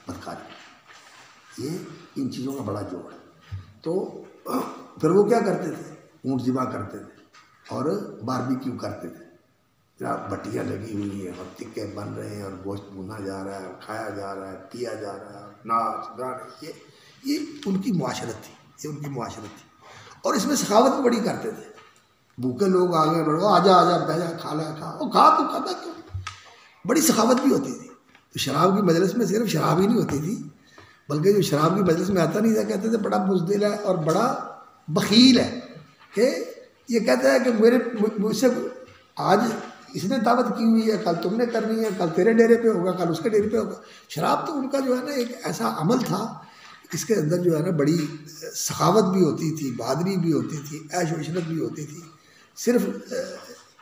بدکاری۔ یہ ان چیزوں کا بڑا جوڑ ہے۔ تو پھر وہ کیا کرتے تھے؟ اونٹ ذبح کرتے تھے اور باربیکیو کرتے تھے، بٹیاں لگی ہوئی ہیں اور تکے بن رہے ہیں اور گوشت بھونا جا رہا ہے اور کھایا جا رہا ہے، پیا جا رہا ہے، ناچ گانے، یہ ان کی معاشرت تھی، یہ ان کی معاشرت تھی۔ اور اس میں سخاوت بھی بڑی کرتے تھے، بھوکے لوگ آگے بڑھو، آجا آجا بھیا کھا لیا، کھا، وہ کھا تو کھاتا کیوں، بڑی سخاوت بھی ہوتی تھی۔ تو شراب کی مجلس میں صرف شراب ہی نہیں ہوتی تھی، بلکہ جو شراب کی مجلس میں آتا نہیں تھا کہتے تھے بڑا بزدل ہے اور بڑا بخیل ہے، کہ یہ کہتا ہے کہ مجھ سے آج اس نے دعوت کی ہوئی ہے، کل تم نے کرنی ہے، کل تیرے ڈیرے پہ ہوگا، کل اس کے ڈیرے پہ ہوگا۔ شراب تو ان کا جو ہے نا ایک ایسا عمل تھا، اس کے اندر جو ہے نا بڑی سخاوت بھی ہوتی تھی، بہادری بھی ہوتی تھی، عیش و عشرت بھی ہوتی تھی۔ صرف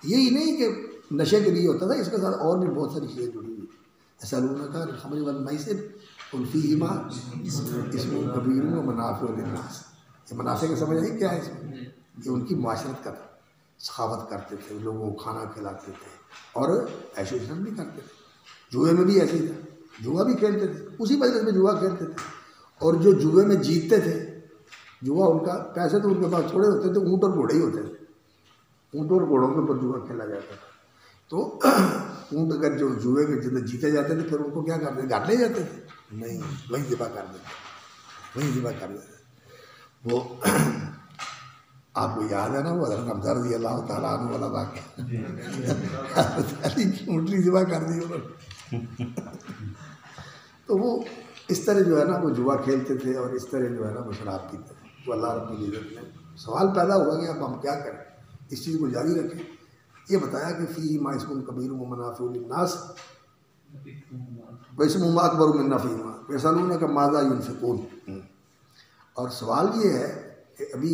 یہی نہیں کہ نشے کے لیے ہوتا تھا، اس کے ساتھ اور بھی بہت ساری چیزیں جڑی ہوئی تھیں۔ یسألونک عن الخمر والمیسر قل فیہما اسم کبیر ومنافع للناس۔ یہ منافع کا سمجھ آئی کیا ہے اس میں؟ یہ ان کی معاشرت کا تھا، سخاوت کرتے تھے، لوگوں کو کھانا کھلاتے تھے اور عیش و عشرت بھی کرتے تھے۔ جوئے میں بھی ایسے ہی تھا، جوا بھی کھیلتے تھے، اسی مجلس میں جوا کھیلتے تھے، اور جو جوئے میں جیتتے تھے، جوا ان کا پیسے تو ان کے پاس تھوڑے ہوتے تھے، اونٹ اور گھوڑے ہی ہوتے تھے، اونٹ اور گھوڑوں کے اوپر جوا کھیلا جاتا تھا۔ تو اونٹ اگر جو جوئے کے جتنے جیتے جاتے تھے پھر ان کو کیا کرتے تھے؟ گھر لے جاتے تھے؟ نہیں، وہیں ذبح کر دیتے، وہیں ذبح کر دیتے۔ وہ آپ کو یاد ہے نا وہ حضرت حمزہ رضی اللہ تعالیٰ عنہ والا واقعہ، حضرت علی کی اونٹنی ذبح کر دی انہوں نے۔ تو وہ اس طرح جو ہے نا وہ جوا کھیلتے تھے اور اس طرح جو ہے نا وہ شراب پیتے تھے۔ تو اللہ رب العزت نے سوال پیدا ہوا کہ اب ہم کیا کریں، اس چیز کو جاری رکھیں۔ یہ بتایا کہ فیہما اسم کبیر ومنافع للناس واسمہما اکبر من نفعہما یسألونک ماذا ینفقون۔ اور سوال یہ ہے کہ ابھی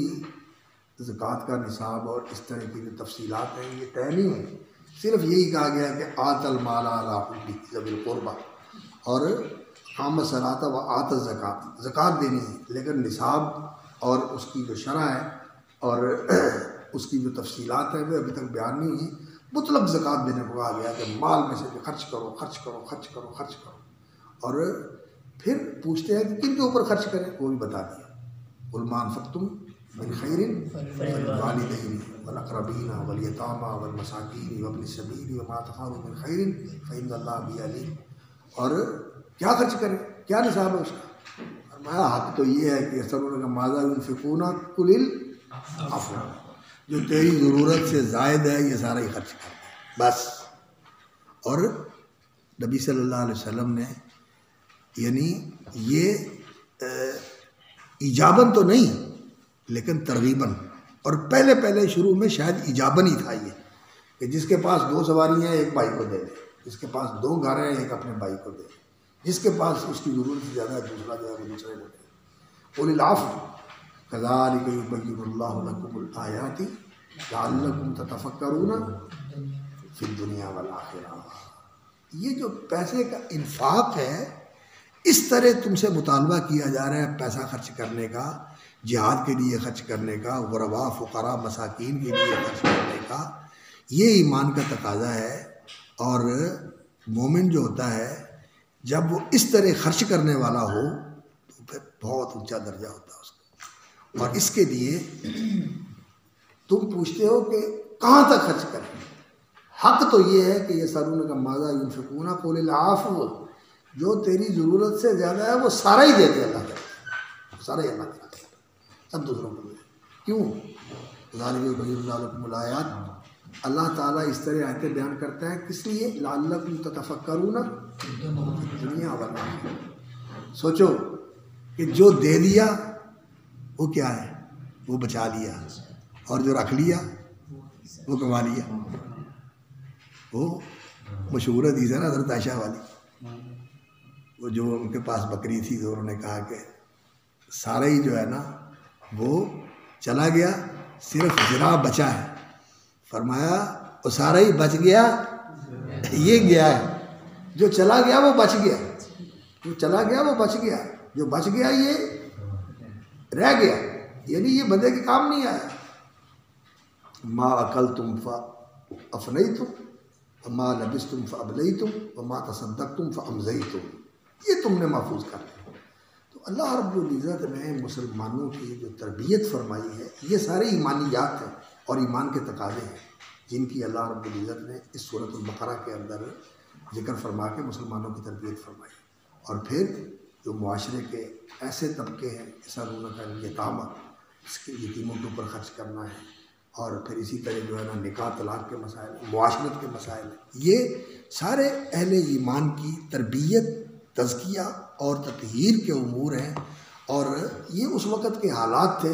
زکوٰۃ کا نصاب اور اس طرح کی جو تفصیلات ہیں یہ طے نہیں ہیں، صرف یہی کہا گیا کہ آت المال علی حبہ ذوی القربہ، اور اقام الصلاۃ و آت الزکوٰۃ، زکوٰۃ دینی ہے، لیکن نصاب اور اس کی جو شرح ہے اور اس کی جو تفصیلات ہیں وہ ابھی تک بیان نہیں ہوئی۔ مطلق زکوٰۃ دینے کو کہا گیا کہ مال میں سے خرچ کرو، خرچ کرو، خرچ کرو، خرچ کرو، اور پھر پوچھتے ہیں کہ کن کے اوپر خرچ کریں، وہ بھی بتا دیا۔ قل ما انفقتم من خیر فللوالدین والاقربین والیتامی والمساکین وابن السبیل وما تفعلوا من خیر فإن اللہ بہ علیم۔ اور کیا خرچ کریں، کیا نصاب ہے اس کا؟ فرمایا حق تو یہ ہے کہ یسألونک ماذا ینفقون قل العفو، جو تیری ضرورت سے زائد ہے یہ سارا ہی خرچ کر دے بس۔ اور نبی صلی اللہ علیہ وسلم نے یعنی یہ ایجاباً تو نہیں لیکن ترغیباً، اور پہلے شروع میں شاید ایجاباً ہی تھا یہ کہ جس کے پاس 2 سواریاں ہیں ایک بھائی کو دے دے، جس کے پاس 2 گھر ہیں ایک اپنے بھائی کو دے، جس کے پاس اس کی ضرورت سے زیادہ ہے دوسرا جو ہے وہ دوسرے کو دے۔ قل العفو کذالک یبین اللہ لکم الآیات لعلکم تتفکرون فی الدنیا والآخرہ۔ یہ جو پیسے کا انفاق ہے اس طرح تم سے مطالبہ کیا جا رہا ہے پیسہ خرچ کرنے کا، جہاد کے لیے خرچ کرنے کا، غرباء فقراء مساکین کے لیے خرچ کرنے کا، یہ ایمان کا تقاضا ہے۔ اور مومن جو ہوتا ہے جب وہ اس طرح خرچ کرنے والا ہو تو پھر بہت اونچا درجہ ہوتا ہے اس کا، اور اس کے لیے تم پوچھتے ہو کہ کہاں تک خرچ کریں. حق تو یہ ہے کہ یہ سارون کا ماذا ينفقون قل العفو، جو تیری ضرورت سے زیادہ ہے وہ سارا ہی دے دے اللہ تعالیٰ، سارا ہی اللہ تعالیٰ، سب دوسروں کو دے. کیوں؟ ذالک یبین اللہ لکم الآیات، اللہ تعالیٰ اس طرح آیتیں بیان کرتا ہے کس لیے؟ لعلکم تتفکرون دنیا والآخرہ. سوچو کہ جو دے دیا وہ کیا ہے؟ وہ بچا لیا، اور جو رکھ لیا وہ کما لیا. وہ مشہور حدیث ہے نا حضرت عائشہ والی، وہ جو ان کے پاس بکری تھی تو انہوں نے کہا کہ سارا ہی جو ہے نا وہ چلا گیا، صرف ذرا بچا ہے. فرمایا وہ سارا ہی بچ گیا، یہ گیا ہے، جو چلا گیا وہ بچ گیا، جو چلا گیا وہ بچ گیا، جو بچ گیا یہ رہ گیا، یعنی یہ بندے کے کام نہیں آیا. ما اکلتم فافنیتم وما لبستم فابلیتم وما تصدقتم فامضیتم، یہ تم نے محفوظ کر لیا. تو اللہ رب العزت نے مسلمانوں کی جو تربیت فرمائی ہے یہ سارے ایمانیات ہیں اور ایمان کے تقاضے ہیں جن کی اللہ رب العزت نے اس سورۃ البقرہ کے اندر ذکر فرما کے مسلمانوں کی تربیت فرمائی. اور پھر جو معاشرے کے ایسے طبقے ہیں یسألونک عن الیتامی، اس کے یتیموں کے اوپر خرچ کرنا ہے، اور پھر اسی طرح جو ہے نا نکاح طلاق کے مسائل، معاشرت کے مسائل، یہ سارے اہل ایمان کی تربیت، تزکیہ اور تطہیر کے امور ہیں. اور یہ اس وقت کے حالات تھے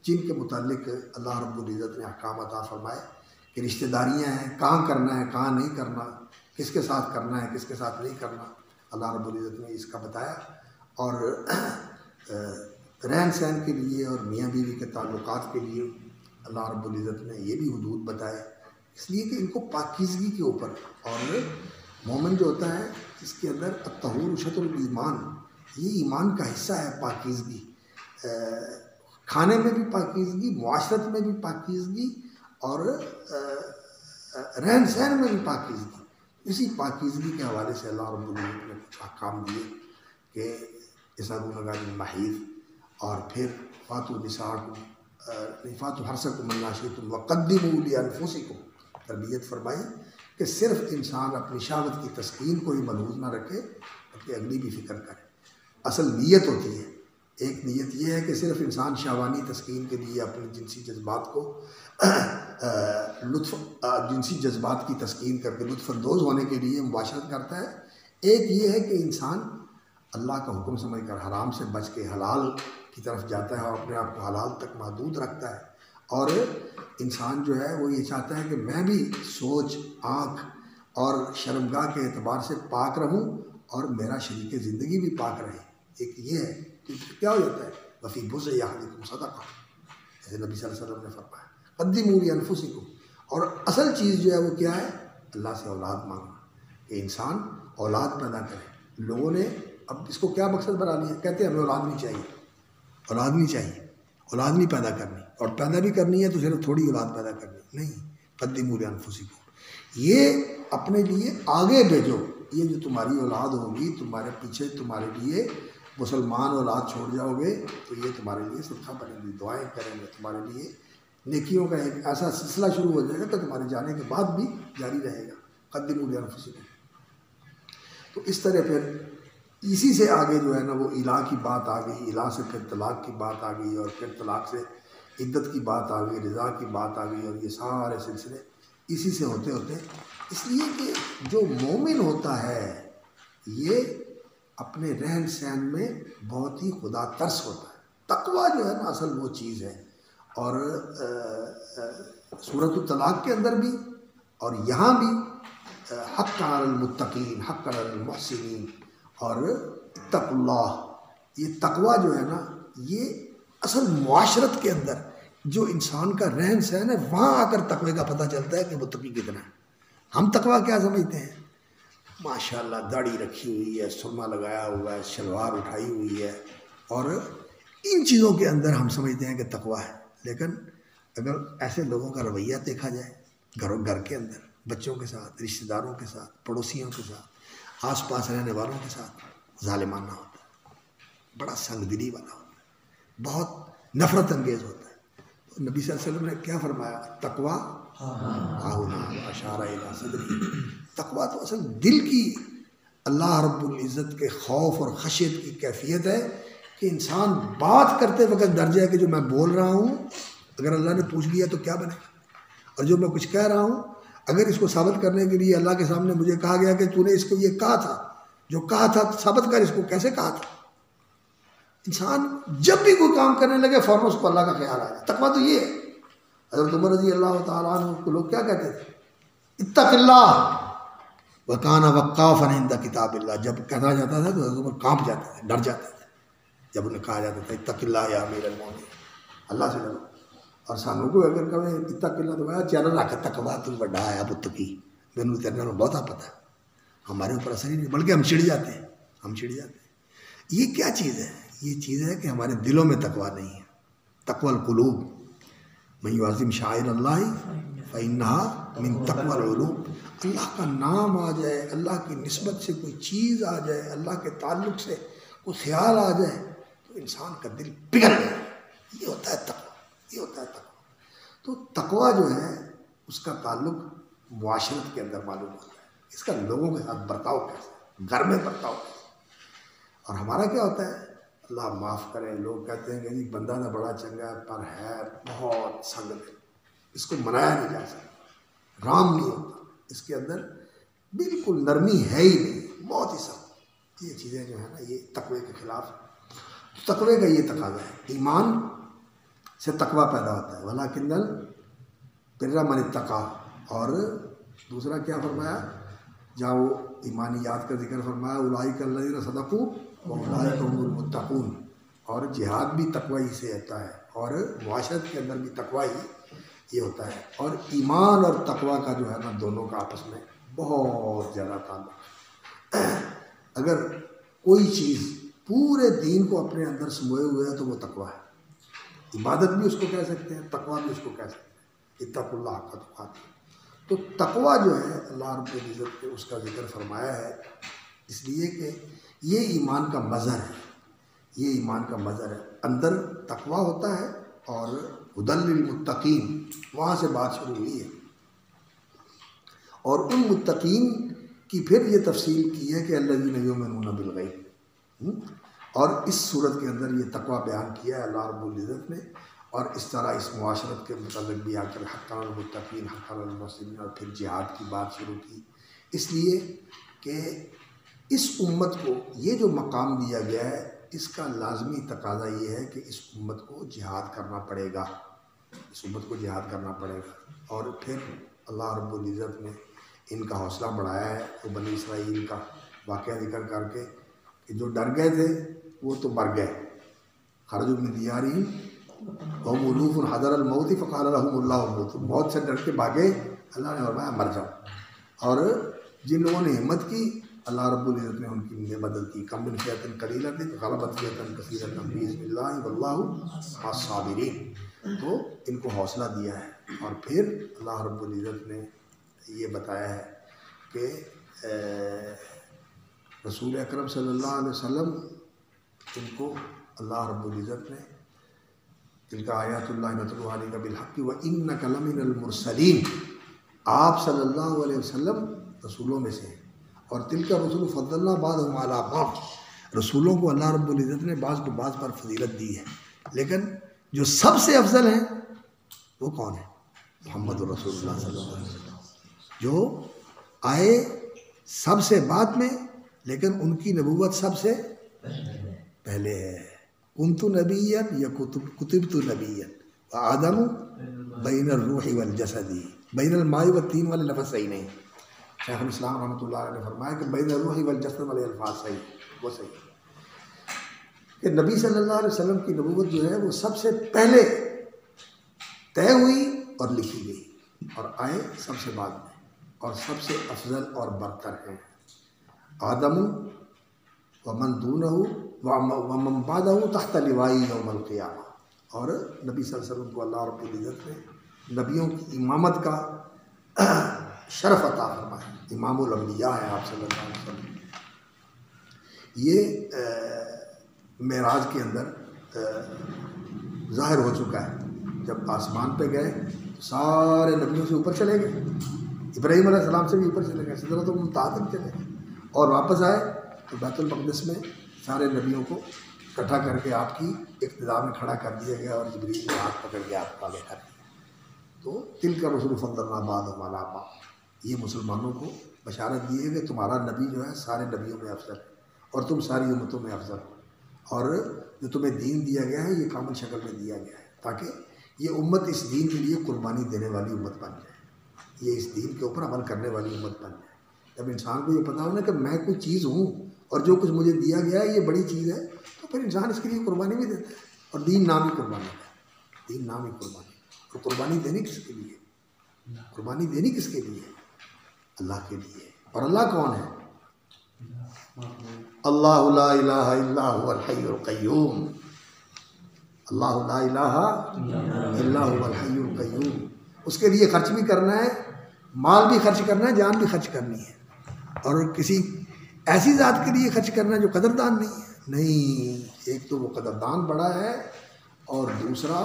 جن کے متعلق اللہ رب العزت نے احکام عطا فرمائے کہ رشتہ داریاں ہیں، کہاں کرنا ہے کہاں نہیں کرنا، کس کے ساتھ کرنا ہے کس کے ساتھ نہیں کرنا، اللہ رب العزت نے اس کا بتایا. اور رہن سہن کے لیے اور میاں بیوی کے تعلقات کے لیے اللہ رب العزت نے یہ بھی حدود بتائے، اس لیے کہ ان کو پاکیزگی کے اوپر. اور مومن جو ہوتا ہے اس کے اندر الطہور شطر الایمان، یہ ایمان کا حصہ ہے پاکیزگی. کھانے میں بھی پاکیزگی، معاشرت میں بھی پاکیزگی، اور رہن سہن میں بھی پاکیزگی. اسی پاکیزگی کے حوالے سے اللہ رب العزت نے کچھ احکام دیے کہ یسألونک عن المحیض، اور پھر فاتوا نساءکم فاتوا حرثکم انا شئتم وقدموا لانفسکم، تربیت فرمائی کہ صرف انسان اپنی شہوت کی تسکین کو ہی ملحوظ نہ رکھے بلکہ اگلی بھی فکر کرے. اصل نیت ہوتی ہے، ایک نیت یہ ہے کہ صرف انسان شہوانی تسکین کے لیے اپنے جنسی جذبات کو جنسی جذبات کی تسکین کر کے لطف اندوز ہونے کے لیے مباشرت کرتا ہے. ایک یہ ہے کہ انسان اللہ کا حکم سمجھ کر حرام سے بچ کے حلال کی طرف جاتا ہے اور اپنے آپ کو حلال تک محدود رکھتا ہے. اور انسان جو ہے وہ یہ چاہتا ہے کہ میں بھی سوچ، آنکھ اور شرمگاہ کے اعتبار سے پاک رہوں اور میرا شریک زندگی بھی پاک رہے. ایک یہ ہے کہ کیا ہو جاتا ہے وفی بضع احدکم صدقہ، جیسے نبی صلی اللہ علیہ وسلم نے فرمایا قدموا لانفسکم. اور اصل چیز جو ہے وہ کیا ہے؟ اللہ سے اولاد مانگنا، کہ انسان اولاد پیدا کرے. لوگوں نے اب اس کو کیا مقصد بنا لیا، کہتے ہیں ہمیں اولاد نہیں چاہیے، اولاد نہیں چاہیے، اولاد نہیں پیدا کرنی، اور پیدا بھی کرنی ہے تو صرف تھوڑی اولاد پیدا کرنی نہیں. قدموا لانفسکم، یہ اپنے لیے آگے بھیجو. یہ جو تمہاری اولاد ہوگی تمہارے پیچھے، تمہارے لیے مسلمان اولاد چھوڑ جاؤ گے تو یہ تمہارے لیے صدقہ بنے گی، دعائیں کریں گے تمہارے لیے، نیکیوں کا ایک ایسا سلسلہ شروع ہو جائے گا کہ تمہارے جانے کے بعد بھی جاری رہے گا. قدموا لانفسکم. تو اس طرح پھر اسی سے آگے جو ہے نا وہ الہ کی بات آ گئی، الہ سے پھر طلاق کی بات آ گئی، اور پھر طلاق سے عدت کی بات آ گئی، رضا کی بات آ گئی، اور یہ سارے سلسلے اسی سے ہوتے ہوتے، اس لیے کہ جو مومن ہوتا ہے یہ اپنے رہن سہن میں بہت ہی خدا ترس ہوتا ہے. تقویٰ جو ہے نا اصل وہ چیز ہے. اور سورۃ الطلاق کے اندر بھی اور یہاں بھی حقا علی المتقین حقا علی المحسنین اور اتقوا اللہ، یہ تقویٰ جو ہے نا یہ اصل معاشرت کے اندر جو انسان کا رہن سہن ہے وہاں آ کر تقوی کا پتہ چلتا ہے کہ متقی کتنا ہے. ہم تقویٰ کیا سمجھتے ہیں؟ ماشاءاللہ داڑھی رکھی ہوئی ہے، سرما لگایا ہوا ہے، شلوار اٹھائی ہوئی ہے، اور ان چیزوں کے اندر ہم سمجھتے ہیں کہ تقویٰ ہے. لیکن اگر ایسے لوگوں کا رویہ دیکھا جائے گھر کے اندر، بچوں کے ساتھ، رشتہ داروں کے ساتھ، پڑوسیوں کے ساتھ، آس پاس رہنے والوں کے ساتھ ظالمانہ ہوتا ہے، بڑا سنگ دلی والا ہوتا ہے، بہت نفرت انگیز ہوتا ہے۔ تو نبی صلی اللہ علیہ وسلم نے کیا فرمایا؟ تقویٰ ہاہنا اشارہ الی صدری۔ تقویٰ تو اصل دل کی اللہ رب العزت کے خوف اور خشیت کی کیفیت ہے کہ انسان بات کرتے وقت ڈر جائے کہ جو میں بول رہا ہوں اگر اللہ نے پوچھ لیا تو کیا بنے گا، اور جو میں کچھ کہہ رہا ہوں اگر اس کو ثابت کرنے کے لیے اللہ کے سامنے مجھے کہا گیا کہ تو نے اس کو یہ کہا تھا، جو کہا تھا ثابت کر، اس کو کیسے کہا تھا۔ انسان جب بھی کوئی کام کرنے لگے فوراً اس کو اللہ کا خیال آ جائے۔ تقویٰ تو یہ ہے۔ حضرت عمر رضی اللہ تعالیٰ عنہ کو لوگ کیا کہتے تھے؟ اتق اللہ وکان وقافا عند کتاب اللہ۔ جب کہا جاتا تھا تو حضرت عمر کانپ جاتے تھے، ڈر جاتے تھے جب انہیں کہا جاتا تھا اتق اللہ یا امیر المومنین، اللہ سے ڈرو۔ اور سانوں کو اگر کہیں اتق اللہ تو میں چیلنج رکھا تقویٰ تو بڑا ہے پتکی، میں تیرے میں بہت پتہ ہے، ہمارے اوپر اثر ہی نہیں، بلکہ ہم چڑ جاتے ہیں، ہم چڑ جاتے ہیں۔ یہ کیا چیز ہے؟ یہ چیز ہے کہ ہمارے دلوں میں تقویٰ نہیں ہے۔ تقویٰ القلوب، من یعظم شعائر اللہ فإنہا من تقویٰ القلوب۔ اللہ کا نام آ جائے، اللہ کی نسبت سے کوئی چیز آ جائے، اللہ کے تعلق سے کوئی خیال آ جائے تو انسان کا دل پگھل جائے۔ یہ ہوتا ہے تقویٰ، یہ ہوتا ہے تقویٰ۔ تو تقویٰ جو ہے اس کا تعلق معاشرت کے اندر معلوم ہوتا ہے، اس کا لوگوں کے ساتھ برتاؤ کیسے، گھر میں برتاؤ کیسے۔ اور ہمارا کیا ہوتا ہے؟ اللہ معاف کرے، لوگ کہتے ہیں کہ جی بندہ تو بڑا چنگا ہے پر ہے بہت سنگ دل، اس کو منایا نہیں جا سکتا، رام نہیں ہوتا، اس کے اندر بالکل نرمی ہے ہی نہیں، بہت ہی سخت۔ یہ چیزیں جو ہے نا یہ تقوی کے خلاف ہے۔ تقوی کا یہ تقاضا ہے، ایمان سے تقوی پیدا ہوتا ہے، ولیکن البر من اتقی۔ اور دوسرا کیا فرمایا جہاں وہ ایمانیات کا ذکر فرمایا، اولئک الذین صدقوا واولئک هم المتقون۔ اور جہاد بھی تقوی ہی سے ہوتا ہے، اور معاشرت کے اندر بھی تقوی ہی یہ ہوتا ہے۔ اور ایمان اور تقوی کا جو ہے نا دونوں کا آپس میں بہت زیادہ تعلق ہے۔ اگر کوئی چیز پورے دین کو اپنے اندر سموئے ہوئے ہے تو وہ تقوی ہے۔ عبادت بھی اس کو کہہ سکتے ہیں، تقوی بھی اس کو کہہ سکتے ہیں، اتقوا اللہ حق تقاته۔ تو تقوی جو ہے اللہ رب العزت نے اس کا ذکر فرمایا ہے اس لیے کہ یہ ایمان کا مظہر ہے، یہ ایمان کا مظہر ہے۔ اندر تقوی ہوتا ہے اور ہدی للمتقین، وہاں سے بات شروع ہوئی ہے۔ اور ان متقین کی پھر یہ تفصیل کی ہے کہ الذین یؤمنون بالغیب، اور اس صورت کے اندر یہ تقوی بیان کیا ہے اللہ رب العزت نے۔ اور اس طرح اس معاشرت کے متعلق بھی آ کر حقا المتقین حقا المحسنین، اور پھر جہاد کی بات شروع کی، اس لیے کہ اس امت کو یہ جو مقام دیا گیا ہے اس کا لازمی تقاضا یہ ہے کہ اس امت کو جہاد کرنا پڑے گا، اس امت کو جہاد کرنا پڑے گا۔ اور پھر اللہ رب العزت نے ان کا حوصلہ بڑھایا ہے، تو بنی اسرائیل کا واقعہ ذکر کر کے کہ جو ڈر گئے تھے وہ تو مر گئے، خرجوا من دیارہم وہم الوف حذر الموت فقال لهم اللہ موتوا، موت سے ڈر کے بھاگے، اللہ نے فرمایا مر جاؤ۔ اور جن لوگوں نے ہمت کی اللہ رب العزت نے ان کی مدد کی، کم من فئۃ قلیلۃ غلبت فئۃ کثیرۃ بإذن اللہ واللہ مع الصابرین۔ تو ان کو حوصلہ دیا ہے، اور پھر اللہ رب العزت نے یہ بتایا ہے کہ رسول اکرم صلی اللہ علیہ وسلم ان کو اللہ رب العزت نے تلک آیات اللہ نتلوہا علیک بالحق وانک لمن المرسلین، آپ صلی اللہ علیہ وسلم رسولوں میں سے ہیں، اور تلک رسول فضلنا بعضهم علی بعض، رسولوں کو اللہ رب العزت نے بعض کو بعض پر فضیلت دی ہے، لیکن جو سب سے افضل ہیں وہ کون ہیں؟ محمد رسول اللہ صلی اللہ علیہ وسلم، جو آئے سب سے بعد میں لیکن ان کی نبوت سب سے پہلے ہے۔ کنت نبیا یا کتبت نبیا وآدم بین الروح والجسد، بین الماء والطین والے لفظ صحیح نہیں، شیخ الاسلام رحمۃ اللہ علیہ نے فرمایا کہ بین الروح والجسد والے الفاظ صحیح، وہ صحیح کہ نبی صلی اللہ علیہ وسلم کی نبوت جو ہے وہ سب سے پہلے طے ہوئی اور لکھی گئی، اور آئے سب سے بعد میں، اور سب سے افضل اور برتر ہیں آدم ومن دونہ ومن بعدہ تحت لوائی یوم القیامہ۔ اور نبی صلی اللہ علیہ وسلم کو اللہ رب العزت نے نبیوں کی امامت کا شرف عطا فرمایا، امام الانبیاء ہیں آپ صلی اللہ علیہ وسلم۔ یہ معراج کے اندر ظاہر ہو چکا ہے. جب آسمان پہ گئے تو سارے نبیوں سے اوپر چلے گئے, ابراہیم علیہ السلام سے بھی اوپر چلے گئے, سدرۃ المنتہا تک چلے گئے, اور واپس آئے تو بیت المقدس میں سارے نبیوں کو اکٹھا کر کے آپ کی اقتداء میں کھڑا کر دیا گیا, اور جبریل نے ہاتھ پکڑ کے آپ کو آگے کر دیا. تو تلک الرسل فضلنا بعضهم علی بعض, یہ مسلمانوں کو بشارت دی ہے کہ تمہارا نبی جو ہے سارے نبیوں میں افضل ہے, اور تم ساری امتوں میں افضل ہو, اور جو تمہیں دین دیا گیا ہے یہ کامل شکل میں دیا گیا ہے تاکہ یہ امت اس دین کے لیے قربانی دینے والی امت بن جائے, یہ اس دین کے اوپر عمل کرنے والی امت بن جائے. جب انسان کو یہ پتا ہو نا کہ میں کوئی چیز ہوں اور جو کچھ مجھے دیا گیا ہے یہ بڑی چیز ہے, تو پھر انسان اس کے لیے قربانی بھی دیتا ہے. اور دین نام ہی قربانی ہے, دین نام ہی قربانی. اور قربانی دینی کس کے لیے؟ قربانی دینی کس کے لیے؟ اللہ کے لیے. اور اللہ کون ہے؟ اللہ لا الہ الا هو الحی القیوم, اللہ لا الہ الا هو الحی القیوم. اس کے لیے خرچ بھی کرنا ہے, مال بھی خرچ کرنا ہے, جان بھی خرچ کرنی ہے, اور کسی ایسی ذات کے لیے خرچ کرنا ہے جو قدردان نہیں ہے. نہیں, ایک تو وہ قدردان بڑا ہے, اور دوسرا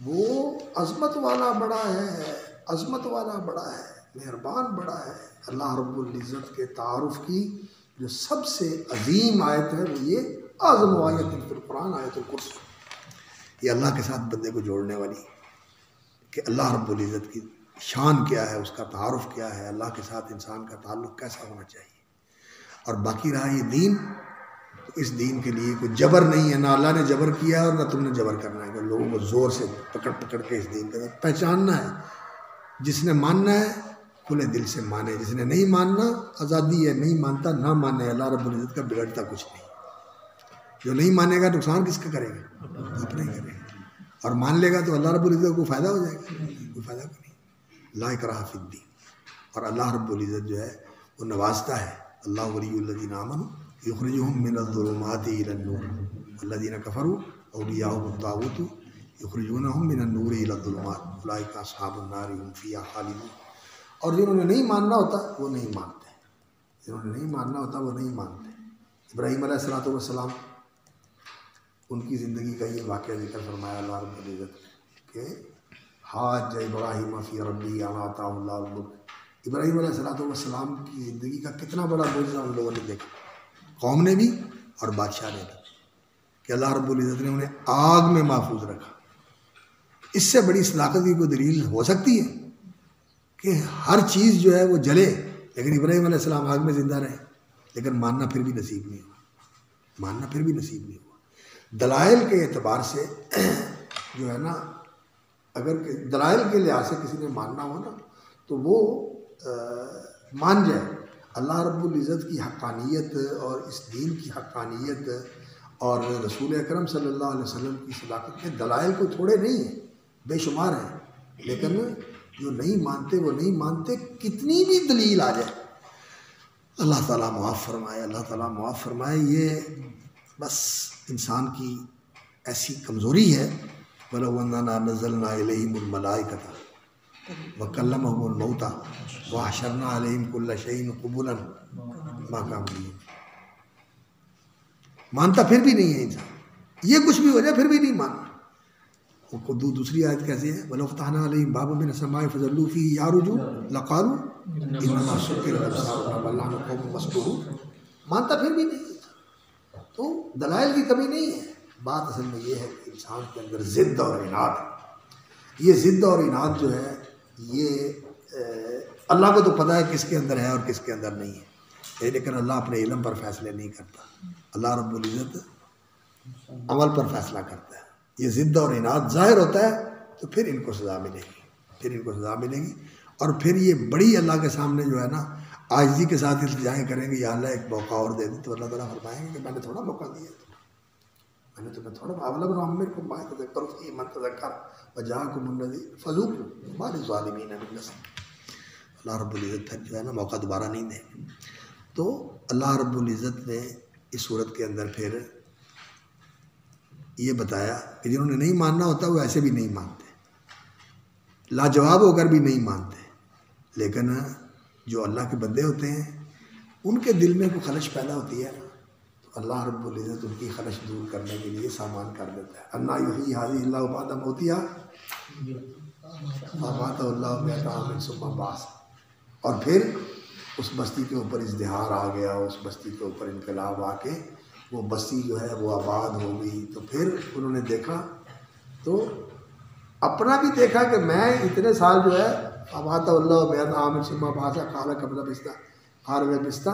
وہ عظمت والا بڑا ہے, عظمت والا بڑا ہے, مہربان بڑا ہے. اللہ رب العزت کے تعارف کی جو سب سے عظیم آیت ہے وہ یہ اعظم آیت فی القرآن آیت الکرسی. یہ اللہ کے ساتھ بندے کو جوڑنے والی کہ اللہ رب العزت کی شان کیا ہے, اس کا تعارف کیا ہے, اللہ کے ساتھ انسان کا تعلق کیسا ہونا چاہیے. اور باقی رہا یہ دین, تو اس دین کے لیے کوئی جبر نہیں ہے, نہ اللہ نے جبر کیا ہے اور نہ تم نے جبر کرنا ہے کہ لوگوں کو زور سے پکڑ پکڑ کے اس دین کے پہچاننا ہے. جس نے ماننا ہے کھلے دل سے مانے, جس نے نہیں ماننا آزادی ہے, نہیں مانتا نہ مانے. اللہ رب العزت کا بگڑتا کچھ نہیں. جو نہیں مانے گا نقصان کس کا کرے گا؟ اپنا ہی کرے گا. اور مان لے گا تو اللہ رب العزت کو فائدہ ہو جائے گا, کوئی فائدہ کو نہیں. لا اکراہ فی الدین. اور اللہ رب العزت جو ہے وہ نوازتا ہے. اللہ ولی الذین آمنوا یخرجہم من الظلمات الی النور والذین کفروا اولیاؤہم الطاغوت یخرجونہم من النور الی الظلمات اولئک اصحاب النار هم فیہا خالدون. اور جنہوں نے نہیں ماننا ہوتا وہ نہیں مانتے, جنہوں نے نہیں ماننا ہوتا وہ نہیں مانتے. ابراہیم علیہ السلام ان کی زندگی کا یہ واقعہ ذکر فرمایا اللہ رب العزت کہ حاج ابراہیم فی ربی ان آتاہ اللہ الملک. ابراہیم علیہ السلام کی زندگی کا کتنا بڑا معجزہ ان لوگوں نے دیکھا, قوم نے بھی اور بادشاہ نے بھی, کہ اللہ رب العزت نے انہیں آگ میں محفوظ رکھا. اس سے بڑی صداقت کی کوئی دلیل ہو سکتی ہے کہ ہر چیز جو ہے وہ جلے, لیکن ابراہیم علیہ السلام آگ میں زندہ رہے, لیکن ماننا پھر بھی نصیب نہیں ہوا, ماننا پھر بھی نصیب نہیں ہوا. دلائل کے اعتبار سے جو ہے نا, اگر دلائل کے لحاظ سے کسی نے ماننا ہو نا تو وہ مان جائے. اللہ رب العزت کی حقانیت اور اس دین کی حقانیت اور رسول اکرم صلی اللہ علیہ وسلم کی صداقت کے دلائل کوئی تھوڑے نہیں ہیں, بے شمار ہیں. لیکن جو نہیں مانتے وہ نہیں مانتے, کتنی بھی دلیل آ جائے. اللہ تعالیٰ معاف فرمائے, اللہ تعالیٰ معاف فرمائے. یہ بس انسان کی ایسی کمزوری ہے. وَلَوْ أَنَّنَا نَزَّلْنَا إِلَيْهِمُ الْمَلَائِكَةَ وَكَلَّمَهُمُ الْمَوْتَى وَحَشَرْنَا عَلَيْهِمْ كُلَّ شَيْءٍ قُبُلًا مَا كَانُوا لِيُؤْمِنُوا. مانتا پھر بھی نہیں ہے انسان, یہ کچھ بھی ہو جائے پھر بھی نہیں ماننا. دوسری آیت کیسے ہے؟ وَلَوْ فَتَحْنَا عَلَيْهِمْ بَابًا مِنَ السَّمَاءِ فَظَلُّوا فِيهِ يَعْرُجُونَ لَقَالُوا إِنَّمَا سُكِّرَتْ أَبْصَارُنَا بَلْ نَحْنُ قَوْمٌ مَسْحُورُونَ. مانتا پھر بھی نہیں. تو دلائل کی کمی نہیں ہے. بات اصل میں یہ ہے کہ انسان کے اندر ضد اور عناد ہے. یہ ضد اور عناد جو ہے یہ اللہ کو تو پتہ ہے کس کے اندر ہے اور کس کے اندر نہیں ہے, لیکن اللہ اپنے علم پر فیصلے نہیں کرتا. اللہ رب العزت عمل پر فیصلہ کرتا ہے. یہ ضد اور عناد ظاہر ہوتا ہے تو پھر ان کو سزا ملے گی, پھر ان کو سزا ملے گی. اور پھر یہ بڑی اللہ کے سامنے جو ہے نا عاجزی کے ساتھ التجائیں کریں گے, یا اللہ ایک موقع اور دے دیں. تو اللہ تعالیٰ فرمائیں گے کہ میں نے تھوڑا موقع دیا, میں نے تمہیں تھوڑا اولم نعمر کو ما تذکروا فیہ من تذکر وجاءکم النذیر فذوقوا ما للظالمین من نصیر. اللہ رب العزت پھر جو ہے نا موقع دوبارہ نہیں دیں. تو اللہ رب العزت نے اس صورت کے اندر پھر یہ بتایا کہ جنہوں نے نہیں ماننا ہوتا وہ ایسے بھی نہیں مانتے, لاجواب ہو کر بھی نہیں مانتے. لیکن جو اللہ کے بندے ہوتے ہیں ان کے دل میں کوئی خلش پیدا ہوتی ہے تو اللہ رب العزت ان کی خلش دور کرنے کے لیے سامان کر دیتا ہے. انا یحیی هذه اللہ بعد موتها فاماتہ اللہ مئۃ عام ثم بعثہ. اور پھر اس بستی کے اوپر ازدہار آ گیا، اس بستی کے اوپر انقلاب آ کے وہ بستی جو ہے وہ آباد ہو گئی. تو پھر انہوں نے دیکھا تو اپنا بھی دیکھا کہ میں اتنے سال جو ہے فاماتہ اللہ مئۃ عام ثم بعثہ قال کم لبثت قال لبثت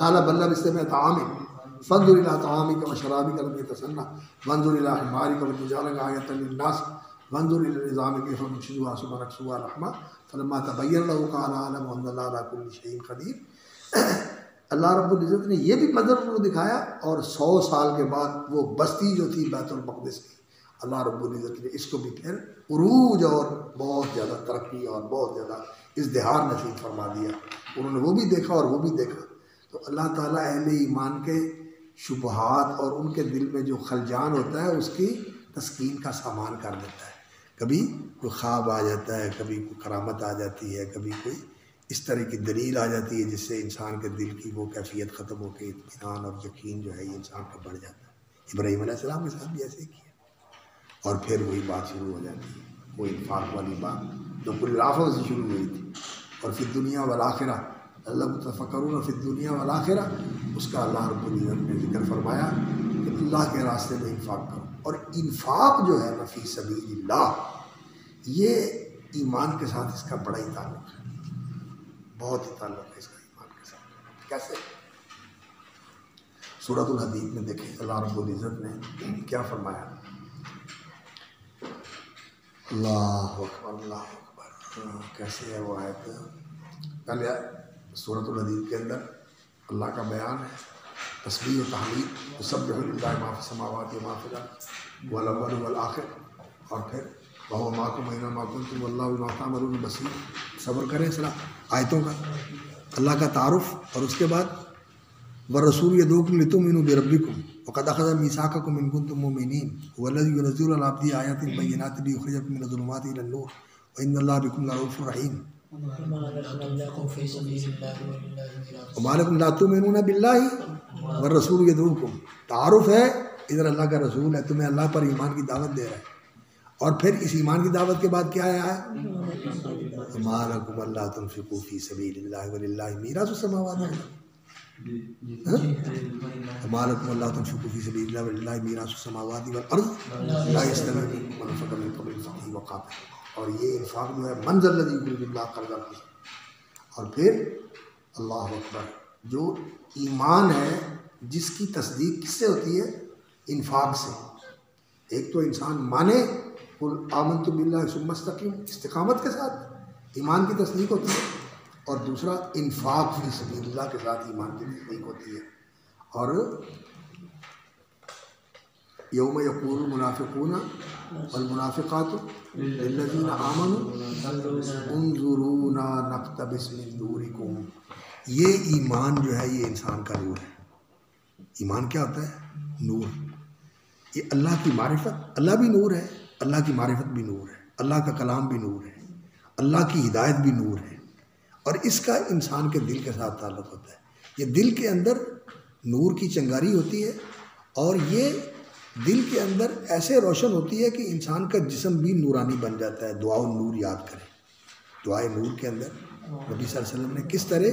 قال بل لبثت مئۃ عام فانظر الى طعامك وشرابك لم يتسنى وانظر الى حمارك ولنجعلك آية للناس وانظر الى العظام كيف ننشزها ثم نكسوها لحما فلما تبين له قال اعلم ان الله على كل شيء قدير. اللہ رب العزت نے یہ بھی منظر کو دکھایا. اور 100 سال کے بعد وہ بستی جو تھی بیت المقدس کی، اللہ رب العزت نے اس کو بھی پھر عروج اور بہت زیادہ ترقی اور بہت زیادہ ازدہار نصیب فرما دیا. انہوں نے وہ بھی دیکھا اور وہ بھی دیکھا. تو اللہ تعالیٰ اہل ایمان کے شبہات اور ان کے دل میں جو خلجان ہوتا ہے اس کی تسکین کا سامان کر دیتا ہے. کبھی کوئی خواب آ جاتا ہے، کبھی کوئی کرامت آ جاتی ہے، کبھی کوئی اس طرح کی دلیل آ جاتی ہے جس سے انسان کے دل کی وہ کیفیت ختم ہو کے اطمینان اور یقین جو ہے یہ انسان کا بڑھ جاتا ہے. ابراہیم علیہ السلام کے ساتھ بھی ایسے ہی کیا. اور پھر وہی بات شروع ہو جاتی ہے، وہ انفاق والی بات جو کل رافع سے شروع ہوئی تھی. اور فی الدنیا والآخرہ اللہ متفکرون فی الدنیا والآخرہ، اس کا اللہ رب العزت نے ذکر فرمایا کہ اللہ کے راستے میں انفاق کرو. اور انفاق جو ہے فی سبیل اللہ، یہ ایمان کے ساتھ اس کا بڑا ہی تعلق ہے، بہت ہی تعلق ہے اس کا ایمان کے ساتھ. کیسے؟ سورۃ الحدید میں دیکھیں اللہ رب العزت نے کیا فرمایا. اللہ اکبر اللہ اکبر. کیسے ہے وہ آیت؟ پہلے سورۃ الحدید کے اندر اللہ کا بیان ہے، تسبیح و تحمید، یسبح للہ ما فی السماوات و ما فی الارض والاول والآخر. اور پھر وہو معکم اینما کنتم واللہ بما تعملون بصیر. صبر کریں ذرا آیتوں کا، اللہ کا تعارف. اور اس کے بعد والرسول یدعوکم لتؤمنوا بربکم وقد اخذ میثاقکم ان کنتم مؤمنین هو الذی ينزل علی عبده آیات بینات لیخرجکم من الظلمات الی النور وان اللہ بکم لرؤوف رحیم. وما لکم لا تؤمنون باللہ والرسول یدعوکم. تعارف ہے ادھر اللہ کا رسول ہے تمہیں اللہ پر ایمان کی دعوت دے رہا ہے. اور پھر اس ایمان کی دعوت کے بعد کیا آیا ہے؟ وما لکم الا تنفقوا فی سبیل اللہ وللہ میراث السماوات والارض. وما لکم الا تنفقوا فی سبیل اللہ وللہ میراث السماوات والارض لا یستوی منکم من انفق من قبل الفتح وقاتل. اور یہ انفاق جو ہے منزل الذی یقرض اللہ قرضا حسنا. اور پھر اللہ اکبر، جو ایمان ہے جس کی تصدیق کس سے ہوتی ہے؟ انفاق سے. ایک تو انسان مانے قل آمنت باللہ ثم استقیم، استقامت کے ساتھ ایمان کی تصدیق ہوتی ہے. اور دوسرا انفاق فی سبیل اللہ کے ساتھ ایمان کی تصدیق ہوتی ہے. اور یوم یقول المنافقون والمنافقات للذین آمنوا انظرونا نقتبس من نورکم. یہ ایمان جو ہے یہ انسان کا نور ہے. ایمان کیا ہوتا ہے؟ نور. یہ اللہ کی معرفت، اللہ بھی نور ہے، اللہ کی معرفت بھی نور ہے، اللہ کا کلام بھی نور ہے، اللہ کی ہدایت بھی نور ہے. اور اس کا انسان کے دل کے ساتھ تعلق ہوتا ہے. یہ دل کے اندر نور کی چنگاری ہوتی ہے اور یہ دل کے اندر ایسے روشن ہوتی ہے کہ انسان کا جسم بھی نورانی بن جاتا ہے. دعا النور یاد کریں. دعائے نور کے اندر نبی صلی اللہ علیہ وسلم نے کس طرح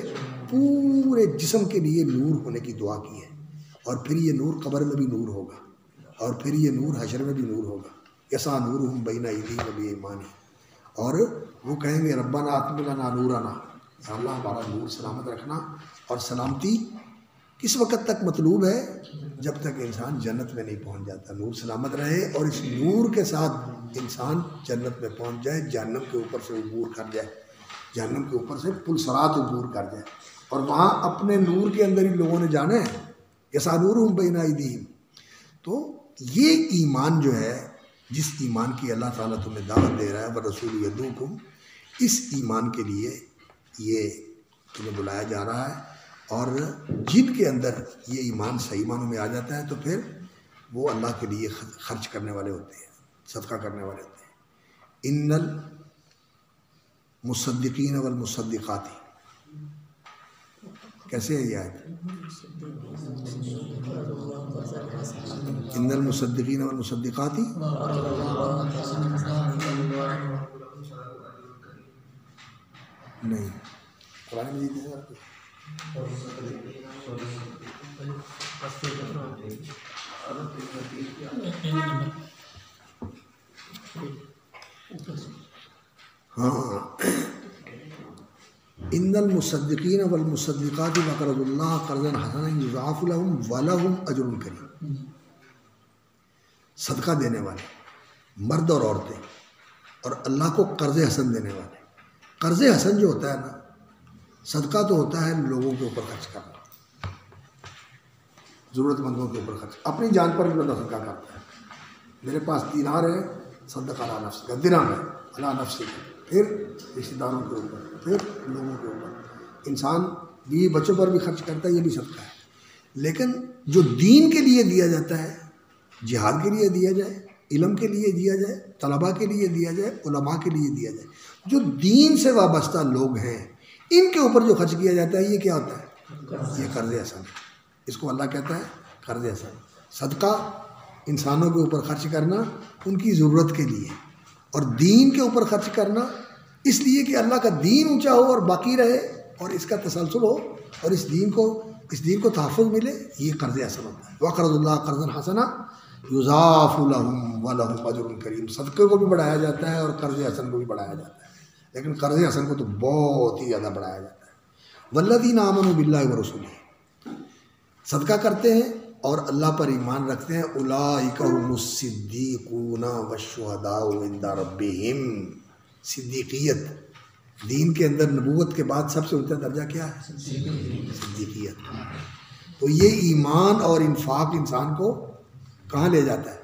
پورے جسم کے لیے نور ہونے کی دعا کی ہے. اور پھر یہ نور قبر میں بھی نور ہوگا، اور پھر یہ نور حشر میں بھی نور ہوگا. یسعی نورہم بین ایدیہم و بایمانہم. اور وہ کہیں گے ربنا اتم لنا نورنا، یا اللہ ہمارا نور سلامت رکھنا. اور سلامتی کس وقت تک مطلوب ہے؟ جب تک انسان جنت میں نہیں پہنچ جاتا. نور سلامت رہے اور اس نور کے ساتھ انسان جنت میں پہنچ جائے، جہنم کے اوپر سے عبور کر جائے، جہنم کے اوپر سے پل صراط عبور کر جائے. اور وہاں اپنے نور کے اندر ہی لوگوں نے جانا ہے. یسعی نورہم بین ایدیہم. تو یہ ایمان جو ہے، جس ایمان کی اللہ تعالیٰ تمہیں دعوت دے رہا ہے والرسول یدعوکم، اس ایمان کے لیے یہ تمہیں بلایا جا رہا ہے. اور جن کے اندر یہ ایمان صحیح معنوں میں آ جاتا ہے تو پھر وہ اللہ کے لیے خرچ کرنے والے ہوتے ہیں، صدقہ کرنے والے ہوتے ہیں. ان المصدقین والمصدقات کیسے ہے یہ آیت؟ ان المصدقین والمصدقات نہیں قرآن مجید ہے ہاں ان المصدقین والمصدقات وقرضوا اللہ قرضا حسنا یضاعف لهم ولهم اجر کریم. صدقہ دینے والے مرد اور عورتیں اور اللہ کو قرض حسن دینے والے. قرض حسن جو ہوتا ہے نا، صدقہ تو ہوتا ہے لوگوں کے اوپر خرچ کرنا، ضرورت مندوں کے اوپر خرچ. اپنی جان پر بھی بندہ صدقہ کرتا ہے. میرے پاس دینار ہے، صدقہ علی نفس کا، درہم ہے علی نفس کا، پھر رشتہ داروں کے اوپر، پھر لوگوں کے اوپر. انسان بیوی بچوں پر بھی خرچ کرتا ہے، یہ بھی صدقہ ہے. لیکن جو دین کے لیے دیا جاتا ہے، جہاد کے لیے دیا جائے، علم کے لیے دیا جائے، طلباء کے لیے دیا جائے، علماء کے لیے دیا جائے، جو دین سے وابستہ لوگ ہیں ان کے اوپر جو خرچ کیا جاتا ہے، یہ کیا ہوتا ہے؟ یہ قرض حسن. اس کو اللہ کہتا ہے قرض حسن. صدقہ انسانوں کے اوپر خرچ کرنا ان کی ضرورت کے لیے، اور دین کے اوپر خرچ کرنا اس لیے کہ اللہ کا دین اونچا ہو اور باقی رہے اور اس کا تسلسل ہو اور اس دین کو تحفظ ملے. یہ قرض حسن ہوتا ہے. وقرضوا اللہ قرضا حسنا یضاعف لهم ولهم اجر کریم. صدقے کو بھی بڑھایا جاتا ہے اور قرض حسن کو بھی بڑھایا جاتا ہے، لیکن قرض حسن کو تو بہت ہی زیادہ بڑھایا جاتا ہے. والذین آمنوا باللہ ورسولہ، صدقہ کرتے ہیں اور اللہ پر ایمان رکھتے ہیں. اولئک هم الصدیقون والشہداء عند ربہم. صدیقیت دین کے اندر نبوت کے بعد سب سے اونچا درجہ کیا ہے؟ صدیقیت. تو یہ ایمان اور انفاق انسان کو کہاں لے جاتا ہے؟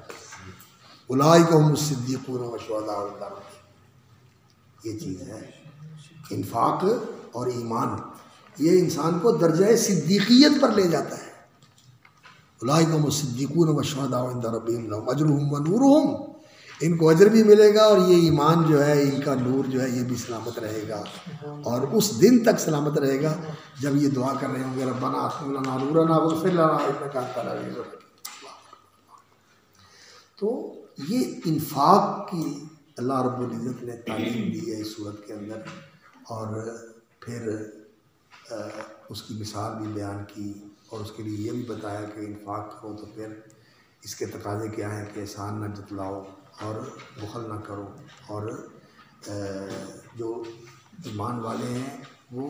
اولئک هم الصدیقون والشہداء عند ربہم. یہ چیز ہے انفاق اور ایمان، یہ انسان کو درجہ صدیقیت پر لے جاتا ہے. اولئک هم الصدیقون والشہداء عند ربہم لهم اجرهم ونورهم. ان کو اجر بھی ملے گا اور یہ ایمان جو ہے، ان کا نور جو ہے، یہ بھی سلامت رہے گا اور اس دن تک سلامت رہے گا جب یہ دعا کر رہے ہوں گے ربنا اتمم لنا نورنا واغفر لنا انک انت العزیز الحکیم. تو یہ انفاق کی اللہ رب العزت نے تعلیم دی ہے اس صورت کے اندر، اور پھر اس کی مثال بھی بیان کی اور اس کے لیے یہ بھی بتایا کہ انفاق کرو تو پھر اس کے تقاضے کیا ہیں کہ احسان نہ جتلاؤ اور بخل نہ کرو. اور جو ایمان والے ہیں وہ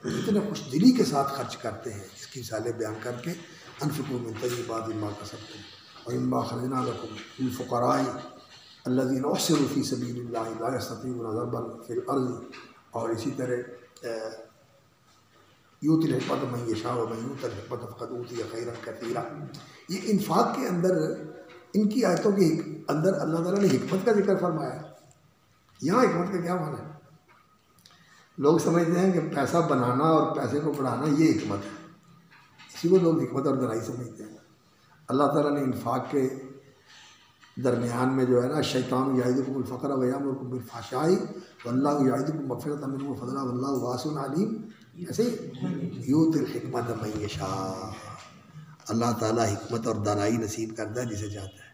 اتنے خوش دلی کے ساتھ خرچ کرتے ہیں. اس کی مثالیں بیان کر کے انفقوا من طیبات ما کسبتم ومما اخرجنا لكم للفقراء الذين احصروا في سبيل الله لا يستطيعون ضربا في الارض. اور اسی طرح یؤتی الحکمت من یشاء ومن یؤت الحکمت فقد اوتی خیرا کثیرا. یہ انفاق کے اندر ان کی آیتوں کے اندر اللہ تعالیٰ نے حکمت کا ذکر فرمایا ہے. یہاں حکمت کا کیا معنی ہے؟ لوگ سمجھتے ہیں کہ پیسہ بنانا اور پیسے کو بڑھانا یہ حکمت ہے، اسی کو لوگ حکمت اور دانائی سمجھتے ہیں. اللہ تعالیٰ نے انفاق کے درمیان میں جو ہے نا، شیطان یعدکم الفقر ویامرکم بالفحشاء واللہ یعدکم مغفرۃ منہ وفضلا واللہ واسع علیم. ایسے یؤتی الحکمت من یشاء، اللہ تعالیٰ حکمت اور دانائی نصیب کرتا ہے جسے چاہتا ہے.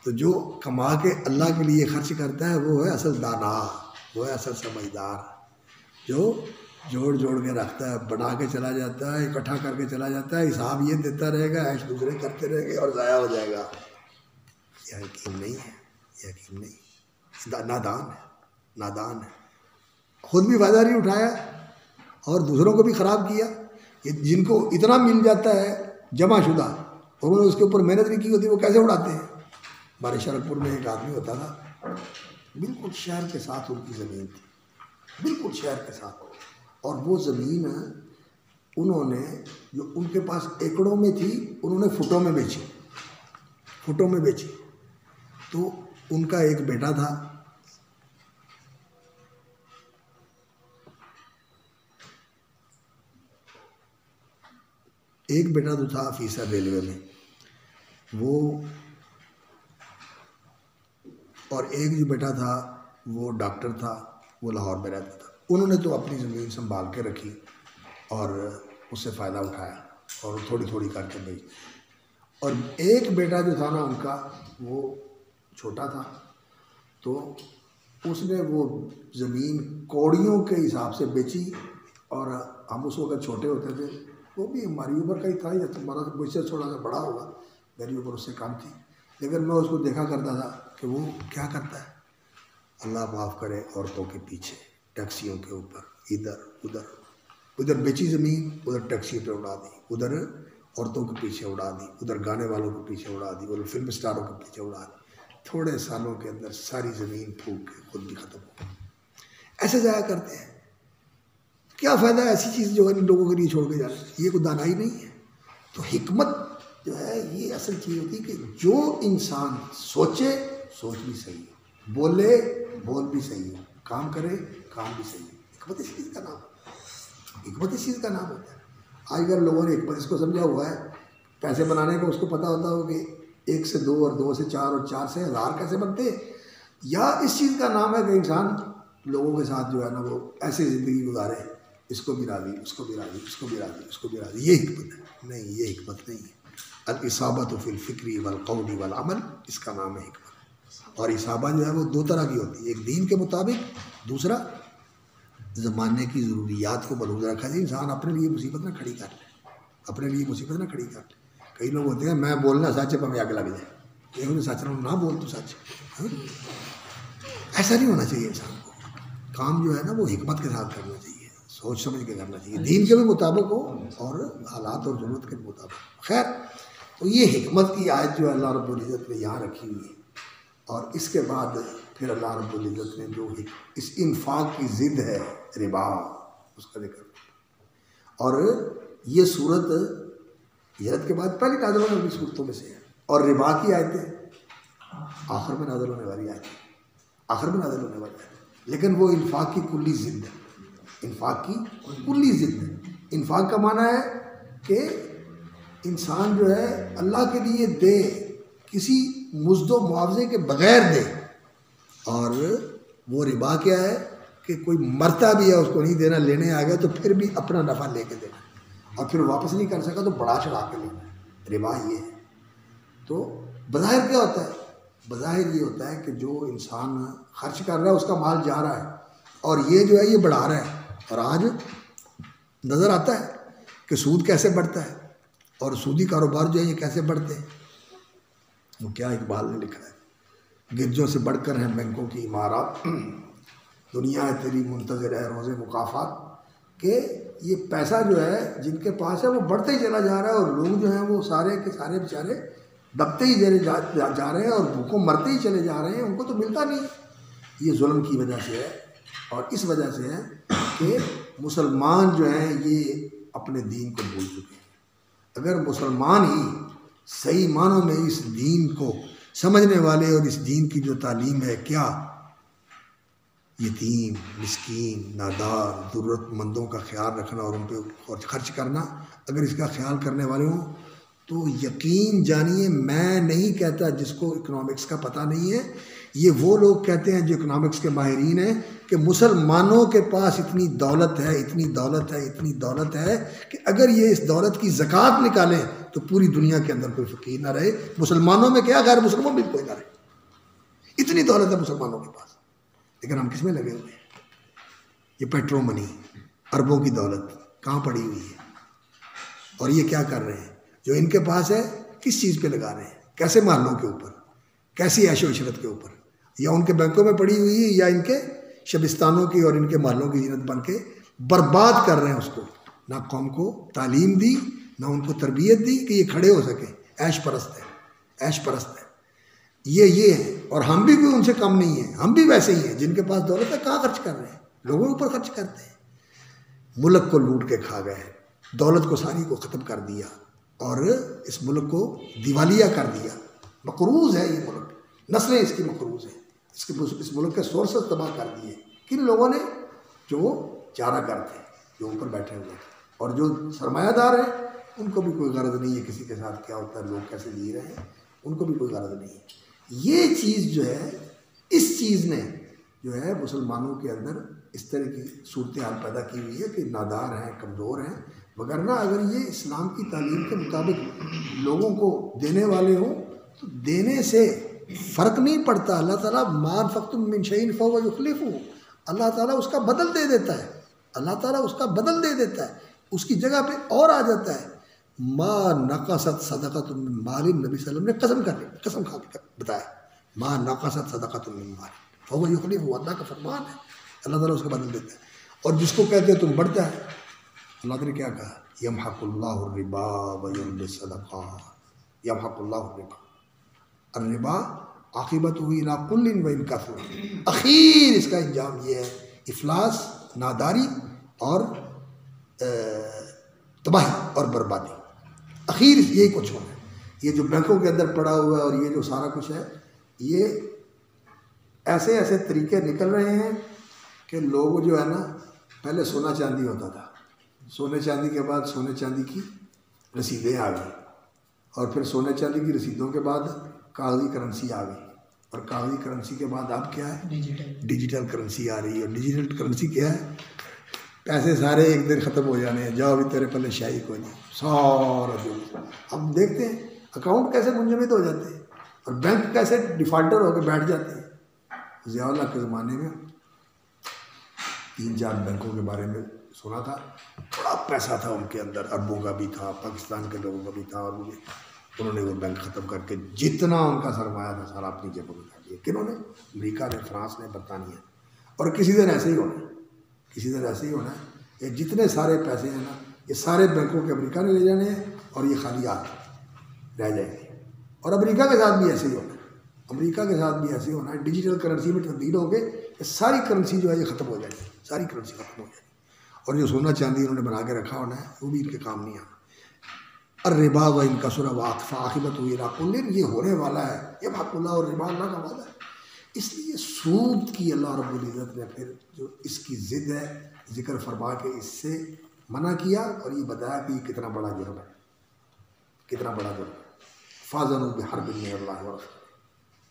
تو جو کما کے اللہ کے لیے خرچ کرتا ہے وہ ہے اصل دانا، وہ ہے اصل سمجھدار. جو جوڑ کے رکھتا ہے، بنا کے چلا جاتا ہے، اکٹھا کر کے چلا جاتا ہے، حساب یہ دیتا رہے گا، عیش دوسرے کرتے رہیں گے اور ضائع ہو جائے گا. یہ حکیم نہیں ہے، یہ حکیم نہیں، نادان ہے. خود بھی فائدہ نہیں اٹھایا اور دوسروں کو بھی خراب کیا. یہ جن کو اتنا مل جاتا ہے جمع شدہ، انہوں نے اس کے اوپر محنت نہیں کی ہوتی، وہ کیسے اڑاتے ہیں؟ ہمارے شرکپور میں ایک آدمی ہوتا تھا، بالکل شہر کے ساتھ ان کی زمین تھی، بالکل شہر کے ساتھ. اور وہ زمین انہوں نے جو ان کے پاس ایکڑوں میں تھی، انہوں نے فٹوں میں بیچی. تو ان کا ایک بیٹا تھا، تو تھا آفیسر ریلوے میں، وہ، اور ایک جو بیٹا تھا وہ ڈاکٹر تھا، وہ لاہور میں رہتا تھا. انہوں نے تو اپنی زمین سنبھال کے رکھی اور اس سے فائدہ اٹھایا اور تھوڑی تھوڑی کر کے بیچ. اور ایک بیٹا جو تھا نا ان کا وہ چھوٹا تھا، تو اس نے وہ زمین کوڑیوں کے حساب سے بیچی. اور ہم اس وقت چھوٹے ہوتے تھے، وہ بھی ہماری عمر کا ہی تھا یا تمہارا مجھ سے تھوڑا سا بڑا ہوگا، میری عمر اس سے کم تھی. لیکن میں اس کو دیکھا کرتا تھا کہ وہ کیا کرتا ہے، اللہ معاف کرے، عورتوں کے پیچھے، ٹیکسیوں کے اوپر، ادھر بیچی زمین، ادھر ٹیکسی پہ اڑا دی، ادھر عورتوں کے پیچھے اڑا دی، ادھر گانے والوں کے پیچھے اڑا دی، ادھر فلم اسٹاروں کے پیچھے اڑا دی. تھوڑے سالوں کے اندر ساری زمین پھونک کے خود بھی ختم ہو گئی. ایسے ضائع کرتے ہیں. کیا فائدہ ہے ایسی چیز جو ہے ان لوگوں کے لیے چھوڑ کے جانا؟ یہ کوئی دانائی نہیں ہے. تو حکمت جو ہے یہ اصل چیز ہوتی ہے کہ جو انسان سوچے، سوچ بھی صحیح ہو، بولے، بول بھی صحیح ہو، کام کرے، کام بھی صحیح ہو. حکمت اس چیز کا نام ہے، حکمت اس چیز کا نام ہوتا ہے. آج کل لوگوں نے حکمت اس کو سمجھا ہوا ہے، پیسے بنانے کا اس کو پتہ ہوتا ہو کہ 1 سے 2 اور 2 سے 4 اور 4 سے 1000 کیسے بنتے ہیں. یا اس چیز کا نام ہے کہ انسان لوگوں کے ساتھ جو ہے نا وہ ایسی زندگی گزارے، اس کو بھی راضی، اس کو بھی راضی، اس کو بھی راضی، اس کو بھی راضی. یہ حکمت ہے؟ نہیں، یہ حکمت نہیں ہے. الاصابۃ فی الفکر والقول والعمل، اس کا نام ہے حکمت. اور اصابہ جو ہے وہ 2 طرح کی ہوتی ہے، ایک دین کے مطابق، دوسرا زمانے کی ضروریات کو ملحوظ رکھا جائے. انسان اپنے لیے مصیبت نہ کھڑی کر لے، اپنے لیے مصیبت نہ کھڑی کر لے. کئی لوگ ہوتے ہیں میں بولنا سچ ہے پر میں آگ لگ جائے، یہ انہیں سچ رہا ہوں، نہ بول تو سچ. ایسا نہیں ہونا چاہیے. انسان کو کام جو ہے نا وہ حکمت کے ساتھ کرنا چاہیے، سوچ سمجھ کے کرنا چاہیے، دین کے بھی مطابق ہو اور حالات اور ضرورت کے مطابق. خیر، تو یہ حکمت کی آیت جو اللہ رب العزت نے یہاں رکھی ہوئی ہے. اور اس کے بعد پھر اللہ رب العزت نے جو اس انفاق کی ضد ہے ربا، اس کا ذکر. اور یہ صورت ہجرت کے بعد پہلی نازل ہونے والی صورتوں میں سے ہے. اور ربا کی آیتیں آخر میں نازل ہونے والی آیتیں، آخر میں نازل ہونے والی آیتیں. لیکن وہ انفاق کی کلی ضد ہے، انفاق کی کلی ضد ہے. انفاق کا معنی ہے کہ انسان جو ہے اللہ کے لیے دے، کسی مزد و معاوضے کے بغیر دے. اور وہ ربا کیا ہے کہ کوئی مرتا بھی ہے اس کو نہیں دینا، لینے آ گیا تو پھر بھی اپنا نفع لے کے دینا، اور پھر واپس نہیں کر سکا تو بڑا چڑھا کے لینا. ربا یہ ہے. تو بظاہر کیا ہوتا ہے؟ بظاہر یہ ہوتا ہے کہ جو انسان خرچ کر رہا ہے اس کا مال جا رہا ہے، اور یہ جو ہے یہ بڑھا رہا ہے. اور آج نظر آتا ہے کہ سود کیسے بڑھتا ہے اور سودی کاروبار جو ہے یہ کیسے بڑھتے ہیں. وہ کیا اقبال نے لکھا ہے، گرجوں سے بڑھ کر ہیں بینکوں کی عمارات، دنیا ہے تیری منتظر ہے روز مکافات. کہ یہ پیسہ جو ہے جن کے پاس ہے وہ بڑھتے ہی چلا جا رہا ہے، اور لوگ جو ہیں وہ سارے کے سارے بیچارے دبتے ہی جا رہے ہیں اور بھوکوں مرتے ہی چلے جا رہے ہیں، ان کو تو ملتا نہیں. یہ ظلم کی وجہ سے ہے، اور اس وجہ سے ہے کہ مسلمان جو ہیں یہ اپنے دین کو بھول چکے ہیں. اگر مسلمان ہی صحیح معنوں میں اس دین کو سمجھنے والے، اور اس دین کی جو تعلیم ہے کیا یتیم، مسکین، نادار، ضرورت مندوں کا خیال رکھنا اور ان پہ خرچ کرنا، اگر اس کا خیال کرنے والے ہوں تو یقین جانیے، میں نہیں کہتا جس کو اکنامکس کا پتہ نہیں ہے، یہ وہ لوگ کہتے ہیں جو اکنامکس کے ماہرین ہیں کہ مسلمانوں کے پاس اتنی دولت ہے، اتنی دولت ہے، اتنی دولت ہے کہ اگر یہ اس دولت کی زکوٰۃ نکالیں تو پوری دنیا کے اندر کوئی فقیر نہ رہے. مسلمانوں میں کیا، غیر مسلمانوں میں کوئی نہ رہے. اتنی دولت ہے مسلمانوں کے پاس. لیکن ہم کس میں لگے ہوئے ہیں؟ یہ پیٹرو منی، اربوں کی دولت کہاں پڑی ہوئی ہے؟ اور یہ کیا کر رہے ہیں جو ان کے پاس ہے؟ کس چیز پہ لگا رہے ہیں؟ کیسے محلوں کے اوپر، کیسی عیش و عشرت کے اوپر، یا ان کے بینکوں میں پڑی ہوئی ہے، یا ان کے شبستانوں کی اور ان کے محلوں کی زینت بن کے برباد کر رہے ہیں اس کو. نہ قوم کو تعلیم دی، نہ ان کو تربیت دی کہ یہ کھڑے ہو سکیں. عیش پرست ہے، عیش پرست ہے. یہ ہے. اور ہم بھی کوئی ان سے کم نہیں ہیں، ہم بھی ویسے ہی ہیں. جن کے پاس دولت ہے کہاں خرچ کر رہے ہیں؟ لوگوں کے اوپر خرچ کرتے ہیں. ملک کو لوٹ کے کھا گئے، دولت کو ساری کو ختم کر دیا، اور اس ملک کو دیوالیہ کر دیا. مقروض ہے یہ ملک، نسلیں اس کی مقروض ہیں. اس ملک کے سورسز تباہ کر دیے. کن لوگوں نے؟ جو چارہ گر تھے، جو اوپر بیٹھے ہوئے تھے. اور جو سرمایہ دار ہیں ان کو بھی کوئی غرض نہیں ہے کسی کے ساتھ کیا ہوتا ہے، لوگ کیسے جی رہے ہیں، ان کو بھی کوئی غرض نہیں ہے. یہ چیز جو ہے، اس چیز نے جو ہے مسلمانوں کے اندر اس طرح کی صورتحال پیدا کی ہوئی ہے کہ نادار ہیں، کمزور ہیں، وگرنہ اگر یہ اسلام کی تعلیم کے مطابق لوگوں کو دینے والے ہوں تو دینے سے فرق نہیں پڑتا. اللہ تعالیٰ ما انفقتم من شیء فهو یخلفہ، اللہ تعالیٰ اس کا بدل دے دیتا ہے، اللہ تعالیٰ اس کا بدل دے دیتا ہے، اس کی جگہ پہ اور آ جاتا ہے. ما نقصت صدقۃ من مال، نبی صلی اللہ علیہ وسلم نے قسم کھا کے بتایا، ما نقصت صدقۃ من مال فهو یخلفہ، اللہ کا فرمان ہے، اللہ تعالیٰ اس کا بدل دیتا ہے. اور جس کو کہتے تم بڑھتا ہے، اللہ تعالیٰ نے کیا کہا، یمحق اللہ الربا ویربی الصدقات، یمحق اللہ الربا، الربا عاقبتہ الی کل وان کثر، اخیر اس کا انجام یہ ہے افلاس، ناداری اور تباہی اور بربادی، اخیر یہی کچھ ہونا ہے. یہ جو بینکوں کے اندر پڑا ہوا ہے اور یہ جو سارا کچھ ہے، یہ ایسے ایسے طریقے نکل رہے ہیں کہ لوگ جو ہے نا، پہلے سونا چاندی ہوتا تھا، سونے چاندی کے بعد سونے چاندی کی رسیدیں آ گئی، اور پھر سونے چاندی کی رسیدوں کے بعد کاغذی کرنسی آ گئی، اور کاغذی کرنسی کے بعد اب کیا ہے، ڈیجیٹل کرنسی آ رہی ہے. ڈیجیٹل کرنسی کیا ہے، پیسے سارے ایک دن ختم ہو جانے ہیں، جاؤ بھی تیرے پلے شاہی کوئی نہیں، سارا جو ہم دیکھتے ہیں اکاؤنٹ کیسے منجمد ہو جاتے ہیں اور بینک کیسے ڈیفالٹر ہو کے بیٹھ جاتے ہیں. ضیاء اللہ کے زمانے میں 3-4 بینکوں کے بارے میں سنا تھا، بڑا پیسہ تھا ان کے اندر، اربوں کا بھی تھا، پاکستان کے لوگوں کا بھی تھا، اور انہوں نے وہ بینک ختم کر کے جتنا ان کا سرمایہ تھا سارا اپنی جیبوں میں ڈال دیا. کنہوں نے؟ امریکہ نے، فرانس نے، برطانیہ. اور کسی دن ایسے ہی ہونا ہے، کسی دن ایسے ہی ہونا ہے. یہ جتنے سارے پیسے ہیں نا، یہ سارے بینکوں کے امریکہ نے لے جانے ہیں اور یہ خالی ہاتھ رہ جائیں گے. اور امریکہ کے ساتھ بھی ایسے ہی ہونا ہے، امریکہ کے ساتھ بھی ایسے ہی ہونا ہے. ڈیجیٹل کرنسی میں تبدیل ہو گئے، یہ ساری کرنسی جو ہے یہ ختم ہو جائے گی، ساری کرنسی ختم ہو جائے گی. اور جو سونا چاندی انہوں نے بنا کے رکھا ہونا ہے وہ بھی ان کے کام نہیں آنا. الربا وان کثر فعاقبتہ الی کل، یہ ہونے والا ہے، یہ حق اللہ اور ربا اللہ کا وعدہ ہے. اس لیے سود کی اللہ رب العزت نے پھر جو اس کی ضد ہے ذکر فرما کے اس سے منع کیا، اور یہ بتایا کہ یہ کتنا بڑا جرم ہے، کتنا بڑا جرم ہے. فاذنوا بحرب من اللہ ورسولہ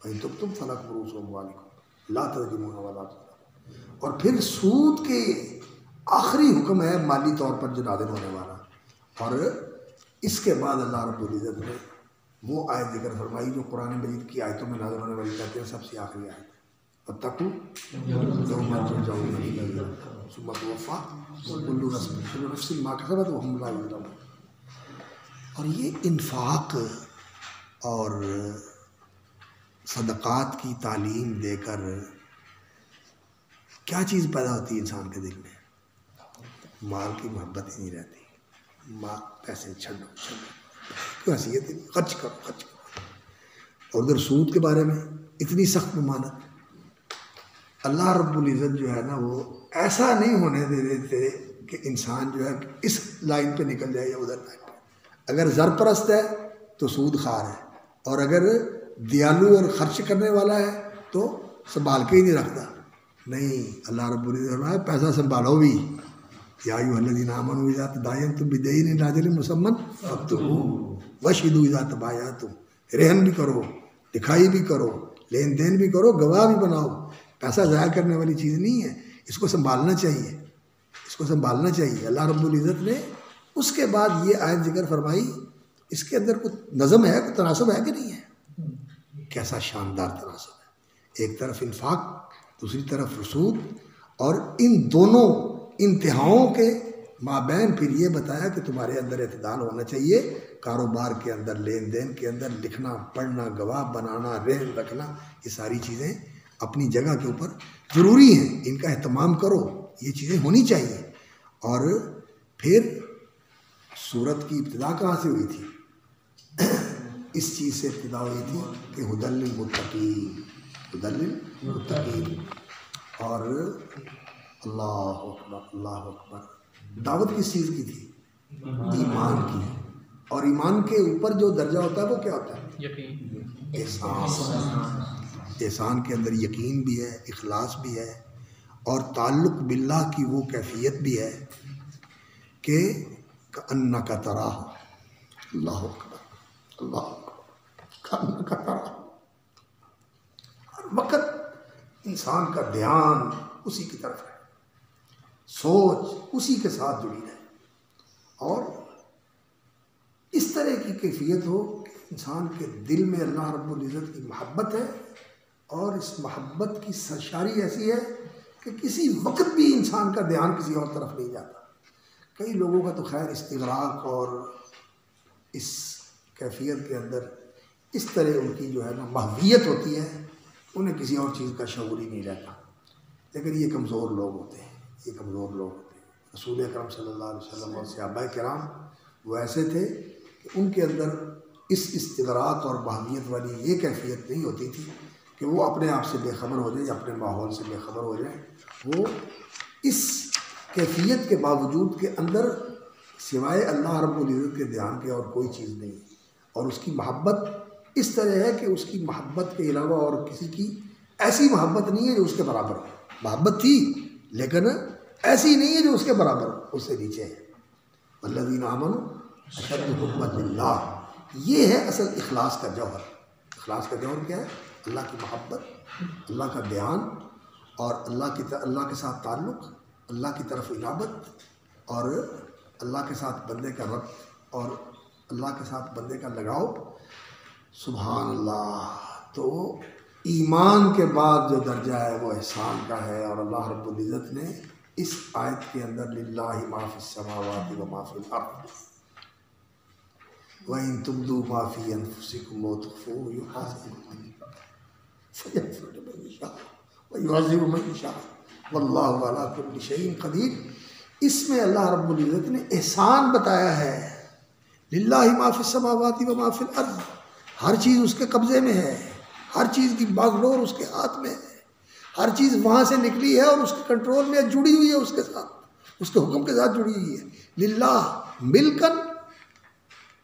وان تبتم فلکم رؤوس اموالکم لا تظلمون ولا تظلمون. اور پھر سود کے آخری حکم ہے مالی طور پر جو نازل ہونے والا، اور اس کے بعد اللہ رب العزت نے وہ آیت ذکر فرمائی جو قرآن مجید کی آیتوں میں نازل ہونے والی کہتے ہیں سب سے آخری آیت، واتقوا یوما ترجعون الی اللہ ثم توفی کل نفس ما کسبت وهم لا یظلمون. اور یہ انفاق اور صدقات کی تعلیم دے کر کیا چیز پیدا ہوتی ہے انسان کے دل میں؟ مال کی محبت ہی نہیں رہتی، پیسے چھڑو کوئی حیثیت نہیں، خرچ کرو خرچ کرو. اور ادھر سود کے بارے میں اتنی سخت ممانعت. اللہ رب العزت جو ہے نا وہ ایسا نہیں ہونے دے دیتے کہ انسان جو ہے اس لائن پہ نکل جائے یا ادھر لائن پہ. اگر زر پرست ہے تو سود خوار ہے، اور اگر دیالو اور خرچ کرنے والا ہے تو سنبھال کے ہی نہیں رکھتا. نہیں، اللہ رب العزت پیسہ سنبھالو بھی. یا ایھا الذین آمنوا اذا تداینتم بدین الی اجل مسمى فاکتبوہ واشہدوا اذا تبایعتم. رہن بھی کرو، لکھائی بھی کرو، لین دین بھی کرو، گواہ بھی بناؤ. پیسہ ضائع کرنے والی چیز نہیں ہے، اس کو سنبھالنا چاہیے، اس کو سنبھالنا چاہیے. اللہ رب العزت نے اس کے بعد یہ آیت ذکر فرمائی، اس کے اندر کوئی نظم ہے، کوئی تناسب ہے کہ نہیں ہے؟ کیسا شاندار تناسب ہے. ایک طرف انفاق، دوسری طرف رسود، اور ان دونوں انتہاؤں کے مابین پھر یہ بتایا کہ تمہارے اندر اعتدال ہونا چاہیے. کاروبار کے اندر، لین دین کے اندر، لکھنا پڑھنا، گواہ بنانا، رہن رکھنا، یہ ساری چیزیں اپنی جگہ کے اوپر ضروری ہیں، ان کا اہتمام کرو، یہ چیزیں ہونی چاہیے. اور پھر سورت کی ابتدا کہاں سے ہوئی تھی؟ اس چیز سے ابتدا ہوئی تھی کہ ھدی للمتقین، ھدی للمتقین. اور اللہ اکبر، اللہ اکبر. دعوت کس چیز کی تھی؟ ایمان کی. اور ایمان کے اوپر جو درجہ ہوتا ہے وہ کیا ہوتا ہے؟ یقین. احسان. احسان کے اندر یقین بھی ہے، اخلاص بھی ہے، اور تعلق باللہ کی وہ کیفیت بھی ہے کہ کأنک تراہ. اللہ اکبر، اللہ اکبر. کأنک تراہ. ہر وقت انسان کا دھیان اسی کی طرف ہے، سوچ اسی کے ساتھ جڑی ہے. اور اس طرح کی کیفیت ہو کہ انسان کے دل میں اللہ رب العزت کی محبت ہے، اور اس محبت کی سرشاری ایسی ہے کہ کسی وقت بھی انسان کا دھیان کسی اور طرف نہیں جاتا۔ کئی لوگوں کا تو خیر استغراق اور اس کیفیت کے اندر اس طرح ان کی جو ہے نا محویت ہوتی ہے، انہیں کسی اور چیز کا شعور ہی نہیں رہتا۔ لیکن یہ کمزور لوگ ہوتے ہیں، یہ کمزور لوگ ہوتے ہیں۔ رسول اکرم صلی اللہ علیہ وسلم اور صحابہ کرام وہ ایسے تھے کہ ان کے اندر اس استغراق اور محویت والی یہ کیفیت نہیں ہوتی تھی کہ وہ اپنے آپ سے بے خبر ہو جائیں یا اپنے ماحول سے بے خبر ہو جائیں۔ وہ اس کیفیت کے باوجود کے اندر سوائے اللہ رب العزت کے دھیان کے اور کوئی چیز نہیں ہے، اور اس کی محبت اس طرح ہے کہ اس کی محبت کے علاوہ اور کسی کی ایسی محبت نہیں ہے جو اس کے برابر ہو۔ محبت تھی لیکن ایسی نہیں ہے جو اس کے برابر ہو، اس سے نیچے ہے۔ والذین آمنوا اشد حبا للہ، یہ ہے اصل اخلاص کا جوہر۔ اخلاص کا جوہر کیا ہے؟ اللہ کی محبت، اللہ کا دھیان، اور اللہ کے ساتھ تعلق، اللہ کی طرف انابت، اور اللہ کے ساتھ بندے کا ربط، اور اللہ کے ساتھ بندے کا لگاؤ۔ سبحان اللہ۔ تو ایمان کے بعد جو درجہ ہے وہ احسان کا ہے، اور اللہ رب العزت نے اس آیت کے اندر للہ ما فی السماوات و ما فی الارض وَإِن تُبْدُوا مَا فِي أَنفُسِكُمْ وَتُخْفُوهُ يُحَاسِبْكُم فَيَغْفِرُ لِمَن يَشَاءُ وَيُعَذِّبُ مَن يَشَاءُ وَاللَّهُ عَلَىٰ كُلِّ شَيْءٍ قدیر۔ اس میں اللہ رب العزت نے احسان بتایا ہے۔ للہ ما فی السماوات و ما فی الارض، ہر چیز اس کے قبضے میں ہے، ہر چیز کی باگڈور اس کے ہاتھ میں ہے، ہر چیز وہاں سے نکلی ہے اور اس کے کنٹرول میں جڑی ہوئی ہے، اس کے ساتھ، اس کے حکم کے ساتھ جڑی ہوئی ہے۔ للہ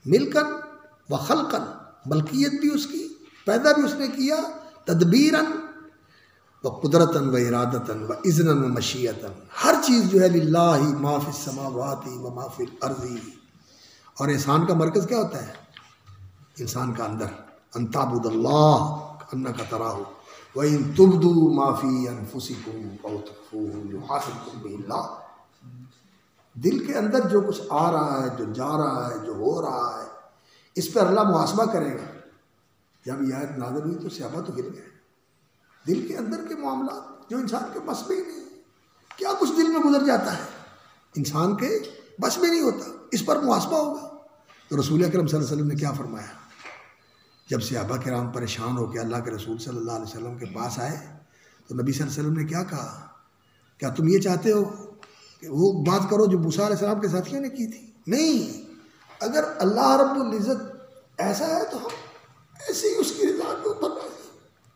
ملکن و خلقن، ملکیت بھی اس کی، پیدا بھی اس نے کیا، تدبیراً و قدرتاً و ارادتاً و اذناً و مشیتاً، ہر چیز جو ہے للہ ما فی السماوات و ما فی الارض۔ اور احسان کا مرکز کیا ہوتا ہے؟ انسان کا اندر، ان تعبد اللہ کانک تراہ وان تبدوا ما فی انفسکم او تخفوہ یحاسبکم بہ اللہ۔ دل کے اندر جو کچھ آ رہا ہے، جو جا رہا ہے، جو ہو رہا ہے، اس پر اللہ محاسبہ کرے گا۔ جب یہ آیت نازل ہوئی تو صحابہ تو گر گئے۔ دل کے اندر کے معاملات جو انسان کے بس میں ہی نہیں، کیا کچھ دل میں گزر جاتا ہے، انسان کے بس میں نہیں ہوتا، اس پر محاسبہ ہوگا۔ تو رسول اکرم صلی اللہ علیہ وسلم نے کیا فرمایا؟ جب صحابہ کرام پریشان ہو کے اللہ کے رسول صلی اللہ علیہ وسلم کے پاس آئے تو نبی صلی اللہ علیہ وسلم نے کیا کہا؟ کیا تم یہ چاہتے ہو کہ وہ بات کرو جو موسیٰ علیہ السلام کے ساتھیوں نے کی تھی؟ نہیں، اگر اللہ رب العزت ایسا ہے تو ہم ایسے ہی اس کی رضا کے اوپر راضی۔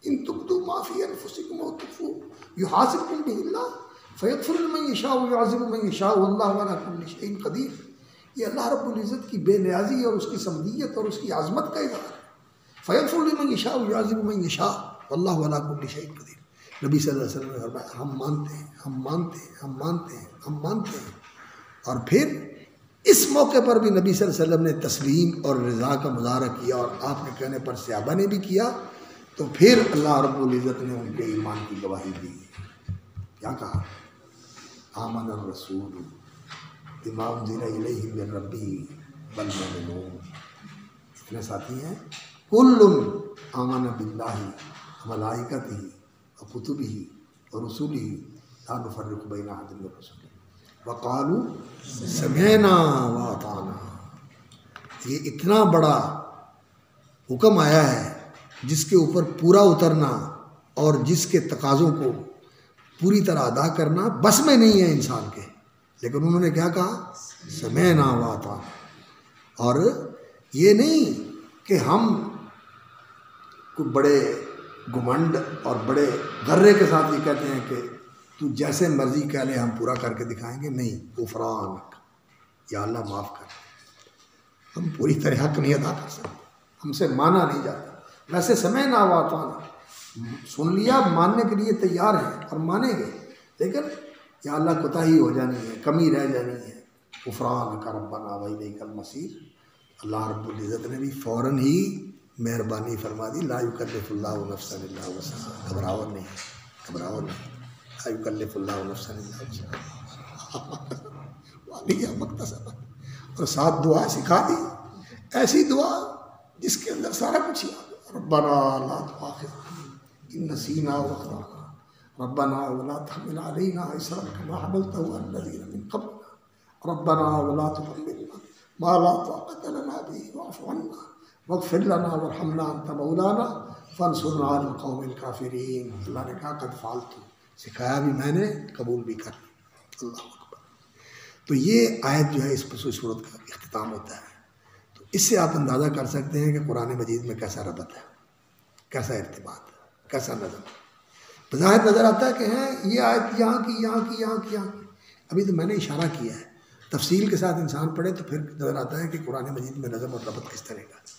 ان تبدوا ما فی انفسکم او تخفوہ یحاسبکم بہ اللہ فیغفر لمن یشاء ویعذب من یشاء واللہ علی کل شیء قدیر۔ یہ اللہ رب العزت کی بے نیازی اور اس کی صمدیت اور اس کی عظمت کا اظہار ہے۔ فیغفر لمن یشاء ویعذب من یشاء واللہ علی کل شیء قدیر۔ نبی صلی اللہ علیہ وسلم نے فرمایا ہم مانتے ہیں، ہم مانتے ہیں، ہم مانتے ہیں، ہم مانتے ہیں۔ اور پھر اس موقع پر بھی نبی صلی اللہ علیہ وسلم نے تسلیم اور رضا کا مظاہرہ کیا، اور آپ کے کہنے پر صحابہ نے بھی کیا۔ تو پھر اللہ رب العزت نے ان کے ایمان کی گواہی دی۔ کیا کہا؟ آمن الرسول بما انزل الیہ من ربہ والمؤمنون۔ اتنے ساتھی ہیں، کل آمن باللہ وملائکتہ وکتبہ ورسلہ لا نفرق بین احد من رسلہ وقالوا سمعنا واطعنا۔ یہ اتنا بڑا حکم آیا ہے جس کے اوپر پورا اترنا اور جس کے تقاضوں کو پوری طرح ادا کرنا بس میں نہیں ہے انسان کے، لیکن انہوں نے کیا کہا؟ سمعنا واطعنا۔ اور یہ نہیں کہ ہم کوئی بڑے گھمنڈ اور بڑے غرے کے ساتھ یہ کہتے ہیں کہ تو جیسے مرضی کہہ لے ہم پورا کر کے دکھائیں گے۔ نہیں، غفرانک، یا اللہ معاف کر، ہم پوری طرح حق نہیں ادا کر سکتے، ہم سے مانا نہیں جاتا۔ ویسے سمعنا واطعنا، سن لیا، ماننے کے لیے تیار ہیں اور مانیں گے، لیکن یا اللہ کوتاہی ہو جانی ہے، کمی رہ جانی ہے۔ غفرانک ربنا والیک المصیر۔ اللہ رب العزت نے بھی فوراً ہی مہربانی فرما دی، لا یکلف اللہ نفسا الا وسعہا۔ گھبراہٹ نہیں، گھبراہٹ نہیں، لا یکلف اللہ نفسا الا وسعہا والیہ مکتسبت۔ اور ساتھ دعا سکھا دی، ایسی دعا جس کے اندر سارا کچھ یاد، ربنا لا تؤاخذنا ان نسینا واخطانا ربنا ولا تحمل علينا إصرا كما حملته على الذين من قبلنا ربنا ولا تحملنا ما لا طاقة لنا به واعف عنا واغفر لنا وارحمنا أنت مولانا فانصرنا على القوم الكافرين۔ اللہ نے کہا قد فعلت، سکھایا بھی میں نے، قبول بھی کر لی۔ اللہ اکبر۔ تو یہ آیت جو ہے اس صورت کا اختتام ہوتا ہے۔ تو اس سے آپ اندازہ کر سکتے ہیں کہ قرآن مجید میں کیسا ربط ہے، کیسا ارتباط ہے، کیسا نظم ہے۔ بظاہر نظر آتا ہے کہ ہیں یہ آیت یہاں کی یہاں کی یہاں کی یہاں کی، ابھی تو میں نے اشارہ کیا ہے، تفصیل کے ساتھ انسان پڑھے تو پھر نظر آتا ہے کہ قرآن مجید میں نظم اور ربط کس طرح کا ہے۔